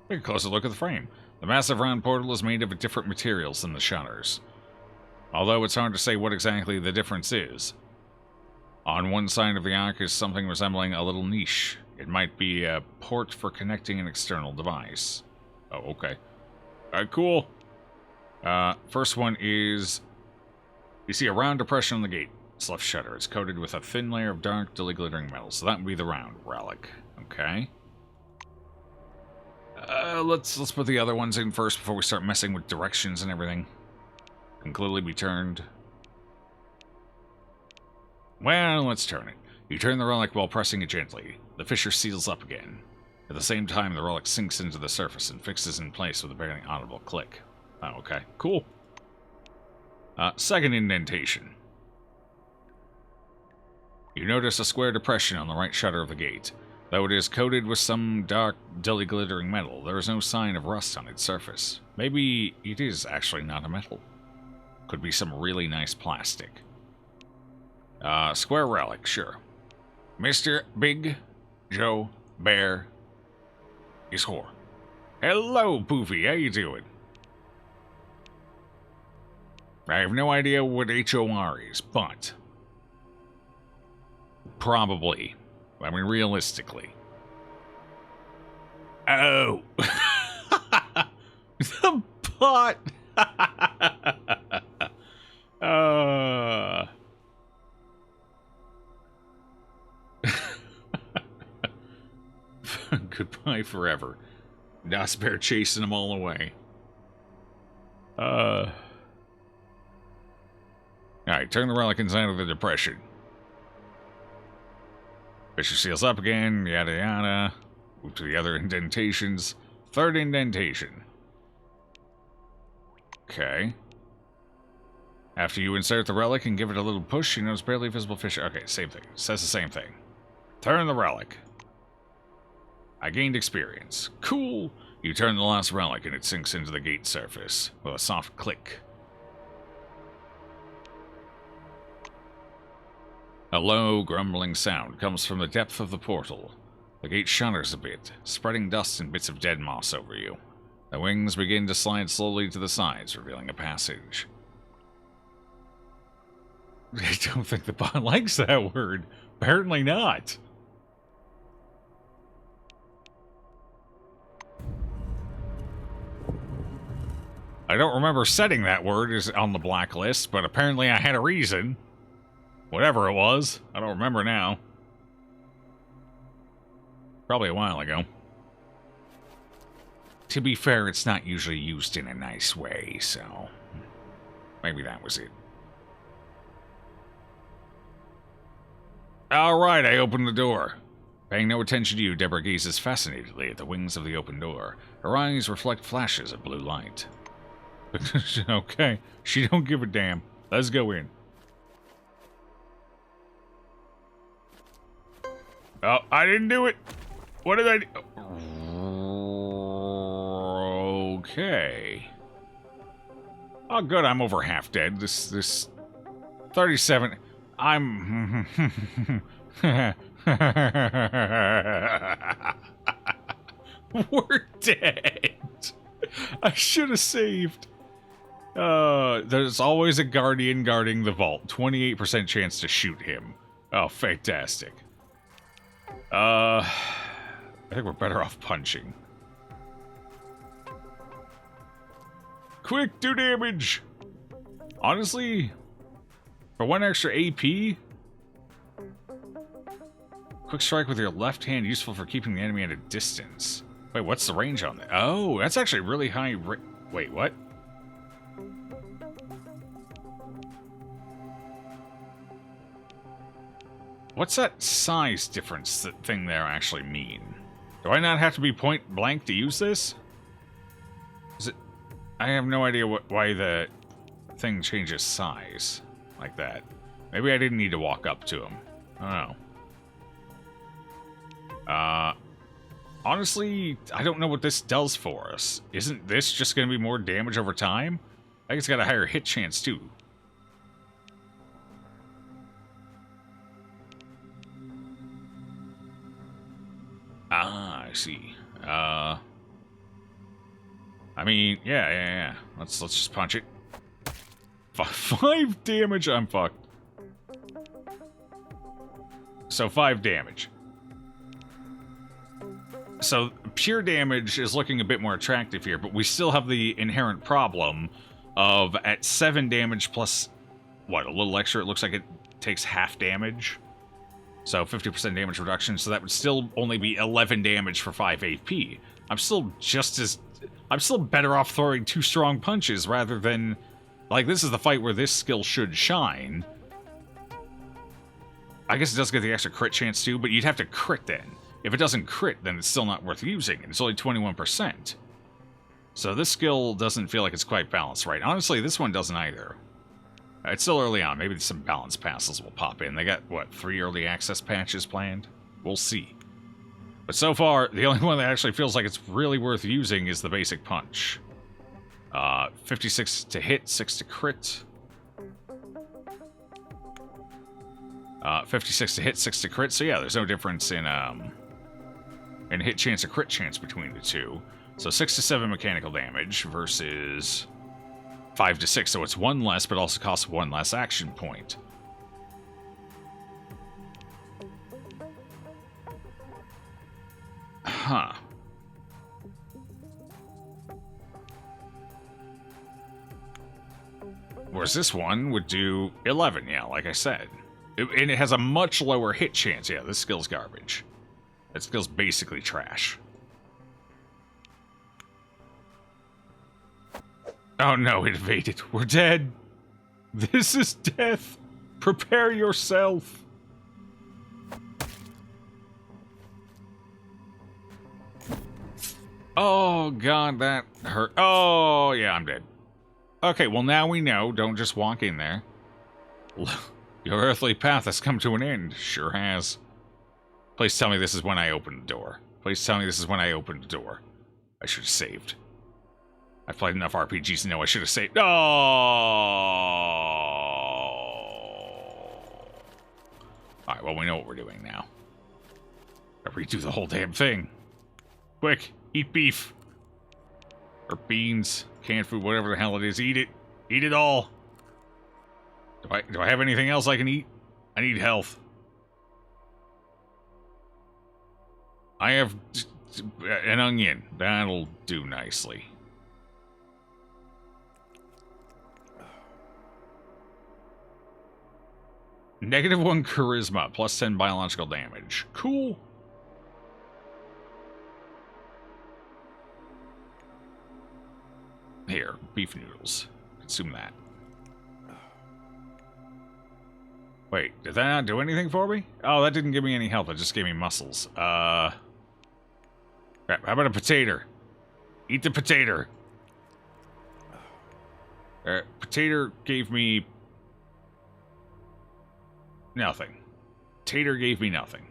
Take a closer look at the frame. The massive round portal is made of different materials than the shutters. Although it's hard to say what exactly the difference is. On one side of the arc is something resembling a little niche. It might be a port for connecting an external device. Oh, okay. Alright, cool. First one is... You see a round depression on the gate. Its left shutter is coated with a thin layer of dark, dully glittering metal. So that would be the round relic. Okay. Let's put the other ones in first before we start messing with directions and everything. Can clearly be turned. Well, let's turn it. You turn the relic while pressing it gently. The fissure seals up again. At the same time, the relic sinks into the surface and fixes in place with a barely audible click. Oh, okay. Cool. Second indentation. You notice a square depression on the right shutter of the gate. Though it is coated with some dark, dully glittering metal, there is no sign of rust on its surface. Maybe it is actually not a metal. Could be some really nice plastic. Square relic, sure. Mr. Big Joe Bear is whore. Hello, Poofy, how you doing? I have no idea what HOR is, but... Probably. I mean, realistically. Oh! The pot! Goodbye forever. Bear chasing them all away. Alright, turn the relic inside of the depression. Fissure seals up again, yada yada. Move to the other indentations. Third indentation. Okay. After you insert the relic and give it a little push, you notice barely visible fissure. Okay, same thing. Says the same thing. Turn the relic. I gained experience. Cool! You turn the last relic and it sinks into the gate surface with a soft click. A low, grumbling sound comes from the depth of the portal. The gate shudders a bit, spreading dust and bits of dead moss over you. The wings begin to slide slowly to the sides, revealing a passage. I don't think the bot likes that word. Apparently not. I don't remember setting that word as on the blacklist, but apparently I had a reason. Whatever it was, I don't remember now. Probably a while ago. To be fair, it's not usually used in a nice way, so maybe that was it. Alright, I opened the door. Paying no attention to you, Deborah gazes fascinatedly at the wings of the open door. Her eyes reflect flashes of blue light. Okay, she don't give a damn. Let's go in. Oh, I didn't do it. What did I do? Okay. Oh, good. I'm over half dead. This 37. I'm. We're dead. I should have saved. There's always a guardian guarding the vault. 28% chance to shoot him. Oh, fantastic. I think we're better off punching. Quick, do damage! Honestly, for 1 extra AP, quick strike with your left hand, useful for keeping the enemy at a distance. Wait, what's the range on that? Oh, that's actually really high. Wait, what? What's that size difference thing there actually mean? Do I not have to be point blank to use this? Is it? I have no idea why the thing changes size like that. Maybe I didn't need to walk up to him. I don't know. Honestly, I don't know what this does for us. Isn't this just going to be more damage over time? I think it's got a higher hit chance too. Ah, I see. I mean, yeah. Let's just punch it. 5 damage? I'm fucked. So 5 damage. So pure damage is looking a bit more attractive here, but we still have the inherent problem of at 7 damage plus, what, a little extra? It looks like it takes half damage. So 50% damage reduction, so that would still only be 11 damage for 5 AP. I'm still better off throwing 2 strong punches rather than... Like, this is the fight where this skill should shine. I guess it does get the extra crit chance too, but you'd have to crit then. If it doesn't crit, then it's still not worth using, and it's only 21%. So this skill doesn't feel like it's quite balanced right. Honestly, this one doesn't either. It's still early on. Maybe some balance passes will pop in. They got, what, 3 early access patches planned? We'll see. But so far, the only one that actually feels like it's really worth using is the basic punch. 56 to hit, 6 to crit. 56 to hit, 6 to crit. So yeah, there's no difference in hit chance or crit chance between the two. So 6 to 7 mechanical damage versus 5 to 6. So it's 1 less, but also costs 1 less action point. Huh. Whereas this one would do 11, yeah, like I said. And it has a much lower hit chance. Yeah, this skill's garbage. That skill's basically trash. Oh no, it evaded. We're dead. This is death. Prepare yourself. Oh god, that hurt. Oh, yeah, I'm dead. Okay, well now we know. Don't just walk in there. Your earthly path has come to an end. Sure has. Please tell me this is when I opened the door. Please tell me this is when I opened the door. I should have saved. I've played enough RPGs to know I should have saved. Oh! Alright, well, we know what we're doing now. I redo the whole damn thing. Quick, eat beef. Or beans, canned food, whatever the hell it is. Eat it. Eat it all. Do I have anything else I can eat? I need health. I have an onion. That'll do nicely. -1 charisma, plus 10 biological damage. Cool. Here, beef noodles. Consume that. Wait, did that not do anything for me? Oh, that didn't give me any health. It just gave me muscles. Crap, how about a potato? Eat the potato. Potato gave me... nothing. Tater gave me nothing.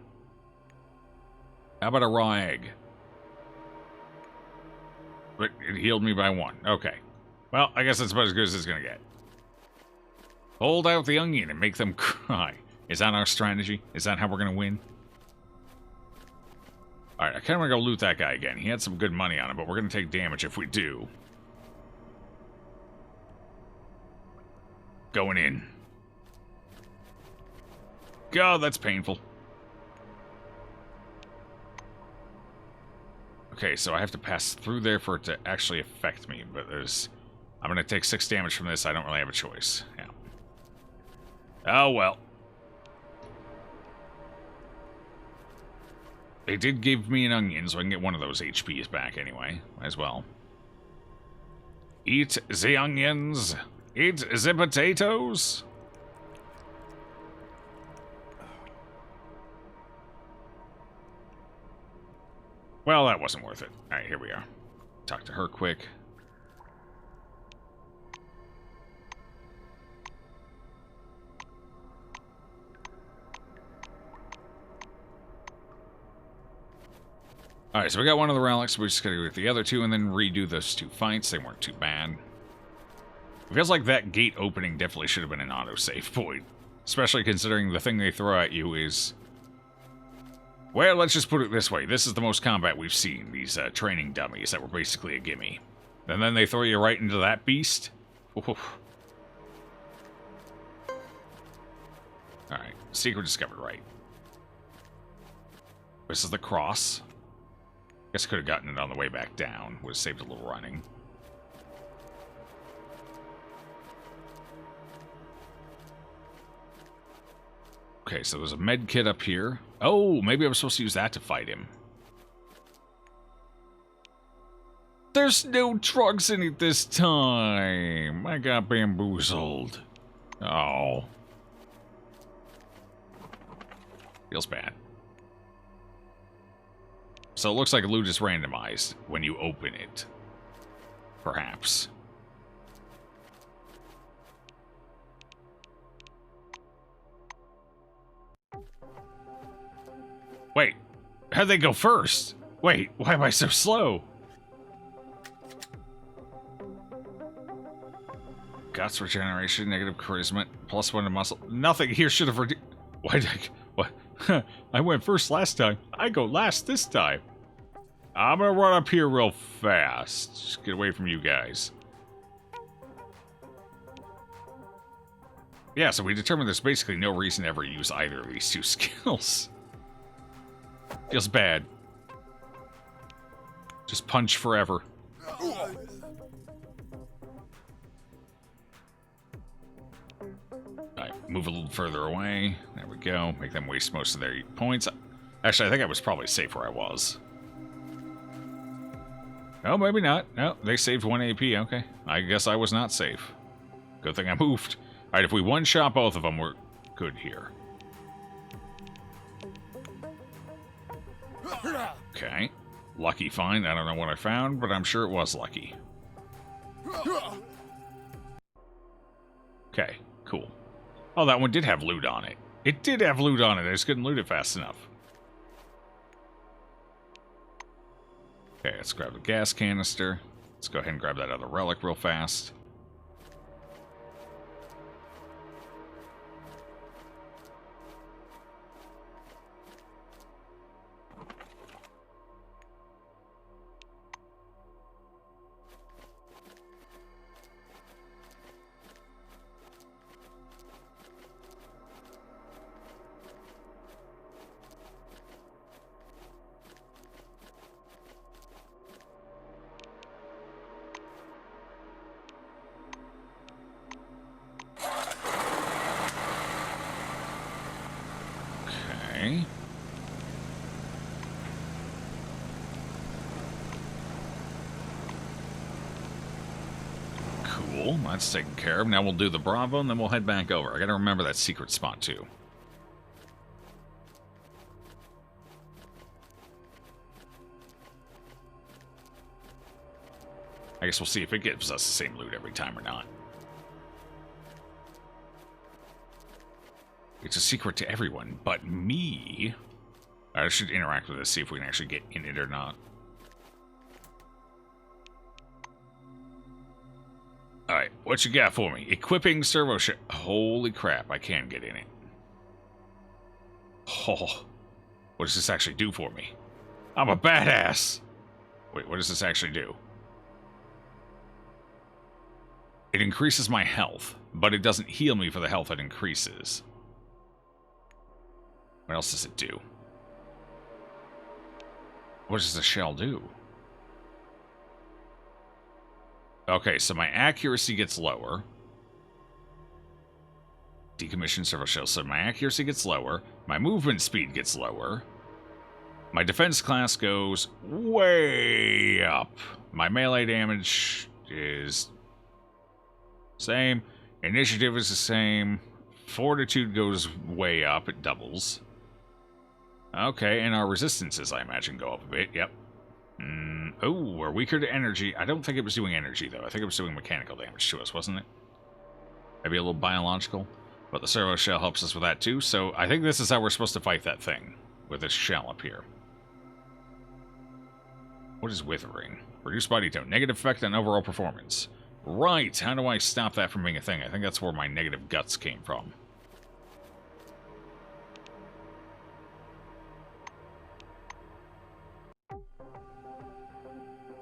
How about a raw egg? But it healed me by 1. Okay. Well, I guess that's about as good as it's gonna get. Hold out the onion and make them cry. Is that our strategy? Is that how we're gonna win? Alright, I kinda wanna go loot that guy again. He had some good money on him, but we're gonna take damage if we do. Going in. God, that's painful. Okay, so I have to pass through there for it to actually affect me, but there's... I'm gonna take 6 damage from this. I don't really have a choice. Yeah. Oh, well. They did give me an onion, so I can get one of those HPs back anyway. Might as well. Eat the onions. Eat the potatoes. Well, that wasn't worth it. Alright, here we are. Talk to her quick. Alright, so we got one of the relics. We're just gonna get the other 2 and then redo those 2 fights. They weren't too bad. It feels like that gate opening definitely should have been an autosave point. Especially considering the thing they throw at you is... well, let's just put it this way. This is the most combat we've seen. These training dummies that were basically a gimme. And then they throw you right into that beast. Oof. Alright, secret discovered, right. This is the cross. Guess I could have gotten it on the way back down. Would have saved a little running. Okay, so there's a med kit up here. Oh, maybe I was supposed to use that to fight him. There's no drugs in it this time. I got bamboozled. Oh. Feels bad. So it looks like loot is randomized when you open it. Perhaps. Wait, how'd they go first? Wait, why am I so slow? Guts regeneration, negative charisma, +1 to muscle. Nothing here should have reduced. Why did I... What? I went first last time. I go last this time. I'm gonna run up here real fast. Just get away from you guys. Yeah, so we determined there's basically no reason to ever use either of these two skills. Feels bad. Just punch forever. Alright, move a little further away. There we go. Make them waste most of their points. Actually, I think I was probably safe where I was. Oh, maybe not. No, they saved 1 AP. Okay. I guess I was not safe. Good thing I moved. Alright, if we one-shot both of them, we're good here. Okay. Lucky find. I don't know what I found, but I'm sure it was lucky. Okay, cool. Oh, that one did have loot on it. It did have loot on it. I just couldn't loot it fast enough. Okay, let's grab the gas canister. Let's go ahead and grab that other relic real fast. Okay. Cool, that's taken care of. Now we'll do the Bravo, and then we'll head back over. I gotta remember that secret spot, too. I guess we'll see if it gives us the same loot every time or not. It's a secret to everyone but me. I should interact with this, see if we can actually get in it or not. Alright, what you got for me? Equipping servo ship. Holy crap, I can get in it. Oh, what does this actually do for me? I'm a badass! Wait, what does this actually do? It increases my health, but it doesn't heal me for the health it increases. What else does it do? What does the shell do? Okay, so my accuracy gets lower. Decommissioned servo shell. So my accuracy gets lower. My movement speed gets lower. My defense class goes way up. My melee damage is same. Initiative is the same. Fortitude goes way up. It doubles. Okay, and our resistances, I imagine, go up a bit. Yep. Oh, we're weaker to energy. I don't think it was doing energy, though. I think it was doing mechanical damage to us, wasn't it? Maybe a little biological. But the servo shell helps us with that, too. So I think this is how we're supposed to fight that thing. With this shell up here. What is withering? Reduce body tone. Negative effect on overall performance. Right. How do I stop that from being a thing? I think that's where my negative guts came from.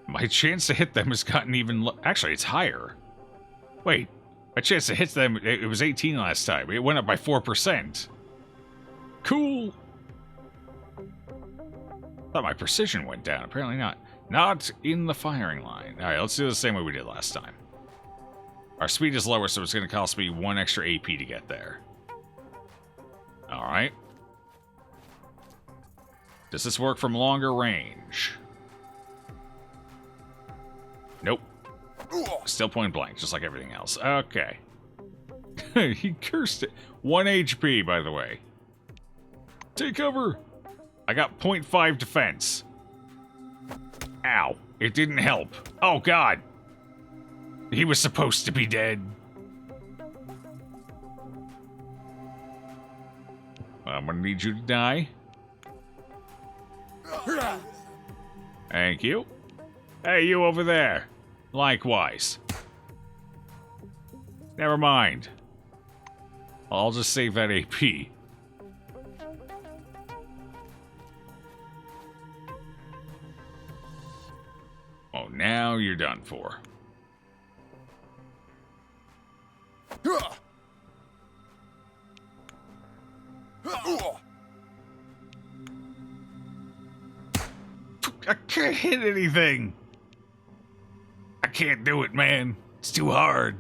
My chance to hit them has gotten even... Actually, it's higher. Wait. My chance to hit them... It was 18 last time. It went up by 4%. Cool. Thought my precision went down. Apparently not. Not in the firing line. Alright, let's do it the same way we did last time. Our speed is lower, so it's going to cost me 1 extra AP to get there. Alright. Does this work from longer range? Nope. Still point blank, just like everything else. Okay. He cursed it. 1 HP, by the way. Take cover! I got 0.5 defense. Ow. It didn't help. Oh, God. He was supposed to be dead. I'm gonna need you to die. Thank you. Hey, you over there. Likewise. Never mind. I'll just save that AP. Oh, now you're done for. I can't hit anything. I can't do it, man. It's too hard.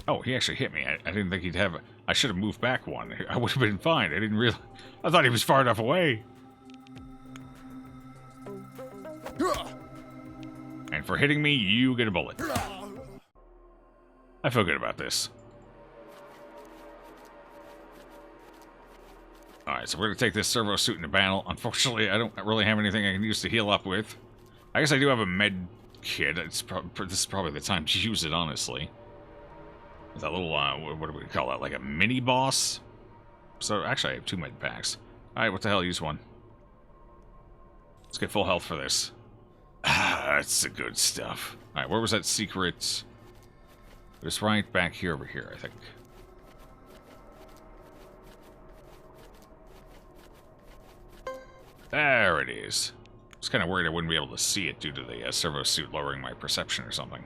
Oh, he actually hit me. I didn't think he'd have... I should have moved back one. I would have been fine. I didn't realize... I thought he was far enough away. And for hitting me, you get a bullet. I feel good about this. Alright, so we're going to take this servo suit into battle. Unfortunately, I don't really have anything I can use to heal up with. I guess I do have a med kit. This is probably the time to use it, honestly. That little, what do we call that? Like a mini boss? So, actually, I have 2 med packs. Alright, what the hell? Use one. Let's get full health for this. Ah, that's the good stuff. Alright, where was that secret? It was right back here, over here, I think. There it is. I was kind of worried I wouldn't be able to see it due to the servo suit lowering my perception or something.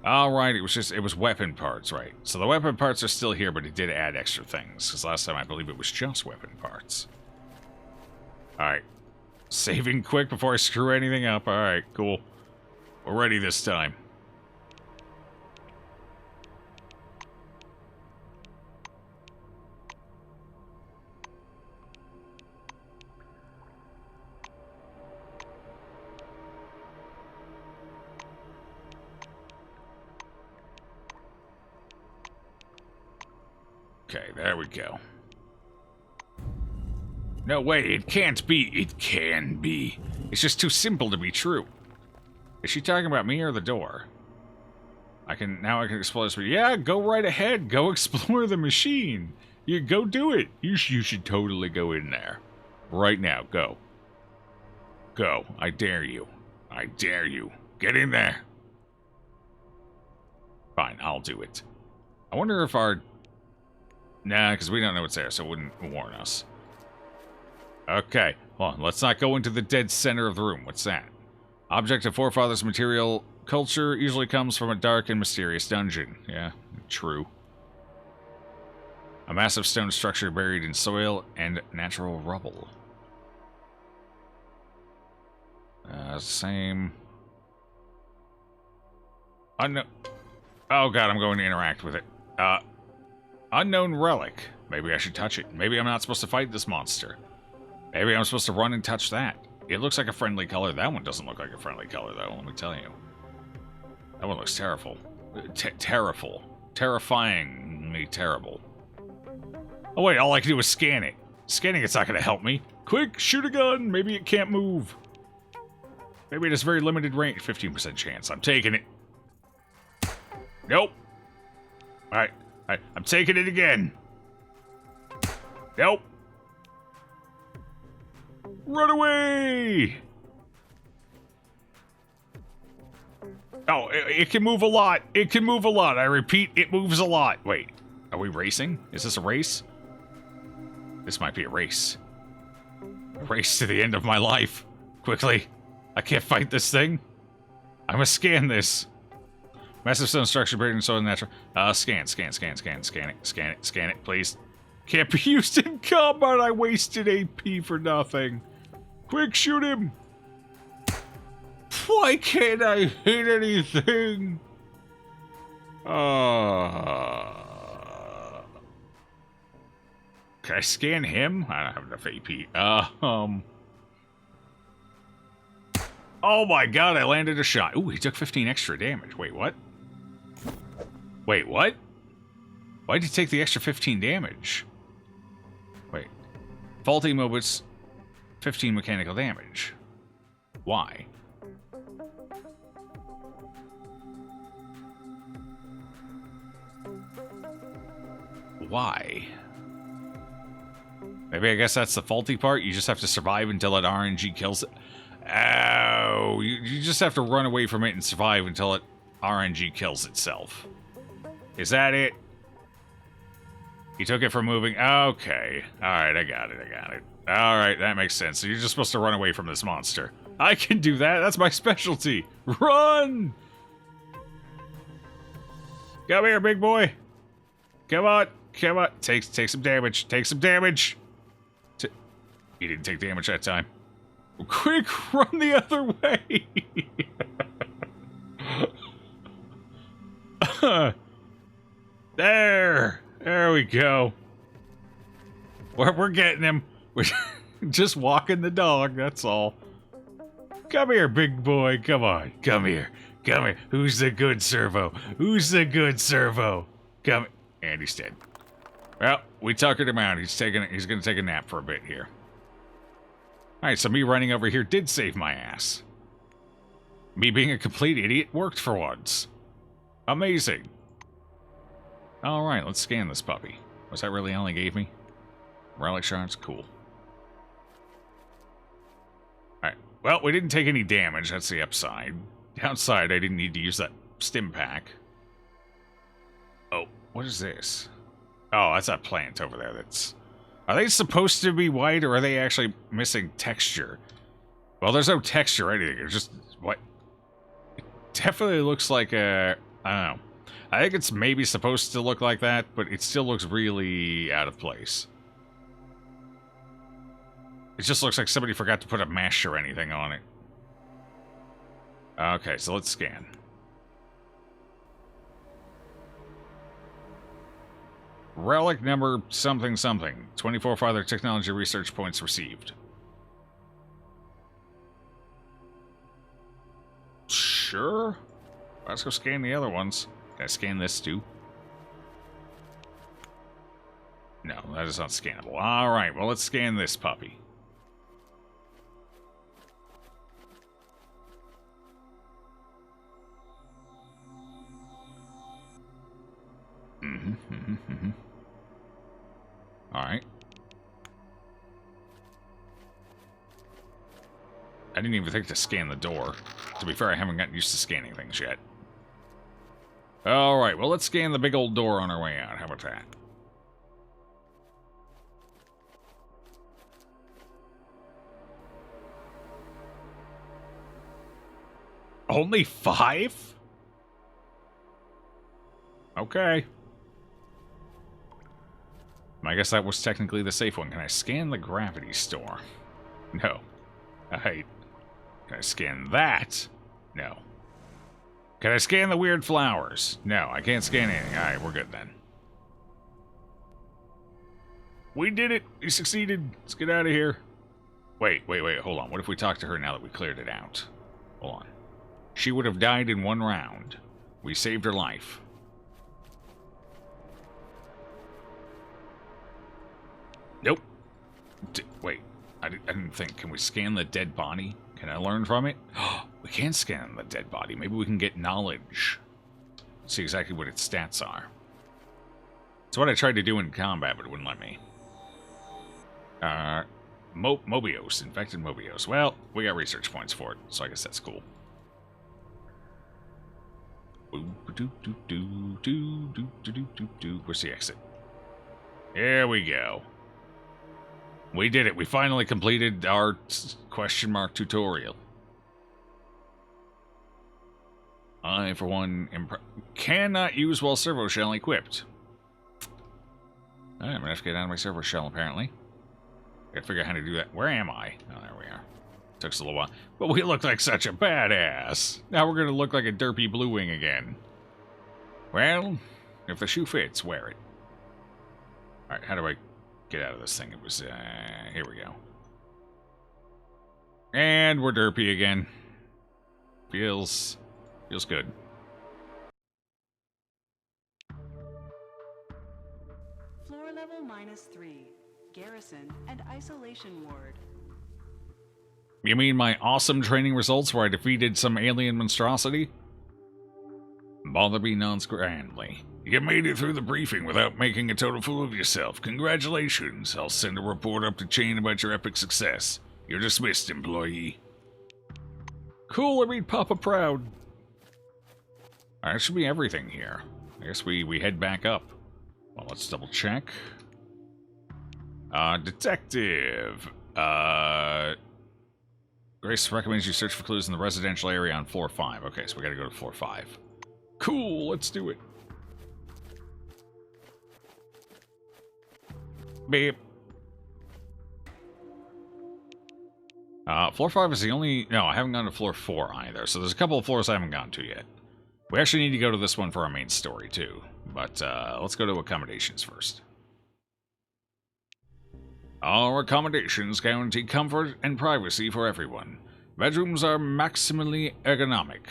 Alright, it was weapon parts, right. So the weapon parts are still here, but it did add extra things. Because last time I believe it was just weapon parts. Alright. Saving quick before I screw anything up. Alright, cool. We're ready this time. Okay, there we go. No way, it can't be. It can be. It's just too simple to be true. Is she talking about me or the door? Now I can explore this. Yeah, go right ahead. Go explore the machine. You go do it. You should totally go in there. Right now, go. Go. I dare you. I dare you. Get in there. Fine, I'll do it. I wonder if our... Nah, because we don't know what's there, so it wouldn't warn us. Okay, well, let's not go into the dead center of the room. What's that? Object of forefathers' material culture usually comes from a dark and mysterious dungeon. Yeah, true. A massive stone structure buried in soil and natural rubble. Same. Unknown. Oh god, I'm going to interact with it. Unknown relic. Maybe I should touch it. Maybe I'm not supposed to fight this monster. Maybe I'm supposed to run and touch that. It looks like a friendly color. That one doesn't look like a friendly color, though, let me tell you. That one looks terrible. Terrible. Terrifyingly terrible. Oh, wait, all I can do is scan it. Scanning it's not going to help me. Quick, shoot a gun. Maybe it can't move. Maybe it has very limited range. 15% chance. I'm taking it. Nope. Alright. I'm taking it again. Nope. Run away! Oh, it can move a lot. It can move a lot. I repeat, it moves a lot. Wait, are we racing? Is this a race? This might be a race. A race to the end of my life. Quickly. I can't fight this thing. I must scan this. Massive stone structure buried in soil natural. Scan it, please. Can't be used in combat. I wasted AP for nothing. Quick, shoot him. Why can't I hit anything? Can I scan him? I don't have enough AP. Oh my god, I landed a shot. Ooh, he took 15 extra damage. Wait, what? Wait, what? Why'd he take the extra 15 damage? Wait. Faulty moments, 15 mechanical damage. Why? Why? Maybe I guess that's the faulty part. You just have to survive until that RNG kills it. Oh, you just have to run away from it and survive until it RNG kills itself. Is that it? He took it from moving. Okay. Alright, I got it. Alright, that makes sense. So you're just supposed to run away from this monster. I can do that. That's my specialty. Run! Come here, big boy. Come on. Come on. Take some damage. Take some damage. He didn't take damage that time. Quick, run the other way. There we go. We're getting him. We're just walking the dog, that's all. Come here, big boy. Come on. Come here. Come here. Who's the good servo? Who's the good servo? Come. And he's dead. Well, we tuckered him out. He's going to take a nap for a bit here. Alright, so me running over here did save my ass. Me being a complete idiot worked for once. Amazing. Alright, let's scan this puppy. Was that really all he gave me? Relic shards? Cool. Alright, well, we didn't take any damage. That's the upside. Downside, I didn't need to use that stim pack. Oh, what is this? Oh, that's that plant over there that's... Are they supposed to be white, or are they actually missing texture? Well, there's no texture or anything. It's just what? It definitely looks like a... I don't know. I think it's maybe supposed to look like that, but it still looks really out of place. It just looks like somebody forgot to put a mesh or anything on it. Okay, so let's scan. Relic number something something. 24 further technology research points received. Sure. Let's go scan the other ones. Can I scan this too? No, that is not scannable. Alright, well let's scan this puppy. Alright. I didn't even think to scan the door. To be fair, I haven't gotten used to scanning things yet. Alright, well, let's scan the big old door on our way out. How about that? Only 5? Okay. I guess that was technically the safe one. Can I scan the gravity store? No. Can I scan that? No. Can I scan the weird flowers? No, I can't scan anything. Alright, we're good then. We did it! We succeeded! Let's get out of here. Wait, hold on. What if we talk to her now that we cleared it out? Hold on. She would have died in 1 round. We saved her life. Nope. Wait, I didn't think. Can we scan the dead body? Can I learn from it? We can scan the dead body. Maybe we can get knowledge. See exactly what its stats are. It's what I tried to do in combat, but it wouldn't let me. Mobios. Infected Mobios. Well, we got research points for it, so I guess that's cool. Where's the exit? There we go. We did it. We finally completed our question mark tutorial. I, for one, cannot use while servo shell equipped. Alright, I'm gonna have to get out of my servo shell, apparently. Gotta figure out how to do that. Where am I? Oh, there we are. Took us a little while. But we look like such a badass. Now we're gonna look like a derpy blue wing again. Well, if the shoe fits, wear it. Alright, how do I get out of this thing? It was, here we go. And we're derpy again. Feels good. Floor level -3. Garrison and isolation ward. You mean my awesome training results where I defeated some alien monstrosity? Bother me non-grandly. You made it through the briefing without making a total fool of yourself. Congratulations. I'll send a report up to Chain about your epic success. You're dismissed, employee. Cool, I made Papa proud. Alright, that should be everything here. I guess we head back up. Well, let's double check. Detective. Grace recommends you search for clues in the residential area on floor 5. Okay, so we gotta go to floor 5. Cool, let's do it. Beep. Floor 5 is the only... No, I haven't gone to floor 4 either, so there's a couple of floors I haven't gone to yet. We actually need to go to this one for our main story, too. But, let's go to accommodations first. Our accommodations guarantee comfort and privacy for everyone. Bedrooms are maximally ergonomic,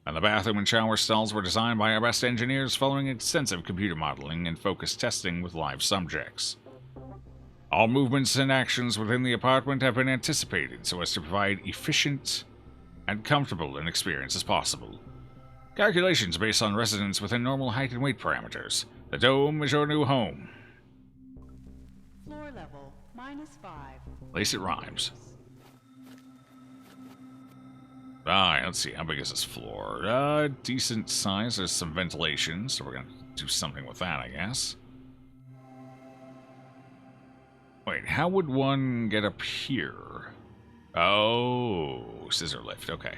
and the bathroom and shower stalls were designed by our best engineers following extensive computer modeling and focused testing with live subjects. All movements and actions within the apartment have been anticipated so as to provide efficient and comfortable an experience as possible. Calculations based on residents within normal height and weight parameters. The dome is your new home. Floor level -5. At least it rhymes. Alright, let's see. How big is this floor? Decent size. There's some ventilation, so we're going to do something with that, I guess. Wait, how would one get up here? Oh, scissor lift. Okay.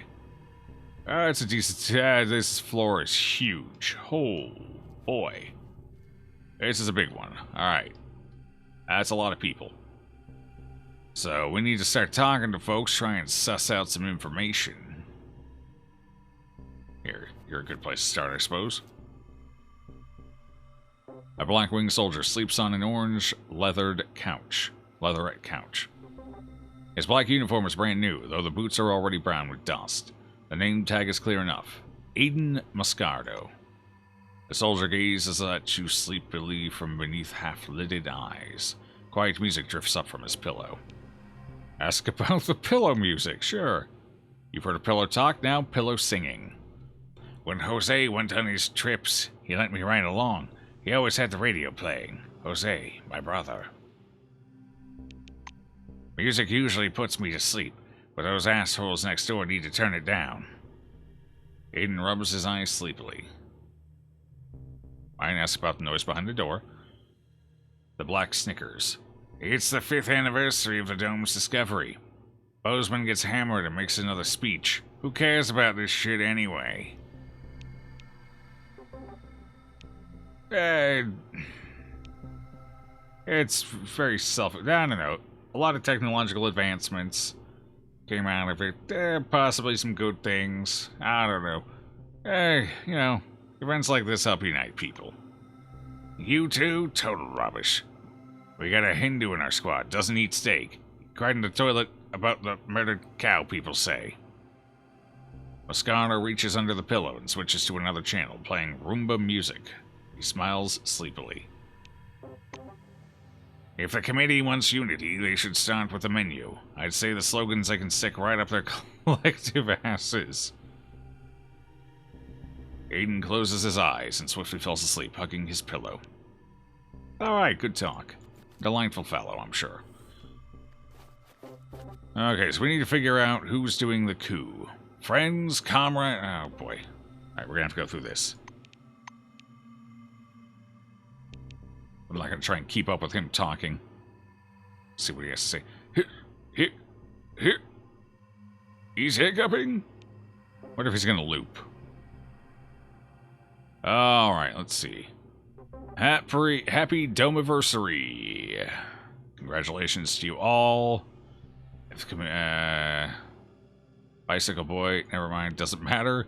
It's a decent... this floor is huge. Oh, boy. This is a big one. Alright. That's a lot of people. So, we need to start talking to folks, try and suss out some information. Here, you're a good place to start, I suppose. A black-winged soldier sleeps on an orange leatherette couch. His black uniform is brand new, though the boots are already brown with dust. The name tag is clear enough. Aiden Moscardo. The soldier gazes at you sleepily from beneath half-lidded eyes. Quiet music drifts up from his pillow. Ask about the pillow music, sure. You've heard of pillow talk, now pillow singing. When Jose went on his trips, he let me ride along. He always had the radio playing. Jose, my brother. Music usually puts me to sleep, but those assholes next door need to turn it down. Aiden rubs his eyes sleepily. Ryan asks about the noise behind the door. The black snickers. It's the 5th anniversary of the dome's discovery. Bozeman gets hammered and makes another speech. Who cares about this shit anyway? It's very I don't know. A lot of technological advancements came out of it. Possibly some good things. I don't know. You know, events like this help unite people. You two? Total rubbish. We got a Hindu in our squad. Doesn't eat steak. Cried in the toilet about the murdered cow, people say. Moscardo reaches under the pillow and switches to another channel, playing Roomba music. He smiles sleepily. If the committee wants unity, they should start with the menu. I'd say the slogans they can stick right up their collective asses. Aiden closes his eyes and swiftly falls asleep, hugging his pillow. Alright, good talk. Delightful fellow, I'm sure. Okay, so we need to figure out who's doing the coup. Friends, comrade... Oh, boy. Alright, we're gonna have to go through this. I'm not gonna try and keep up with him talking. Let's see what he has to say. He's hiccuping? What if he's gonna loop? Alright, let's see. Happy Domiversary. Congratulations to you all. Bicycle boy, never mind, doesn't matter.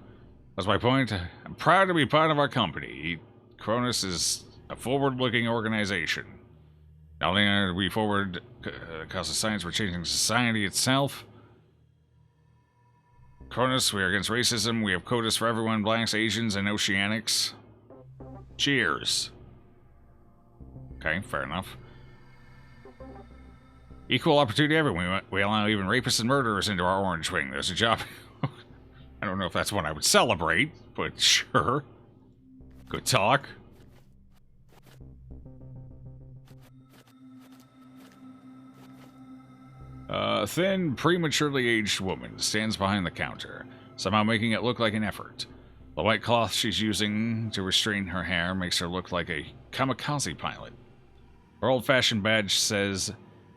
That's my point. I'm proud to be part of our company. Cronus is a forward-looking organization. Not only are we forward because of science, we're changing society itself. Cronus, we are against racism. We have quotas for everyone, blacks, Asians, and Oceanics. Cheers. Okay, fair enough. Equal opportunity everyone. We allow even rapists and murderers into our orange wing. There's a job. I don't know if that's one I would celebrate, but sure. Good talk. A thin, prematurely aged woman stands behind the counter, somehow making it look like an effort. The white cloth she's using to restrain her hair makes her look like a kamikaze pilot. Her old-fashioned badge says,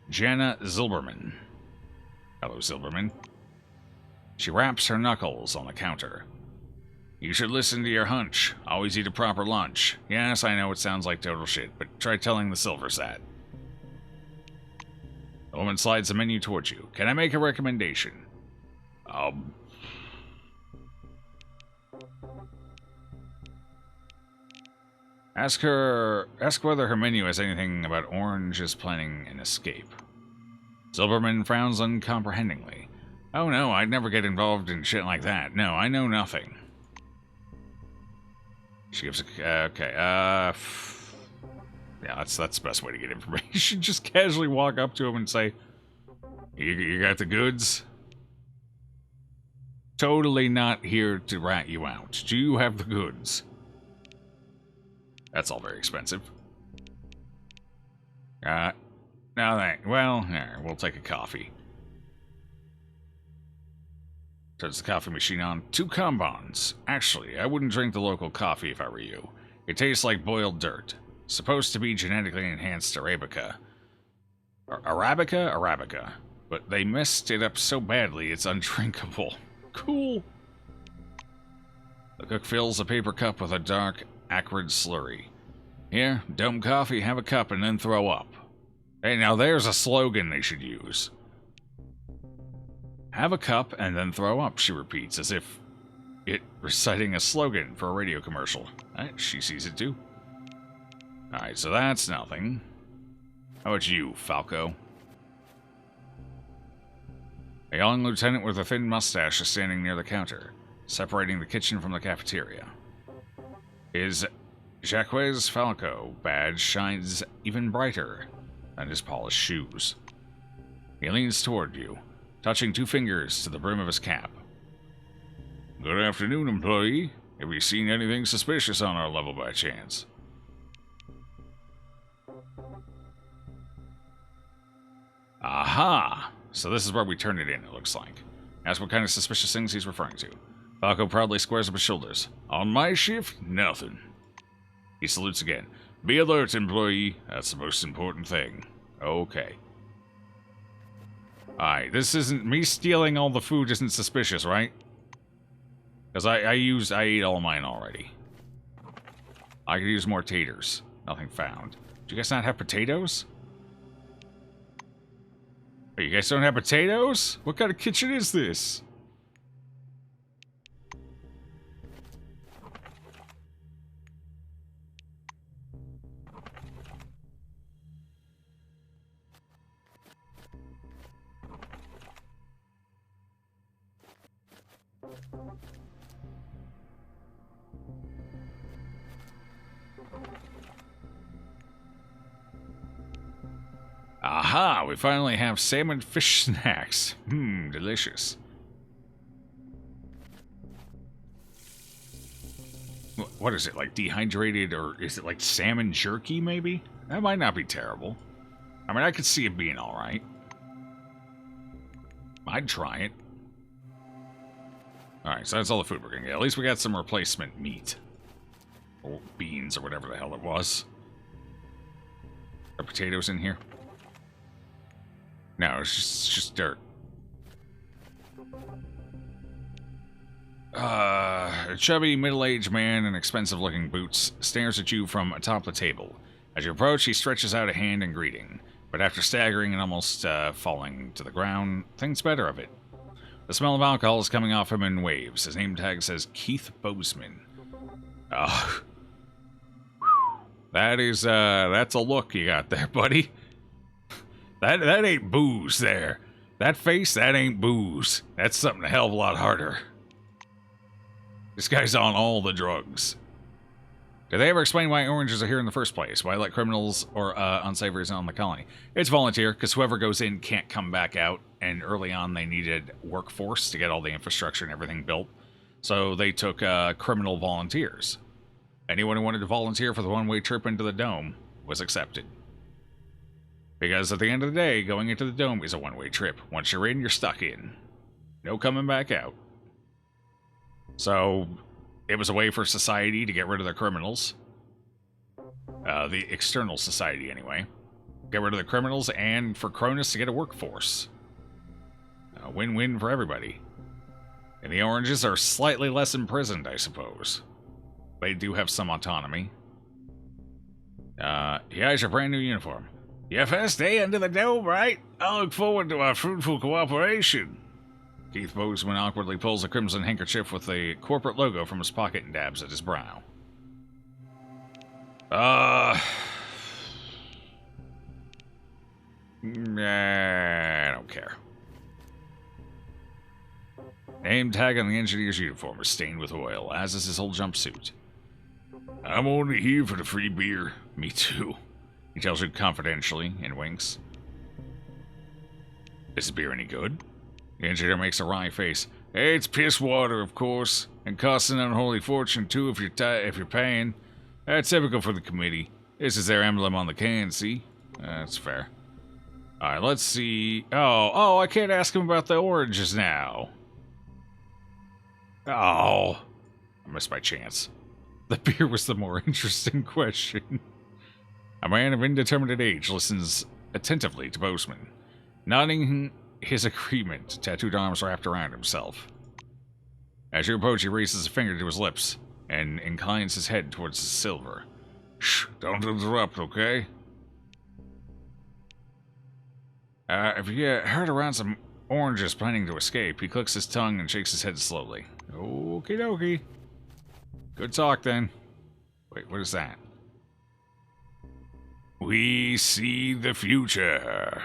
Jana Zilberman. Hello, Zilberman. She raps her knuckles on the counter. You should listen to your hunch. Always eat a proper lunch. Yes, I know it sounds like total shit, but try telling the Silvers that. The woman slides the menu towards you. Can I make a recommendation? Ask whether her menu has anything about Orange is planning an escape. Silverman frowns uncomprehendingly. Oh no, I'd never get involved in shit like that. No, I know nothing. She gives a... okay, yeah, that's the best way to get information. Just casually walk up to him and say, you got the goods? Totally not here to rat you out. Do you have the goods? That's all very expensive. No thanks. Well, here, we'll take a coffee. Turns the coffee machine on. 2 combons. Actually, I wouldn't drink the local coffee if I were you. It tastes like boiled dirt. Supposed to be genetically enhanced Arabica. Arabica? Arabica. But they messed it up so badly it's undrinkable. Cool. The cook fills a paper cup with a dark, acrid slurry. Here, dumb coffee, have a cup, and then throw up. Hey, now there's a slogan they should use. Have a cup, and then throw up, she repeats, as if it reciting a slogan for a radio commercial. She sees it too. Alright, so that's nothing. How about you, Falco? A young lieutenant with a thin mustache is standing near the counter, separating the kitchen from the cafeteria. His Jacques Falco badge shines even brighter than his polished shoes. He leans toward you, touching 2 fingers to the brim of his cap. Good afternoon, employee. Have you seen anything suspicious on our level by chance? Aha! So this is where we turn it in, it looks like. Ask what kind of suspicious things he's referring to. Falco proudly squares up his shoulders. On my shift, nothing. He salutes again. Be alert, employee. That's the most important thing. Okay. Alright, this isn't... me stealing all the food isn't suspicious, right? Because I ate all mine already. I could use more taters. Nothing found. Do you guys not have potatoes? Hey, you guys don't have potatoes? What kind of kitchen is this? Aha, we finally have salmon fish snacks. Delicious. What is it, like dehydrated, or is it like salmon jerky, maybe? That might not be terrible. I mean, I could see it being alright. I'd try it. Alright, so that's all the food we're gonna get. At least we got some replacement meat. Or beans, or whatever the hell it was. Are potatoes in here? No, it's just dirt. A chubby, middle-aged man in expensive-looking boots stares at you from atop the table. As you approach, he stretches out a hand in greeting, but after staggering and almost falling to the ground, thinks better of it. The smell of alcohol is coming off him in waves. His name tag says Keith Bozeman. That's a look you got there, buddy. That ain't booze there. That face, that ain't booze. That's something a hell of a lot harder. This guy's on all the drugs. Did they ever explain why oranges are here in the first place? Why let criminals or unsavories on the colony? It's volunteer, because whoever goes in can't come back out, and early on they needed workforce to get all the infrastructure and everything built. So they took criminal volunteers. Anyone who wanted to volunteer for the one-way trip into the dome was accepted. Because at the end of the day, going into the dome is a one-way trip. Once you're in, you're stuck in. No coming back out. So it was a way for society to get rid of their criminals. The external society, anyway. Get rid of the criminals, and for Cronus to get a workforce. A win-win for everybody. And the oranges are slightly less imprisoned, I suppose. They do have some autonomy. Here's your brand new uniform. Your first day under the dome, right? I look forward to our fruitful cooperation. Keith Bozeman awkwardly pulls a crimson handkerchief with the corporate logo from his pocket and dabs at his brow. I don't care. Name tag on the engineer's uniform is stained with oil, as is his whole jumpsuit. I'm only here for the free beer. Me too. He tells you confidentially and winks. Is the beer any good? The engineer makes a wry face. Hey, it's piss water, of course, and costs an unholy fortune too if you're paying. That's typical for the committee. This is their emblem on the can, see? That's fair. Alright, let's see. Oh, I can't ask him about the oranges now. Oh, I missed my chance. The beer was the more interesting question. A man of indeterminate age listens attentively to Bozeman, nodding his agreement, tattooed arms wrapped around himself. As you approach, he raises a finger to his lips and inclines his head towards the silver. Shh, don't interrupt, okay? If you heard around some oranges planning to escape, he clicks his tongue and shakes his head slowly. Okie dokie. Good talk, then. Wait, what is that? We see the future.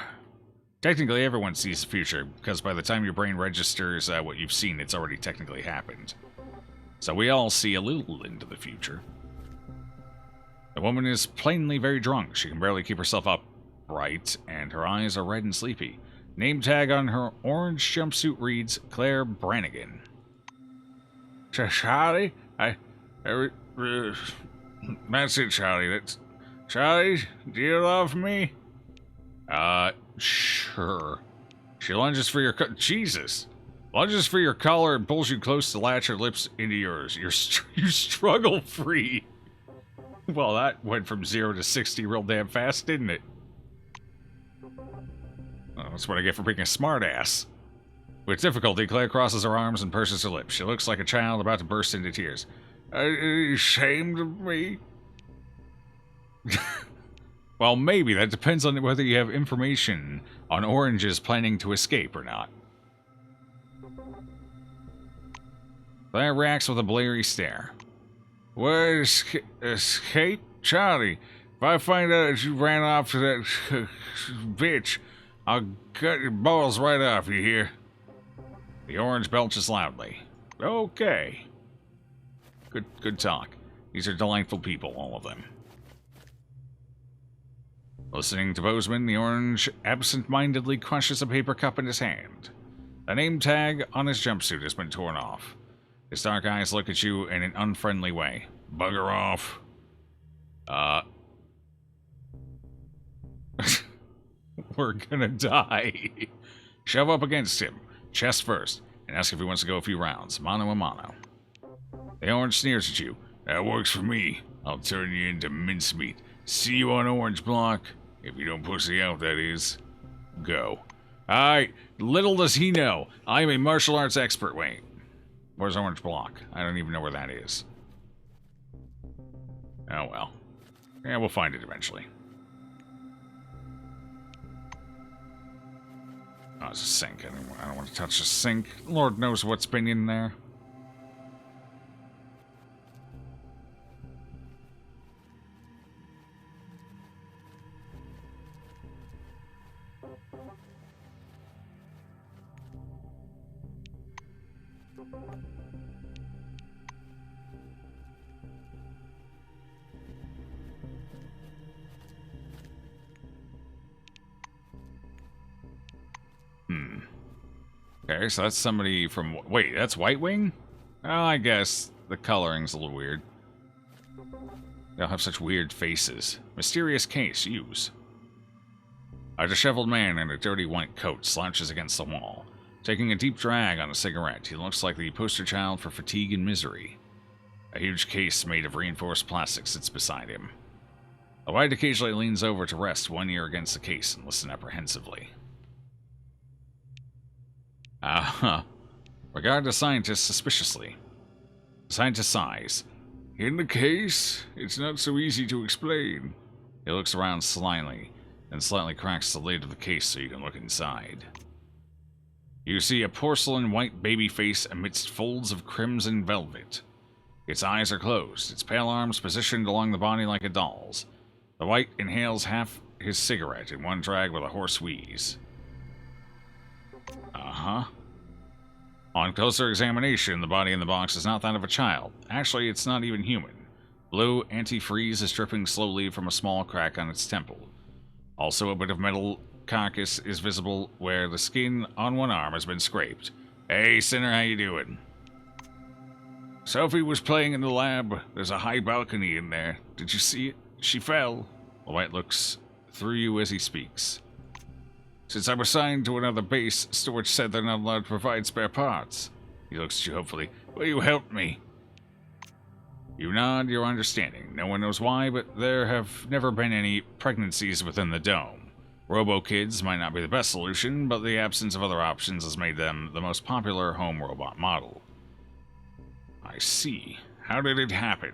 Technically, everyone sees the future, because by the time your brain registers what you've seen, it's already technically happened. So we all see a little into the future. The woman is plainly very drunk. She can barely keep herself upright, and her eyes are red and sleepy. Name tag on her orange jumpsuit reads Claire Brannigan. Charlie? That's it, Charlie. That's... Charlie, do you love me? Sure. She lunges for your... Jesus. Lunges for your collar and pulls you close to latch her lips into yours. You struggle free. Well, that went from 0 to 60 real damn fast, didn't it? Well, that's what I get for being a smartass. With difficulty, Claire crosses her arms and purses her lips. She looks like a child about to burst into tears. Are you ashamed of me? Well, maybe. That depends on whether you have information on oranges planning to escape or not. Claire reacts with a bleary stare. What, escape? Charlie, if I find out that you ran off to that bitch, I'll cut your balls right off, you hear? The orange belches loudly. Okay. Good talk. These are delightful people, all of them. Listening to Bozeman, the orange absent-mindedly crushes a paper cup in his hand. The name tag on his jumpsuit has been torn off. His dark eyes look at you in an unfriendly way. Bugger off. We're gonna die. Shove up against him, chest first, and ask if he wants to go a few rounds, mano a mano. The orange sneers at you. That works for me. I'll turn you into mincemeat. See you on Orange Block. If you don't pussy out, that is. Go. Alright, little does he know, I am a martial arts expert. Wait. Where's Orange Block? I don't even know where that is. Oh well. Yeah, we'll find it eventually. Oh, it's a sink. I don't want to touch the sink. Lord knows what's been in there. Okay, so that's somebody from... Wait, that's White Wing? Oh, I guess the coloring's a little weird. They all have such weird faces. Mysterious case, use. A disheveled man in a dirty white coat slouches against the wall, taking a deep drag on a cigarette. He looks like the poster child for fatigue and misery. A huge case made of reinforced plastic sits beside him. The White occasionally leans over to rest one ear against the case and listen apprehensively. Regard the scientist suspiciously. The scientist sighs. In the case, it's not so easy to explain. He looks around slyly, then slightly cracks the lid of the case so you can look inside. You see a porcelain white baby face amidst folds of crimson velvet. Its eyes are closed, its pale arms positioned along the body like a doll's. The White inhales half his cigarette in one drag with a hoarse wheeze. On closer examination, the body in the box is not that of a child. Actually, it's not even human. Blue antifreeze is dripping slowly from a small crack on its temple. Also, a bit of metal carcass is visible where the skin on one arm has been scraped. Hey, Sinner, how you doing? Sophie was playing in the lab. There's a high balcony in there. Did you see it? She fell. The White looks through you as he speaks. Since I'm assigned to another base, storage said they're not allowed to provide spare parts. He looks at you hopefully. Will you help me? You nod your understanding. No one knows why, but there have never been any pregnancies within the dome. Robo-Kids might not be the best solution, but the absence of other options has made them the most popular home robot model. I see. How did it happen?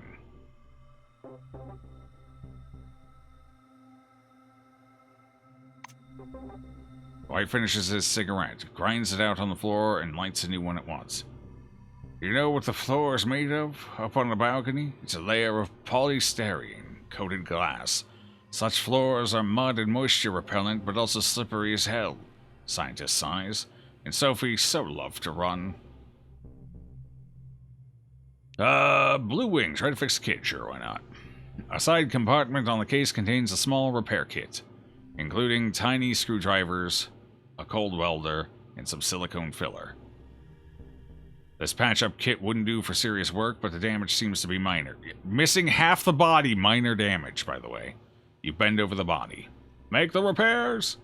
White finishes his cigarette, grinds it out on the floor, and lights a new one at once. You know what the floor is made of, up on the balcony? It's a layer of polystyrene, coated glass. Such floors are mud and moisture repellent, but also slippery as hell. Scientist sighs, and Sophie so loved to run. Blue Wing, try to fix the kit, sure, why not? A side compartment on the case contains a small repair kit, including tiny screwdrivers, a cold welder, and some silicone filler. This patch-up kit wouldn't do for serious work, but the damage seems to be minor. Missing half the body, minor damage, by the way. You bend over the body. Make the repairs!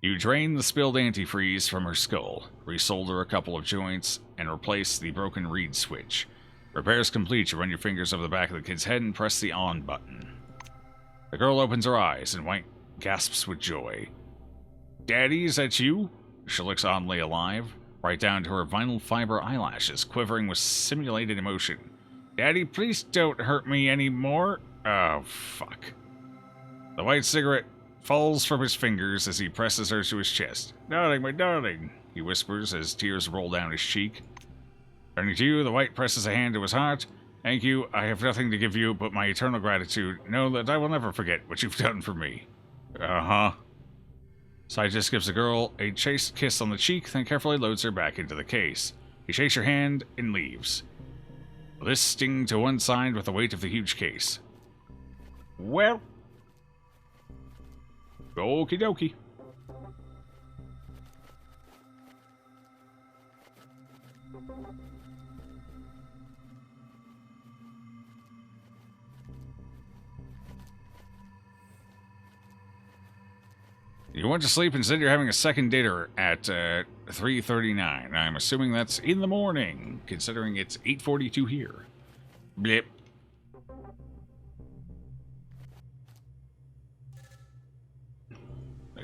You drain the spilled antifreeze from her skull, resolder a couple of joints, and replace the broken reed switch. Repairs complete, you run your fingers over the back of the kid's head and press the on button. The girl opens her eyes, and White gasps with joy. Daddy, is that you? She looks oddly alive, right down to her vinyl fiber eyelashes, quivering with simulated emotion. Daddy, please don't hurt me anymore. Oh, fuck. The white cigarette falls from his fingers as he presses her to his chest. Darling, my darling, he whispers as tears roll down his cheek. Turning to you, the White presses a hand to his heart. Thank you. I have nothing to give you but my eternal gratitude. Know that I will never forget what you've done for me. Scientist gives the girl a chaste kiss on the cheek, then carefully loads her back into the case. He shakes her hand and leaves. This sting to one side with the weight of the huge case. Well. Okie dokie. You went to sleep and said you're having a second dinner at 3:39. I'm assuming that's in the morning, considering it's 8:42 here. Blip.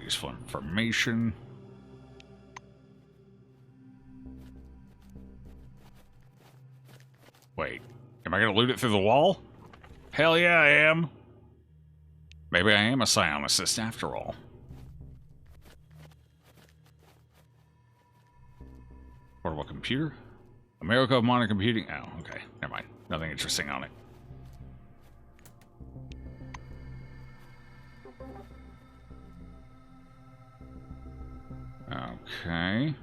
Useful information. Wait, am I gonna loot it through the wall? Hell yeah, I am. Maybe I am a psionicist after all. Portable computer? America of modern computing? Oh, okay. Never mind. Nothing interesting on it. Okay.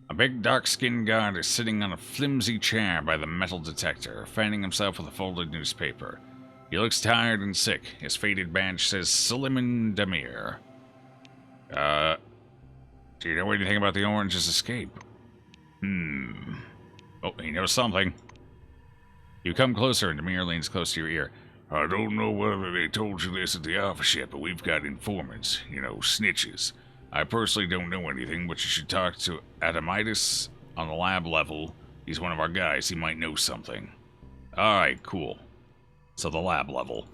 A big dark-skinned guard is sitting on a flimsy chair by the metal detector, fanning himself with a folded newspaper. He looks tired and sick. His faded badge says Suleiman Damir. Do you know anything about the Orange's escape? Oh, he knows something. You come closer and Damir leans close to your ear. I don't know whether they told you this at the office yet, but we've got informants. You know, snitches. I personally don't know anything, but you should talk to Adamitis on the lab level. He's one of our guys. He might know something. Alright, cool. So the lab level.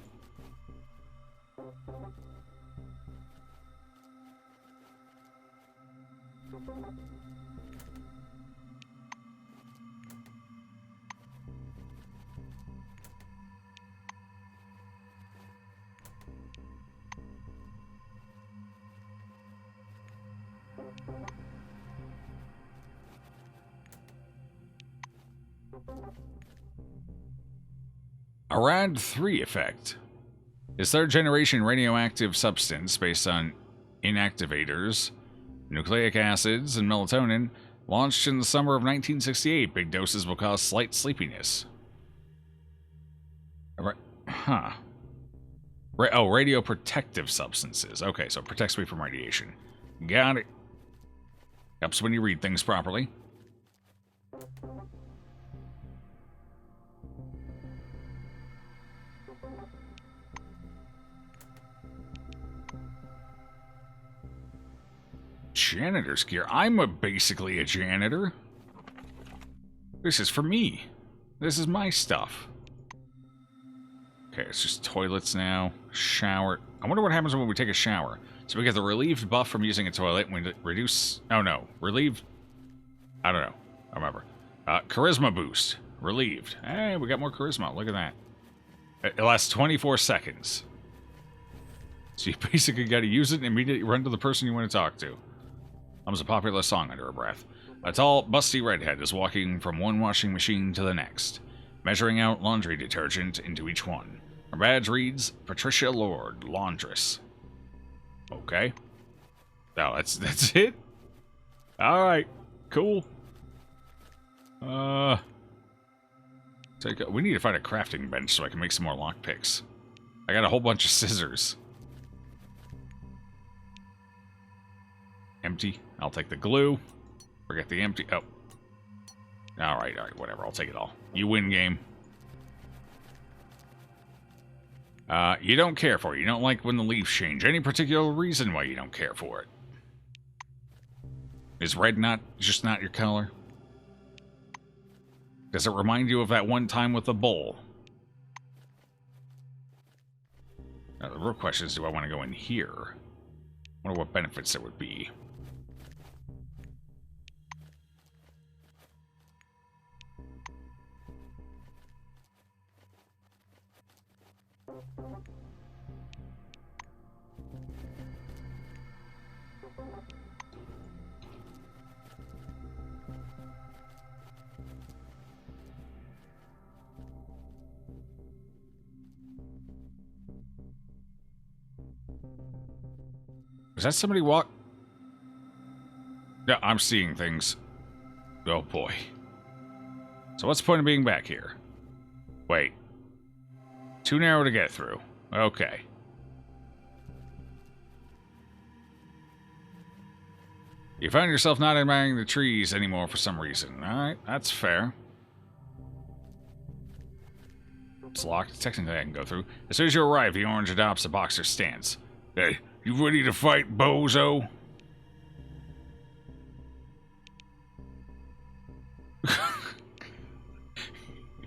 A Rad 3 effect. Is third-generation radioactive substance based on inactivators, nucleic acids, and melatonin, launched in the summer of 1968. Big doses will cause slight sleepiness. Huh. Oh, radioprotective substances. Okay, so it protects me from radiation. Got it. Helps when you read things properly. Janitor's gear. Basically a janitor. This is for me. This is my stuff. Okay, it's just toilets now. Shower. I wonder what happens when we take a shower. So we get the relieved buff from using a toilet. We reduce... Oh, no. Relieved... I don't know. I remember. Charisma boost. Relieved. Hey, we got more charisma. Look at that. It lasts 24 seconds. So you basically got to use it and immediately run to the person you want to talk to. Hums a popular song under her breath. A tall, busty redhead is walking from one washing machine to the next, measuring out laundry detergent into each one. Her badge reads, Patricia Lord, Laundress. Okay. Oh, that's it? Alright, cool. We need to find a crafting bench so I can make some more lockpicks. I got a whole bunch of scissors. Empty. I'll take the glue. Forget the empty. Oh. Alright, whatever. I'll take it all. You win, game. You don't care for it. You don't like when the leaves change. Any particular reason why you don't care for it? Is red just not your color? Does it remind you of that one time with the bowl? Now, the real question is, do I want to go in here? I wonder what benefits there would be. Is that somebody walk? Yeah, I'm seeing things. Oh boy. So what's the point of being back here? Wait. Too narrow to get through. Okay. You find yourself not admiring the trees anymore for some reason. Alright, that's fair. It's locked. Technically I can go through. As soon as you arrive, the orange adopts a boxer stance. Hey, you ready to fight, bozo?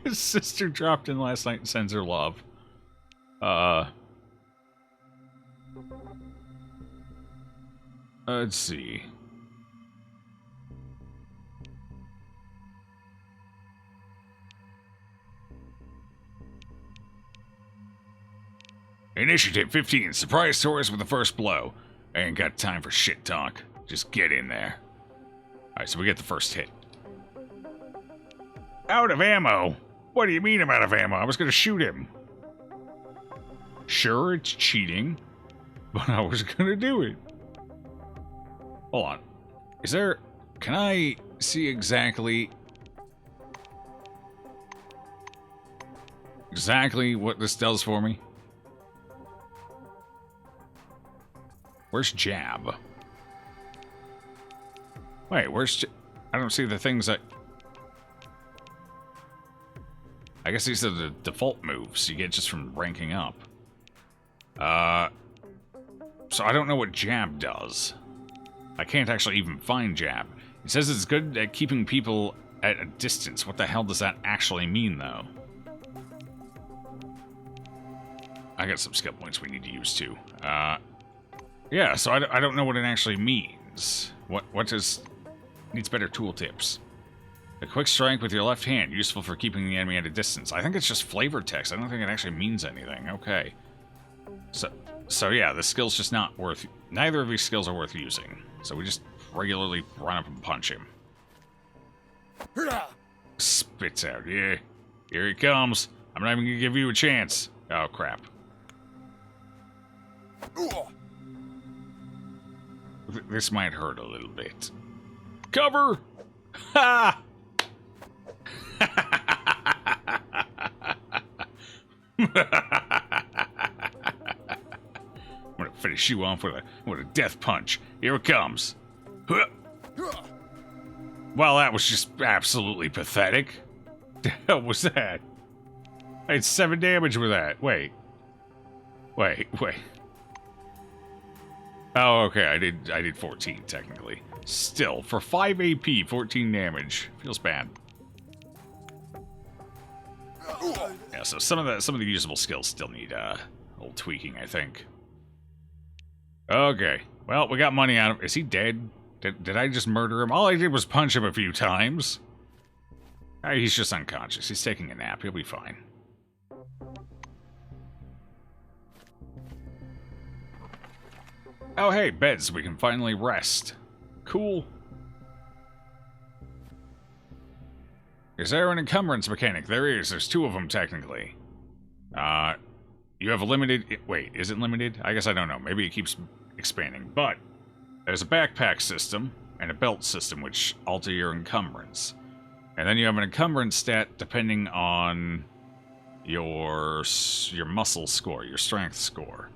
His sister dropped in last night and sends her love. Let's see. Initiative 15. Surprise tourists with the first blow. I ain't got time for shit talk. Just get in there. Alright, so we get the first hit. Out of ammo? What do you mean I'm out of ammo? I was gonna shoot him. Sure, it's cheating, but I was gonna do it. Hold on. Is there... Can I see exactly what this does for me? Where's jab? Wait, where's... I don't see the things that... I guess these are the default moves you get just from ranking up. So I don't know what jab does. I can't actually even find jab. It says it's good at keeping people at a distance. What the hell does that actually mean, though? I got some skill points we need to use, too. Yeah, so I don't know what it actually means. What does... Needs better tooltips. A quick strike with your left hand, useful for keeping the enemy at a distance. I think it's just flavor text. I don't think it actually means anything. Okay. So yeah, the skill's just not worth... Neither of these skills are worth using. So we just regularly run up and punch him. Spits out, yeah. Here he comes. I'm not even gonna give you a chance. Oh, crap. This might hurt a little bit. Cover! Ha! I'm gonna finish you off with a death punch. Here it comes. Well, that was just absolutely pathetic. The hell was that? I had 7 damage with that. Wait. Oh, okay. I did 14 technically. Still, for 5 AP, 14 damage feels bad. Yeah, so some of the usable skills still need a little tweaking, I think. Okay. Well, we got money out of him. Is he dead? Did I just murder him? All I did was punch him a few times. He's just unconscious. He's taking a nap. He'll be fine. Oh, hey, beds. We can finally rest. Cool. Is there an encumbrance mechanic? There is. There's 2 of them, technically. You have a limited... Wait, is it limited? I guess I don't know. Maybe it keeps expanding. But there's a backpack system and a belt system, which alter your encumbrance. And then you have an encumbrance stat depending on your muscle score, your strength score.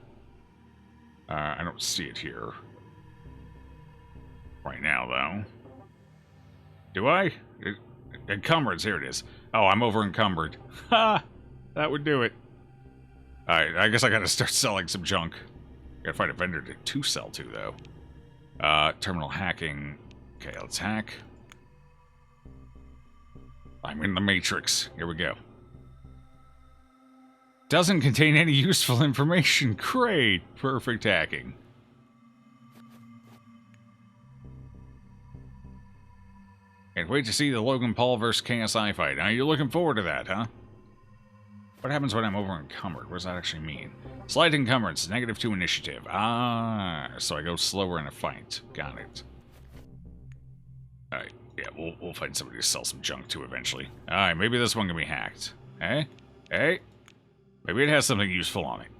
I don't see it here right now, though. Do I? Encumbrance, here it is. Oh, I'm over encumbered. Ha! That would do it. Alright, I guess I gotta start selling some junk. Gotta find a vendor to sell to, though. Terminal hacking. Okay, let's hack. I'm in the Matrix. Here we go. Doesn't contain any useful information. Great. Perfect hacking. Can't wait to see the Logan Paul vs. KSI fight. Now, you're looking forward to that, huh? What happens when I'm over encumbered? What does that actually mean? Slight encumbrance, -2 initiative. Ah, so I go slower in a fight. Got it. Alright, yeah, we'll find somebody to sell some junk to eventually. Alright, maybe this one can be hacked. Hey? Hey? Maybe it has something useful on it.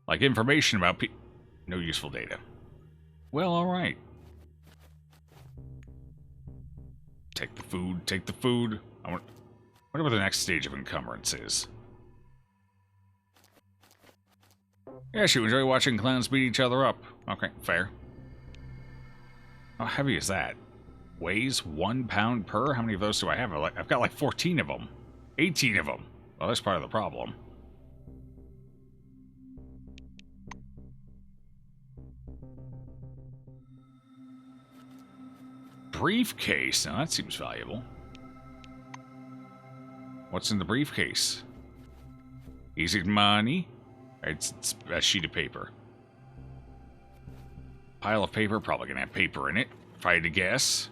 Like information about no useful data. Well, alright. Take the food, take the food. I wonder what the next stage of encumbrance is. Yes, you enjoy watching clowns beat each other up. Okay, fair. How heavy is that? Weighs 1 pound per? How many of those do I have? I've got like 14 of them. 18 of them. Well, that's part of the problem. Briefcase. Now that seems valuable. What's in the briefcase? Is it money? It's a sheet of paper. Pile of paper, probably gonna have paper in it, if I had to guess.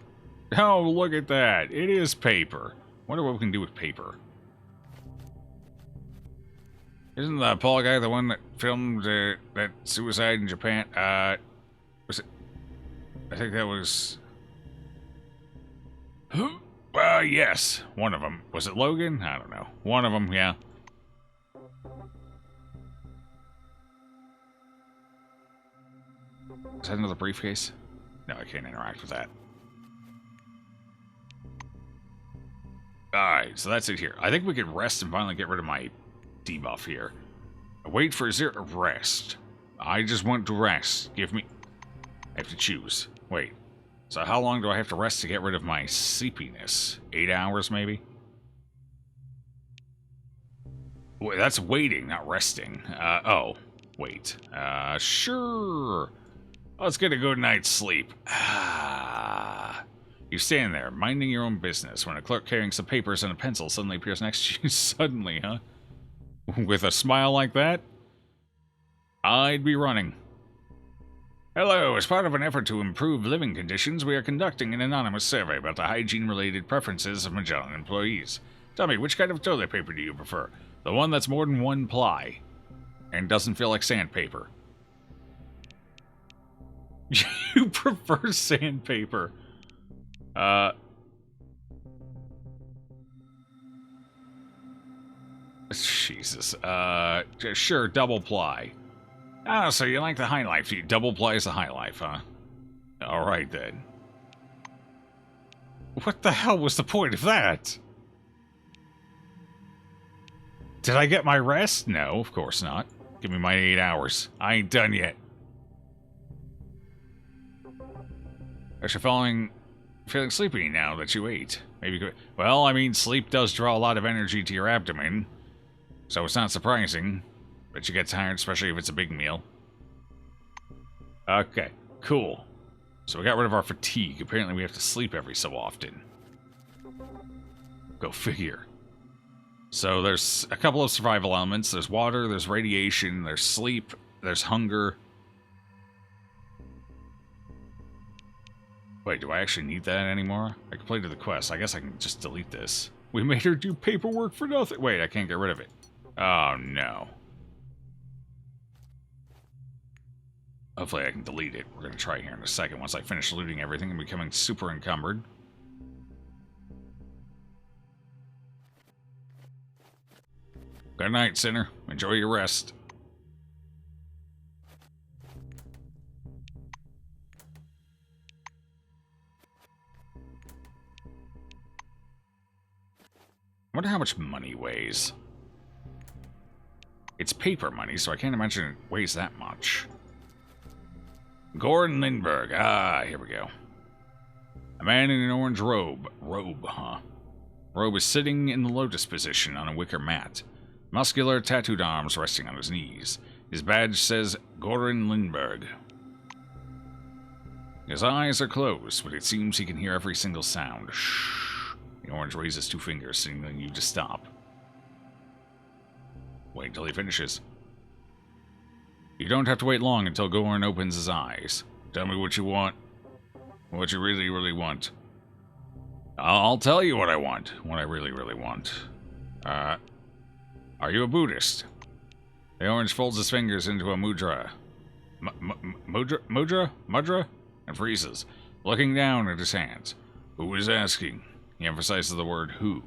Oh, look at that. It is paper. Wonder what we can do with paper. Isn't the Paul guy the one that filmed that suicide in Japan? Was it? I think that was... yes. One of them. Was it Logan? I don't know. One of them, yeah. Is that another briefcase? No, I can't interact with that. Alright, so that's it here. I think we could rest and finally get rid of my debuff here. Wait for zero rest. I just want to rest. Give me... I have to choose. Wait. So how long do I have to rest to get rid of my sleepiness? 8 hours, maybe? Wait, that's waiting, not resting. Oh. Wait. Sure. Let's get a good night's sleep. You stand there, minding your own business, when a clerk carrying some papers and a pencil suddenly appears next to you. Suddenly, huh? With a smile like that? I'd be running. Hello, as part of an effort to improve living conditions, we are conducting an anonymous survey about the hygiene-related preferences of Magellan employees. Tell me, which kind of toilet paper do you prefer? The one that's more than one ply and doesn't feel like sandpaper. You prefer sandpaper. Jesus. Sure, double ply. Oh, so you like the high life. You double ply is the high life, huh? Alright then. What the hell was the point of that? Did I get my rest? No, of course not. Give me my 8 hours. I ain't done yet. Actually, feeling sleepy now that you ate. Maybe. Well, I mean, sleep does draw a lot of energy to your abdomen, so it's not surprising that you get tired, especially if it's a big meal. Okay, cool. So we got rid of our fatigue. Apparently, we have to sleep every so often. Go figure. So there's a couple of survival elements. There's water, there's radiation, there's sleep, there's hunger. Wait, do I actually need that anymore? I completed the quest. I guess I can just delete this. We made her do paperwork for nothing. Wait, I can't get rid of it. Oh, no. Hopefully I can delete it. We're going to try here in a second once I finish looting everything and becoming super encumbered. Good night, sinner. Enjoy your rest. I wonder how much money weighs. It's paper money, so I can't imagine it weighs that much. Gordon Lindbergh. Ah, here we go. A man in an orange robe. Robe, huh? Robe is sitting in the lotus position on a wicker mat. Muscular, tattooed arms resting on his knees. His badge says Gordon Lindbergh. His eyes are closed, but it seems he can hear every single sound. Shh. The orange raises 2 fingers, signaling you to stop. Wait until he finishes. You don't have to wait long until Gordon opens his eyes. Tell me what you want. What you really, really want. I'll tell you what I want. What I really, really want. Are you a Buddhist? The orange folds his fingers into a mudra. Mudra? And freezes, looking down at his hands. Who is asking? He emphasizes the word who.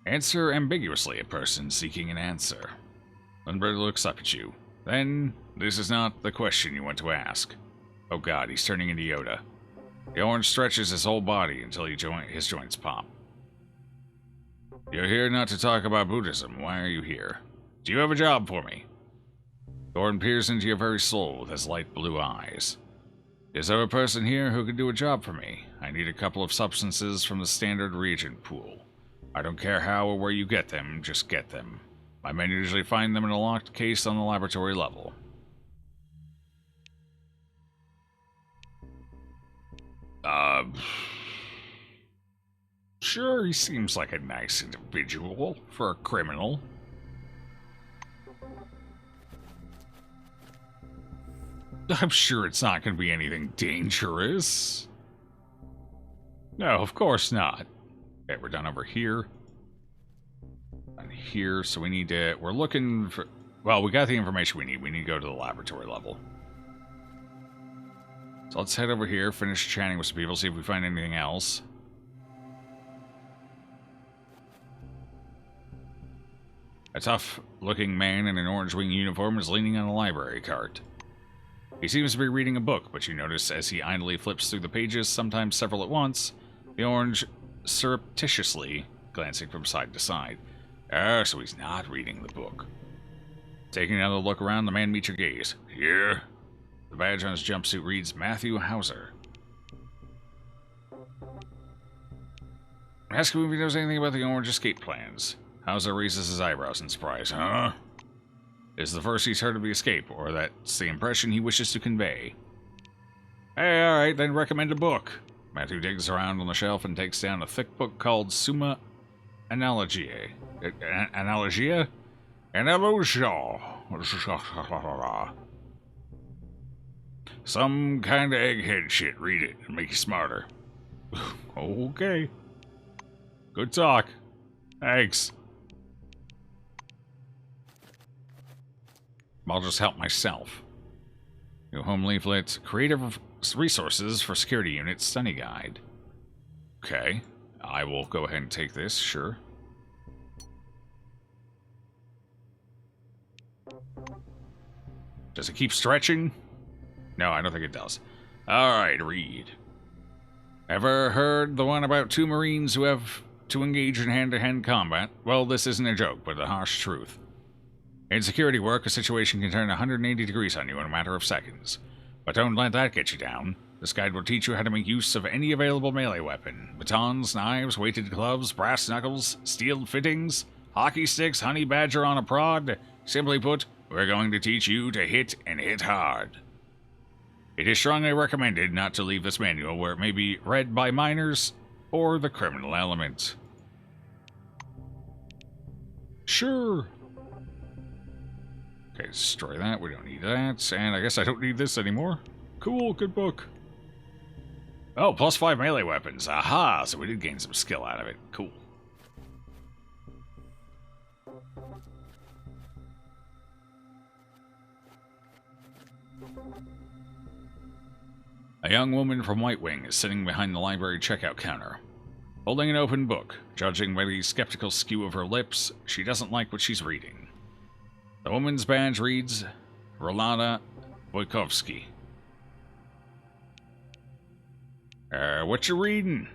Answer ambiguously, a person seeking an answer. Lindbergh looks up at you. Then, this is not the question you want to ask. Oh god, he's turning into Yoda. The orange stretches his whole body until his joints pop. You're here not to talk about Buddhism. Why are you here? Do you have a job for me? Gordon peers into your very soul with his light blue eyes. Is there a person here who can do a job for me? I need a couple of substances from the standard reagent pool. I don't care how or where you get them, just get them. My men usually find them in a locked case on the laboratory level. Sure, he seems like a nice individual for a criminal. I'm sure it's not going to be anything dangerous. No, of course not. Okay, we're done over here. And here, so we need to... We're looking for... Well, we got the information we need. We need to go to the laboratory level. So let's head over here, finish chatting with some people, see if we find anything else. A tough-looking man in an orange-wing uniform is leaning on a library cart. He seems to be reading a book, but you notice as he idly flips through the pages, sometimes several at once, the orange surreptitiously glancing from side to side. Ah, so he's not reading the book. Taking another look around, the man meets your gaze. Here? The badge on his jumpsuit reads Matthew Hauser. Ask him if he knows anything about the orange escape plans. Hauser raises his eyebrows in surprise. Huh? Is the first he's heard of the escape, or that's the impression he wishes to convey. Hey, alright, then recommend a book. Matthew digs around on the shelf and takes down a thick book called Summa Analogiae. Analogia? Analogia. Some kind of egghead shit. Read it and make you smarter. Okay. Good talk. Thanks. I'll just help myself. New home leaflet. Creative resources for security units. Study guide. Okay. I will go ahead and take this. Sure. Does it keep stretching? No, I don't think it does. Alright, read. Ever heard the one about two Marines who have to engage in hand-to-hand combat? Well, this isn't a joke, but the harsh truth. In security work, a situation can turn 180 degrees on you in a matter of seconds. But don't let that get you down. This guide will teach you how to make use of any available melee weapon. Batons, knives, weighted gloves, brass knuckles, steel fittings, hockey sticks, honey badger on a prod. Simply put, we're going to teach you to hit and hit hard. It is strongly recommended not to leave this manual where it may be read by minors or the criminal element. Sure. Okay, destroy that. We don't need that. And I guess I don't need this anymore. Cool, good book. Oh, +5 melee weapons. Aha, so we did gain some skill out of it. Cool. A young woman from White Wing is sitting behind the library checkout counter, holding an open book. Judging by the skeptical skew of her lips, she doesn't like what she's reading. The woman's badge reads, Rolana Wojkowski. What you reading?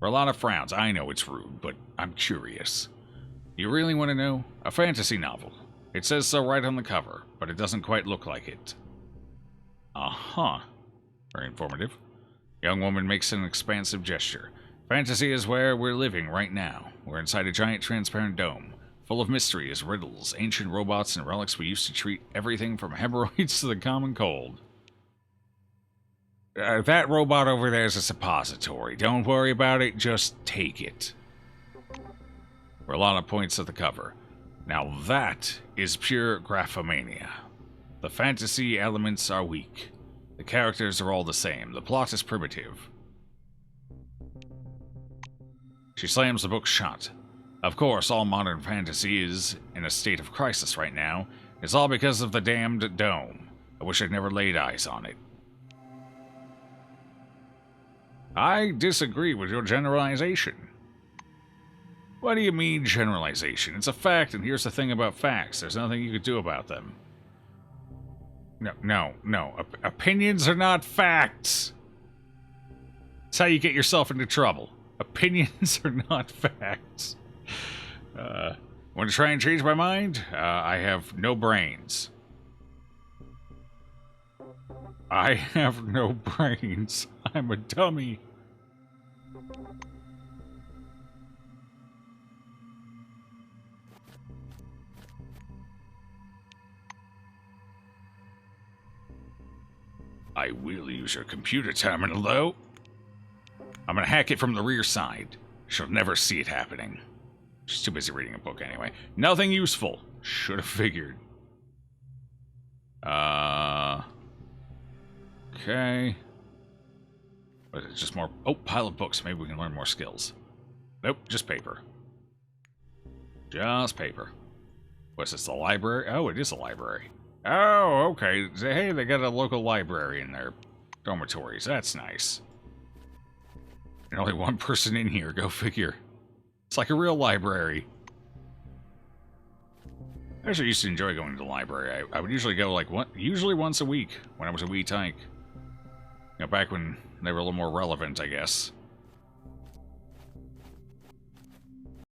Rolana frowns. I know it's rude, but I'm curious. You really want to know? A fantasy novel. It says so right on the cover, but it doesn't quite look like it. Uh-huh. Very informative. Young woman makes an expansive gesture. Fantasy is where we're living right now. We're inside a giant transparent dome, full of mysteries, riddles, ancient robots, and relics we used to treat everything from hemorrhoids to the common cold. That robot over there is a suppository. Don't worry about it, just take it. Rolana points at the cover. Now that is pure graphomania. The fantasy elements are weak. The characters are all the same. The plot is primitive. She slams the book shut. Of course, all modern fantasy is in a state of crisis right now. It's all because of the damned dome. I wish I'd never laid eyes on it. I disagree with your generalization. What do you mean, generalization? It's a fact, and here's the thing about facts. There's nothing you could do about them. No. Opinions are not facts. That's how you get yourself into trouble. Opinions are not facts. Want to try and change my mind? I have no brains. I have no brains. I'm a dummy. I will use your computer terminal, though. I'm gonna hack it from the rear side. She'll never see it happening. She's too busy reading a book anyway. Nothing useful. Should have figured. Okay. But it's just more... Oh, pile of books. Maybe we can learn more skills. Nope, just paper. Just paper. What's this, the library? Oh, it is a library. Oh, okay. Hey, they got a local library in their dormitories. That's nice. And only one person in here. Go figure. It's like a real library. I actually used to enjoy going to the library. I would usually go like usually once a week when I was a wee tyke. You know, back when they were a little more relevant, I guess.